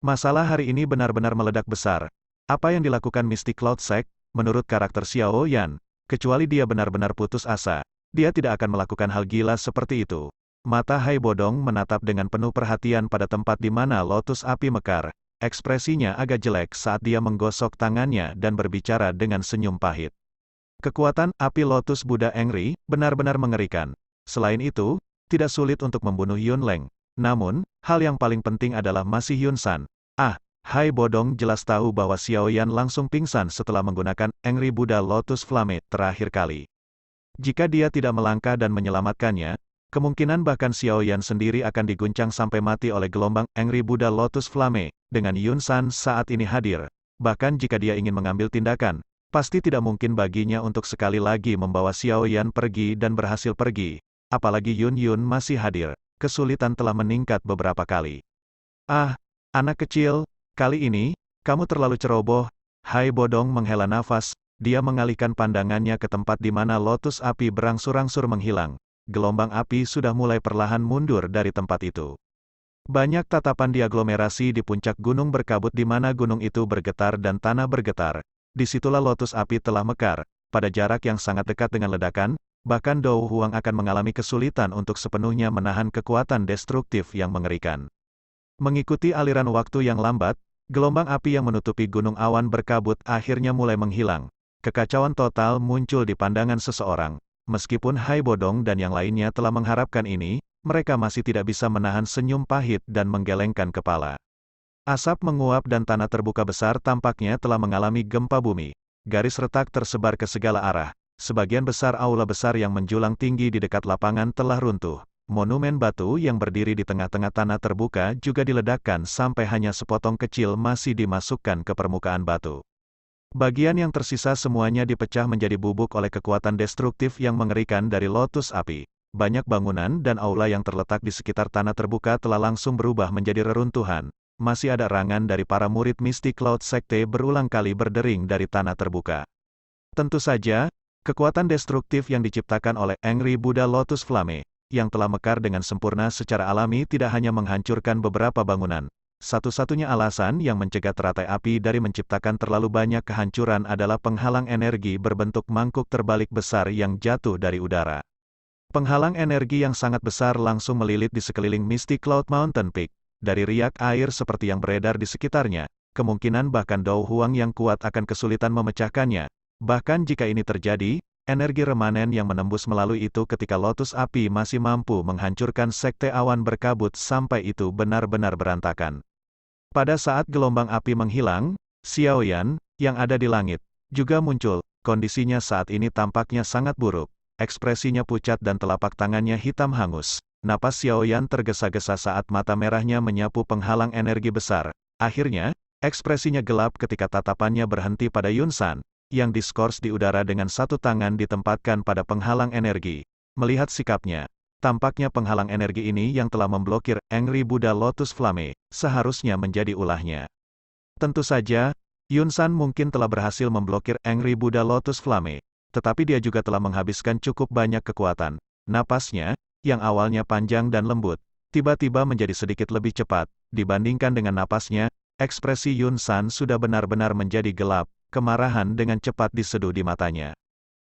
Masalah hari ini benar-benar meledak besar. Apa yang dilakukan Misty Cloud Sect, menurut karakter Xiao Yan, kecuali dia benar-benar putus asa, dia tidak akan melakukan hal gila seperti itu. Mata Hai Bodong menatap dengan penuh perhatian pada tempat di mana lotus api mekar. Ekspresinya agak jelek saat dia menggosok tangannya dan berbicara dengan senyum pahit. Kekuatan api Lotus Buddha Angry benar-benar mengerikan. Selain itu, tidak sulit untuk membunuh Yun Leng. Namun, hal yang paling penting adalah masih Yun San. Hai Bodong jelas tahu bahwa Xiao Yan langsung pingsan setelah menggunakan Angry Buddha Lotus Flame terakhir kali. Jika dia tidak melangkah dan menyelamatkannya, kemungkinan bahkan Xiao Yan sendiri akan diguncang sampai mati oleh gelombang Angry Buddha Lotus Flame. Dengan Yun San saat ini hadir, bahkan jika dia ingin mengambil tindakan, pasti tidak mungkin baginya untuk sekali lagi membawa Xiao Yan pergi dan berhasil pergi. Apalagi Yun Yun masih hadir, kesulitan telah meningkat beberapa kali. Anak kecil, kali ini, kamu terlalu ceroboh. Hai Bodong menghela nafas, dia mengalihkan pandangannya ke tempat di mana lotus api berangsur-angsur menghilang. Gelombang api sudah mulai perlahan mundur dari tempat itu. Banyak tatapan diaglomerasi di puncak gunung berkabut di mana gunung itu bergetar dan tanah bergetar. disitulah lotus api telah mekar, pada jarak yang sangat dekat dengan ledakan, bahkan Dou Huang akan mengalami kesulitan untuk sepenuhnya menahan kekuatan destruktif yang mengerikan. Mengikuti aliran waktu yang lambat, gelombang api yang menutupi gunung awan berkabut akhirnya mulai menghilang. Kekacauan total muncul di pandangan seseorang. Meskipun Hai Bodong dan yang lainnya telah mengharapkan ini, mereka masih tidak bisa menahan senyum pahit dan menggelengkan kepala. Asap menguap dan tanah terbuka besar tampaknya telah mengalami gempa bumi. Garis retak tersebar ke segala arah. Sebagian besar aula besar yang menjulang tinggi di dekat lapangan telah runtuh. Monumen batu yang berdiri di tengah-tengah tanah terbuka juga diledakkan sampai hanya sepotong kecil masih dimasukkan ke permukaan batu. Bagian yang tersisa semuanya dipecah menjadi bubuk oleh kekuatan destruktif yang mengerikan dari lotus api. Banyak bangunan dan aula yang terletak di sekitar tanah terbuka telah langsung berubah menjadi reruntuhan. Masih ada rangan dari para murid Mystic Cloud Sekte berulang kali berdering dari tanah terbuka. Tentu saja, kekuatan destruktif yang diciptakan oleh Angry Buddha Lotus Flame, yang telah mekar dengan sempurna secara alami tidak hanya menghancurkan beberapa bangunan. Satu-satunya alasan yang mencegah teratai api dari menciptakan terlalu banyak kehancuran adalah penghalang energi berbentuk mangkuk terbalik besar yang jatuh dari udara. Penghalang energi yang sangat besar langsung melilit di sekeliling Mystic Cloud Mountain Peak. Dari riak air seperti yang beredar di sekitarnya, kemungkinan bahkan Dou Huang yang kuat akan kesulitan memecahkannya. Bahkan jika ini terjadi, energi remanen yang menembus melalui itu ketika lotus api masih mampu menghancurkan sekte awan berkabut sampai itu benar-benar berantakan. Pada saat gelombang api menghilang, Xiaoyan, yang ada di langit, juga muncul. Kondisinya saat ini tampaknya sangat buruk. Ekspresinya pucat dan telapak tangannya hitam hangus. Napas Xiaoyan tergesa-gesa saat mata merahnya menyapu penghalang energi besar. Akhirnya, ekspresinya gelap ketika tatapannya berhenti pada Yun San, yang diskors di udara dengan satu tangan ditempatkan pada penghalang energi. Melihat sikapnya, tampaknya penghalang energi ini yang telah memblokir Angry Buddha Lotus Flame, seharusnya menjadi ulahnya. Tentu saja, Yun San mungkin telah berhasil memblokir Angry Buddha Lotus Flame, tetapi dia juga telah menghabiskan cukup banyak kekuatan. Napasnya, yang awalnya panjang dan lembut, tiba-tiba menjadi sedikit lebih cepat. Dibandingkan dengan napasnya, ekspresi Yun San sudah benar-benar menjadi gelap, kemarahan dengan cepat diseduh di matanya.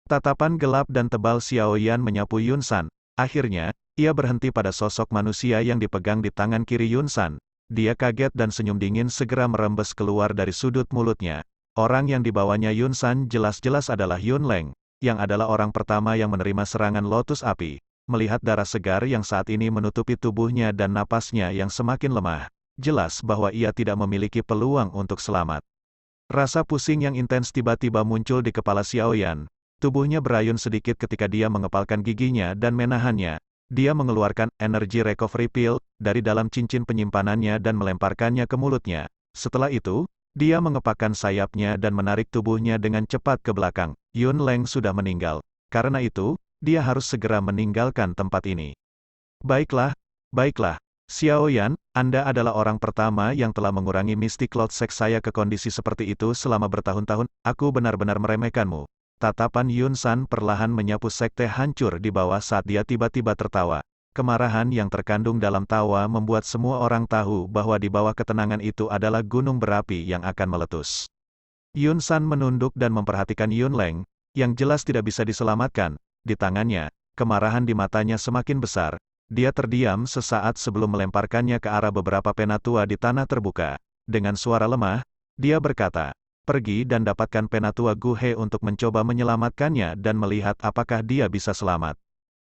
Tatapan gelap dan tebal Xiaoyan menyapu Yun San. Akhirnya, ia berhenti pada sosok manusia yang dipegang di tangan kiri Yun San. Dia kaget dan senyum dingin segera merembes keluar dari sudut mulutnya. Orang yang dibawanya Yun San jelas-jelas adalah Yun Leng, yang adalah orang pertama yang menerima serangan lotus api. Melihat darah segar yang saat ini menutupi tubuhnya dan napasnya yang semakin lemah, jelas bahwa ia tidak memiliki peluang untuk selamat. Rasa pusing yang intens tiba-tiba muncul di kepala Xiaoyan. Tubuhnya berayun sedikit ketika dia mengepalkan giginya dan menahannya. Dia mengeluarkan energi recovery pill dari dalam cincin penyimpanannya dan melemparkannya ke mulutnya. Setelah itu, dia mengepakkan sayapnya dan menarik tubuhnya dengan cepat ke belakang. Yun Leng sudah meninggal. Karena itu, dia harus segera meninggalkan tempat ini. Baiklah, Xiaoyan, Anda adalah orang pertama yang telah mengurangi Mystic Cloud Sect saya ke kondisi seperti itu selama bertahun-tahun, aku benar-benar meremehkanmu. Tatapan Yun San perlahan menyapu sekte hancur di bawah saat dia tiba-tiba tertawa. Kemarahan yang terkandung dalam tawa membuat semua orang tahu bahwa di bawah ketenangan itu adalah gunung berapi yang akan meletus. Yun San menunduk dan memperhatikan Yun Leng, yang jelas tidak bisa diselamatkan. Di tangannya, kemarahan di matanya semakin besar. Dia terdiam sesaat sebelum melemparkannya ke arah beberapa penatua di tanah terbuka. Dengan suara lemah, dia berkata, "Pergi dan dapatkan penatua Gu He untuk mencoba menyelamatkannya dan melihat apakah dia bisa selamat."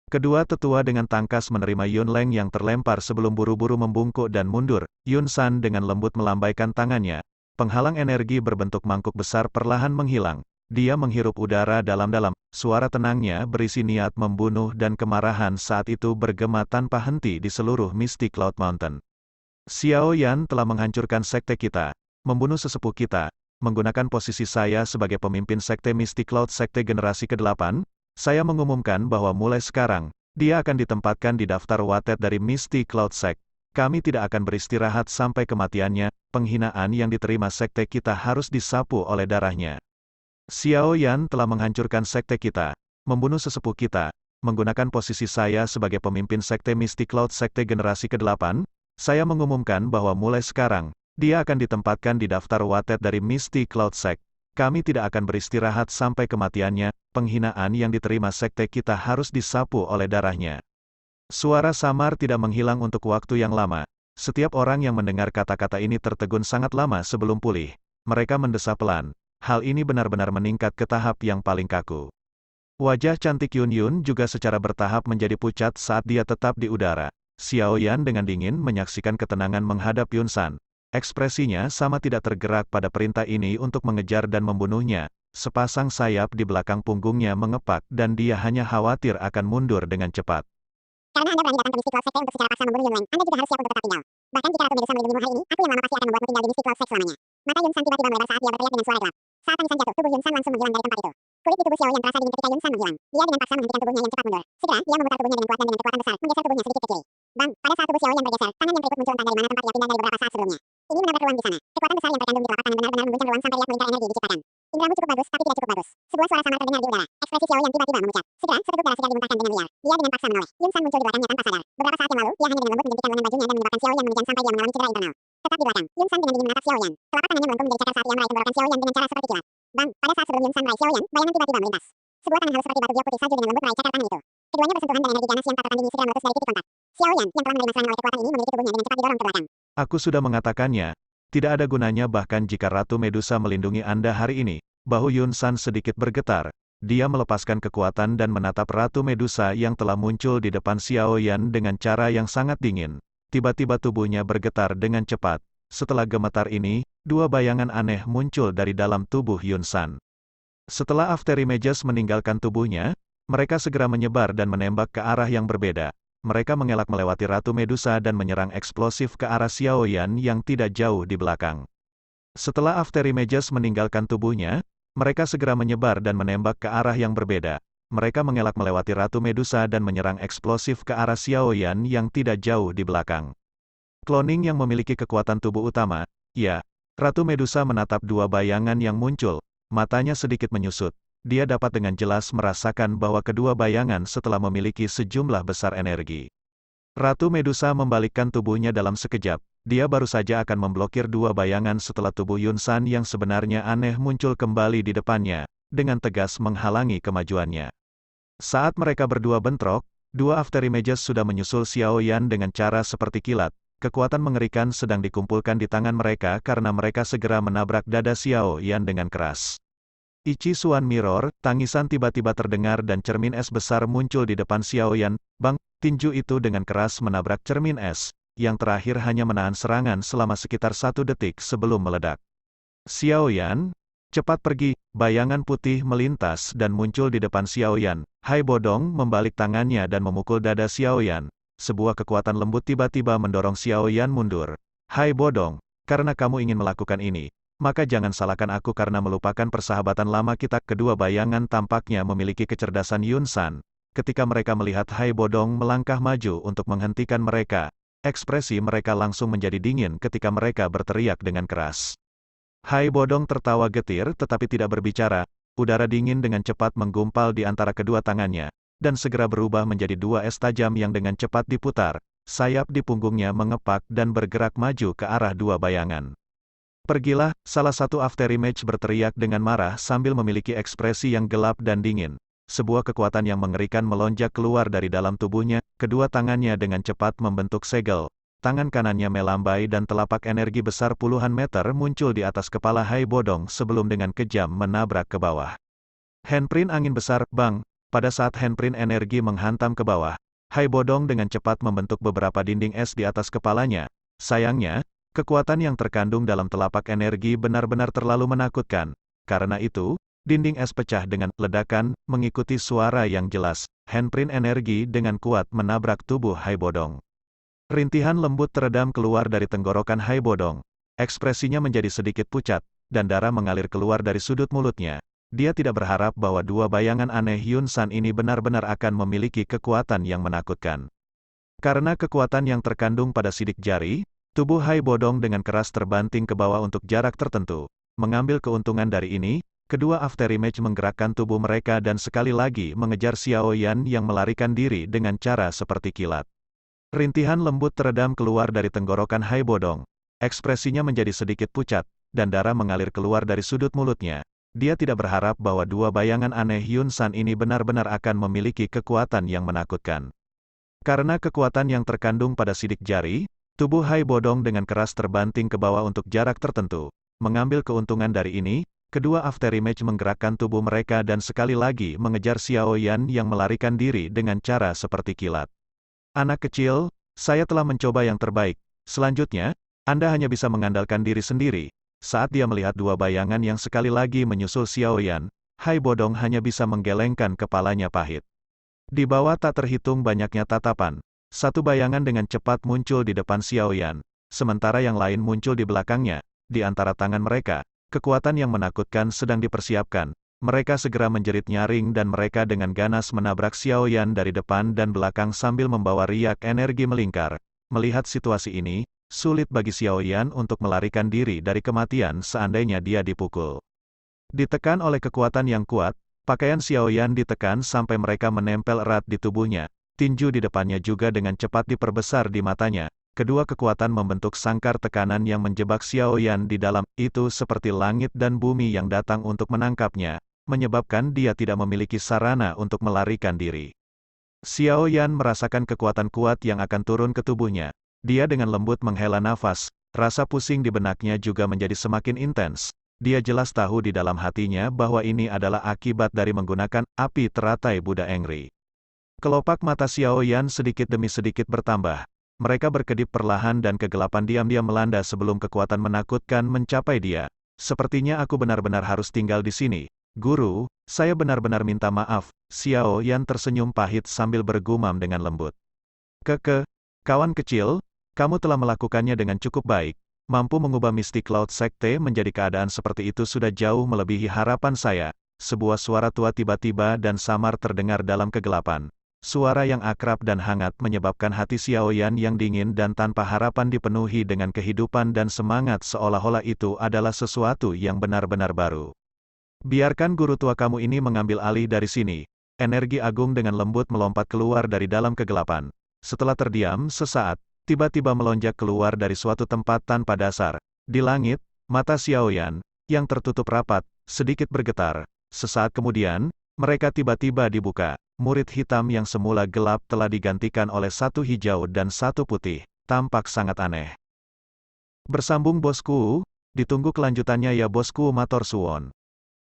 Kedua tetua dengan tangkas menerima Yun Leng yang terlempar sebelum buru-buru membungkuk dan mundur. Yun San dengan lembut melambaikan tangannya. Penghalang energi berbentuk mangkuk besar perlahan menghilang. Dia menghirup udara dalam-dalam, suara tenangnya berisi niat membunuh dan kemarahan saat itu bergema tanpa henti di seluruh Mystic Cloud Mountain. Xiaoyan telah menghancurkan sekte kita, membunuh sesepuh kita, menggunakan posisi saya sebagai pemimpin sekte Mystic Cloud Sekte generasi ke-8, saya mengumumkan bahwa mulai sekarang, dia akan ditempatkan di daftar watet dari Mystic Cloud Sect. Kami tidak akan beristirahat sampai kematiannya, penghinaan yang diterima sekte kita harus disapu oleh darahnya. Xiaoyan telah menghancurkan sekte kita, membunuh sesepuh kita, menggunakan posisi saya sebagai pemimpin sekte Mystic Cloud Sekte generasi ke-8, saya mengumumkan bahwa mulai sekarang, dia akan ditempatkan di daftar watet dari Mystic Cloud Sect. Kami tidak akan beristirahat sampai kematiannya, penghinaan yang diterima sekte kita harus disapu oleh darahnya. Suara samar tidak menghilang untuk waktu yang lama. Setiap orang yang mendengar kata-kata ini tertegun sangat lama sebelum pulih. Mereka mendesah pelan. Hal ini benar-benar meningkat ke tahap yang paling kaku. Wajah cantik Yun Yun juga secara bertahap menjadi pucat saat dia tetap di udara. Xiao Yan dengan dingin menyaksikan ketenangan menghadap Yun San. Ekspresinya sama tidak tergerak pada perintah ini untuk mengejar dan membunuhnya. Sepasang sayap di belakang punggungnya mengepak dan dia hanya khawatir akan mundur dengan cepat. Karena Anda berani datang ke Mystic Cloud Sekte untuk secara paksa membunuh Yunleng, Anda juga harus siap untuk tetap tinggal. Bahkan jika Ratu Medusa melindungimu hari ini, aku yang lama pasti akan membuatmu tinggal di Mystic Cloud Sek selamanya. Mata Yun San tiba-tiba melebar saat dia berteriak dengan suara gelap. Saat tangisan jatuh, tubuh Yun San langsung menghilang dari tempat itu. Kulit di tubuh Xiao yang terasa dingin ketika Yun San menghilang. Dia dengan paksa menghentikan tubuhnya yang cepat mundur. Segera, dia memutar tubuhnya dengan kuat dan dengan kekuatan besar, menggeser tubuhnya sedikit ke kiri. Bang, pada saat tubuh Xiao yang bergeser, tangan yang berikut muncul entah dari mana tempat ia pindah dari beberapa saat sebelumnya. Ini menabrak ruang di sana. Kekuatan besar yang terkandung di telapak tangan benar-benar mengguncang ruang sampai riak melingkar energi diciptakan. Indramu cukup bagus, tapi tidak cukup bagus. Sebuah suara samar terdengar di udara. Ekspresi Xiao yang tiba-tiba memucat. Segera, seteguk darah segar dimuntahkan dengan liar. Dia dengan paksa menoleh. Yun San muncul di belakangnya tanpa sadar. Beberapa saat yang lalu, dia hanya dengan lembut menjentikan lengan bajunya dan menyebabkan Xiao yang memijang sampai dia mengalami cedera internal. Tetap di belakang, Yun San dengan dingin menatap Xiao Yan. Telapak tangannya melengkung menjadi cakar saat ia meraih tenggorokan Xiao Yan dengan cara seperti kilat. Bang, pada saat sebelum Yun San meraih Xiao Yan, bayangan tiba-tiba melintas. Sebuah tangan halus seperti batu giok putih salju dengan lembut meraih cakar tangan itu. Keduanya bersentuhan dan energi ganas yang tak tertandingi segera meletus dari titik kontak. Xiao Yan, yang telah menerima serangan oleh kekuatan ini memiliki tubuhnya dengan cepat didorong ke belakang. Aku sudah mengatakannya, tidak ada gunanya bahkan jika Ratu Medusa melindungi Anda hari ini. Bahu Yun San sedikit bergetar. Dia melepaskan kekuatan dan menatap Ratu Medusa yang telah muncul di depan Xiao Yan dengan cara yang sangat dingin. Tiba-tiba tubuhnya bergetar dengan cepat. Setelah gemetar ini, dua bayangan aneh muncul dari dalam tubuh Yun San. Setelah After Images meninggalkan tubuhnya, mereka segera menyebar dan menembak ke arah yang berbeda. Mereka mengelak melewati Ratu Medusa dan menyerang eksplosif ke arah Xiao Yan yang tidak jauh di belakang. Setelah After Images meninggalkan tubuhnya, mereka segera menyebar dan menembak ke arah yang berbeda. Mereka mengelak melewati Ratu Medusa dan menyerang eksplosif ke arah Xiao Yan yang tidak jauh di belakang. Cloning yang memiliki kekuatan tubuh utama, ya. Ratu Medusa menatap dua bayangan yang muncul. Matanya sedikit menyusut. Dia dapat dengan jelas merasakan bahwa kedua bayangan setelah memiliki sejumlah besar energi. Ratu Medusa membalikkan tubuhnya dalam sekejap. Dia baru saja akan memblokir dua bayangan setelah tubuh Yun San yang sebenarnya aneh muncul kembali di depannya, dengan tegas menghalangi kemajuannya. Saat mereka berdua bentrok, dua After Images sudah menyusul Xiao Yan dengan cara seperti kilat. Kekuatan mengerikan sedang dikumpulkan di tangan mereka karena mereka segera menabrak dada Xiao Yan dengan keras. Ichi Suan Mirror, tangisan tiba-tiba terdengar dan cermin es besar muncul di depan Xiao Yan. Bang, tinju itu dengan keras menabrak cermin es, yang terakhir hanya menahan serangan selama sekitar 1 detik sebelum meledak. Xiao Yan, cepat pergi, bayangan putih melintas dan muncul di depan Xiao Yan. Hai Bodong membalik tangannya dan memukul dada Xiao Yan. Sebuah kekuatan lembut tiba-tiba mendorong Xiao Yan mundur. Hai Bodong, karena kamu ingin melakukan ini, maka jangan salahkan aku karena melupakan persahabatan lama kita. Kedua bayangan tampaknya memiliki kecerdasan Yun San. Ketika mereka melihat Hai Bodong melangkah maju untuk menghentikan mereka, ekspresi mereka langsung menjadi dingin ketika mereka berteriak dengan keras. Hai Bodong tertawa getir tetapi tidak berbicara. Udara dingin dengan cepat menggumpal di antara kedua tangannya, dan segera berubah menjadi dua es tajam yang dengan cepat diputar. Sayap di punggungnya mengepak dan bergerak maju ke arah dua bayangan. Pergilah, salah satu After Image berteriak dengan marah sambil memiliki ekspresi yang gelap dan dingin. Sebuah kekuatan yang mengerikan melonjak keluar dari dalam tubuhnya, kedua tangannya dengan cepat membentuk segel. Tangan kanannya melambai dan telapak energi besar puluhan meter muncul di atas kepala Hai Bodong sebelum dengan kejam menabrak ke bawah. Handprint angin besar, bang, pada saat handprint energi menghantam ke bawah, Hai Bodong dengan cepat membentuk beberapa dinding es di atas kepalanya. Sayangnya, kekuatan yang terkandung dalam telapak energi benar-benar terlalu menakutkan. Karena itu, dinding es pecah dengan ledakan, mengikuti suara yang jelas. Handprint energi dengan kuat menabrak tubuh Hai Bodong. Rintihan lembut teredam keluar dari tenggorokan Hai Bodong. Ekspresinya menjadi sedikit pucat, dan darah mengalir keluar dari sudut mulutnya. Dia tidak berharap bahwa dua bayangan aneh Yun San ini benar-benar akan memiliki kekuatan yang menakutkan. Karena kekuatan yang terkandung pada sidik jari, tubuh Hai Bodong dengan keras terbanting ke bawah untuk jarak tertentu. Mengambil keuntungan dari ini, kedua After Image menggerakkan tubuh mereka dan sekali lagi mengejar Xiao Yan yang melarikan diri dengan cara seperti kilat. Rintihan lembut teredam keluar dari tenggorokan Hai Bodong. Ekspresinya menjadi sedikit pucat, dan darah mengalir keluar dari sudut mulutnya. dia tidak berharap bahwa dua bayangan aneh Yun San ini benar-benar akan memiliki kekuatan yang menakutkan. Karena kekuatan yang terkandung pada sidik jari, tubuh Hai Bodong dengan keras terbanting ke bawah untuk jarak tertentu. Mengambil keuntungan dari ini, kedua afterimage menggerakkan tubuh mereka dan sekali lagi mengejar Xiao Yan yang melarikan diri dengan cara seperti kilat. Anak kecil, saya telah mencoba yang terbaik. Selanjutnya, Anda hanya bisa mengandalkan diri sendiri. Saat dia melihat dua bayangan yang sekali lagi menyusul Xiao Yan, Hai Bodong hanya bisa menggelengkan kepalanya pahit. Di bawah tak terhitung banyaknya tatapan. Satu bayangan dengan cepat muncul di depan Xiao Yan, sementara yang lain muncul di belakangnya. Di antara tangan mereka, kekuatan yang menakutkan sedang dipersiapkan. Mereka segera menjerit nyaring dan mereka dengan ganas menabrak Xiao Yan dari depan dan belakang sambil membawa riak energi melingkar. Melihat situasi ini, sulit bagi Xiao Yan untuk melarikan diri dari kematian seandainya dia dipukul. Ditekan oleh kekuatan yang kuat, pakaian Xiao Yan ditekan sampai mereka menempel erat di tubuhnya. Tinju di depannya juga dengan cepat diperbesar di matanya. Kedua kekuatan membentuk sangkar tekanan yang menjebak Xiao Yan di dalam itu seperti langit dan bumi yang datang untuk menangkapnya, menyebabkan dia tidak memiliki sarana untuk melarikan diri. Xiao Yan merasakan kekuatan kuat yang akan turun ke tubuhnya. Dia dengan lembut menghela nafas, rasa pusing di benaknya juga menjadi semakin intens. Dia jelas tahu di dalam hatinya bahwa ini adalah akibat dari menggunakan api teratai Buddha Engri. Kelopak mata Xiao Yan sedikit demi sedikit bertambah. Mereka berkedip perlahan dan kegelapan diam-diam melanda sebelum kekuatan menakutkan mencapai dia. Sepertinya aku benar-benar harus tinggal di sini. Guru, saya benar-benar minta maaf. Xiao Yan tersenyum pahit sambil bergumam dengan lembut. Kawan kecil, kamu telah melakukannya dengan cukup baik. Mampu mengubah Mystic Cloud Sekte menjadi keadaan seperti itu sudah jauh melebihi harapan saya. Sebuah suara tua tiba-tiba dan samar terdengar dalam kegelapan. Suara yang akrab dan hangat menyebabkan hati Xiao Yan yang dingin dan tanpa harapan dipenuhi dengan kehidupan dan semangat seolah-olah itu adalah sesuatu yang benar-benar baru. Biarkan guru tua kamu ini mengambil alih dari sini. Energi agung dengan lembut melompat keluar dari dalam kegelapan. Setelah terdiam sesaat, tiba-tiba melonjak keluar dari suatu tempat tanpa dasar. Di langit, mata Xiao Yan, yang tertutup rapat, sedikit bergetar. Sesaat kemudian, mereka tiba-tiba dibuka. Murid hitam yang semula gelap telah digantikan oleh satu hijau dan satu putih. Tampak sangat aneh. Bersambung bosku, ditunggu kelanjutannya ya bosku matur suwun.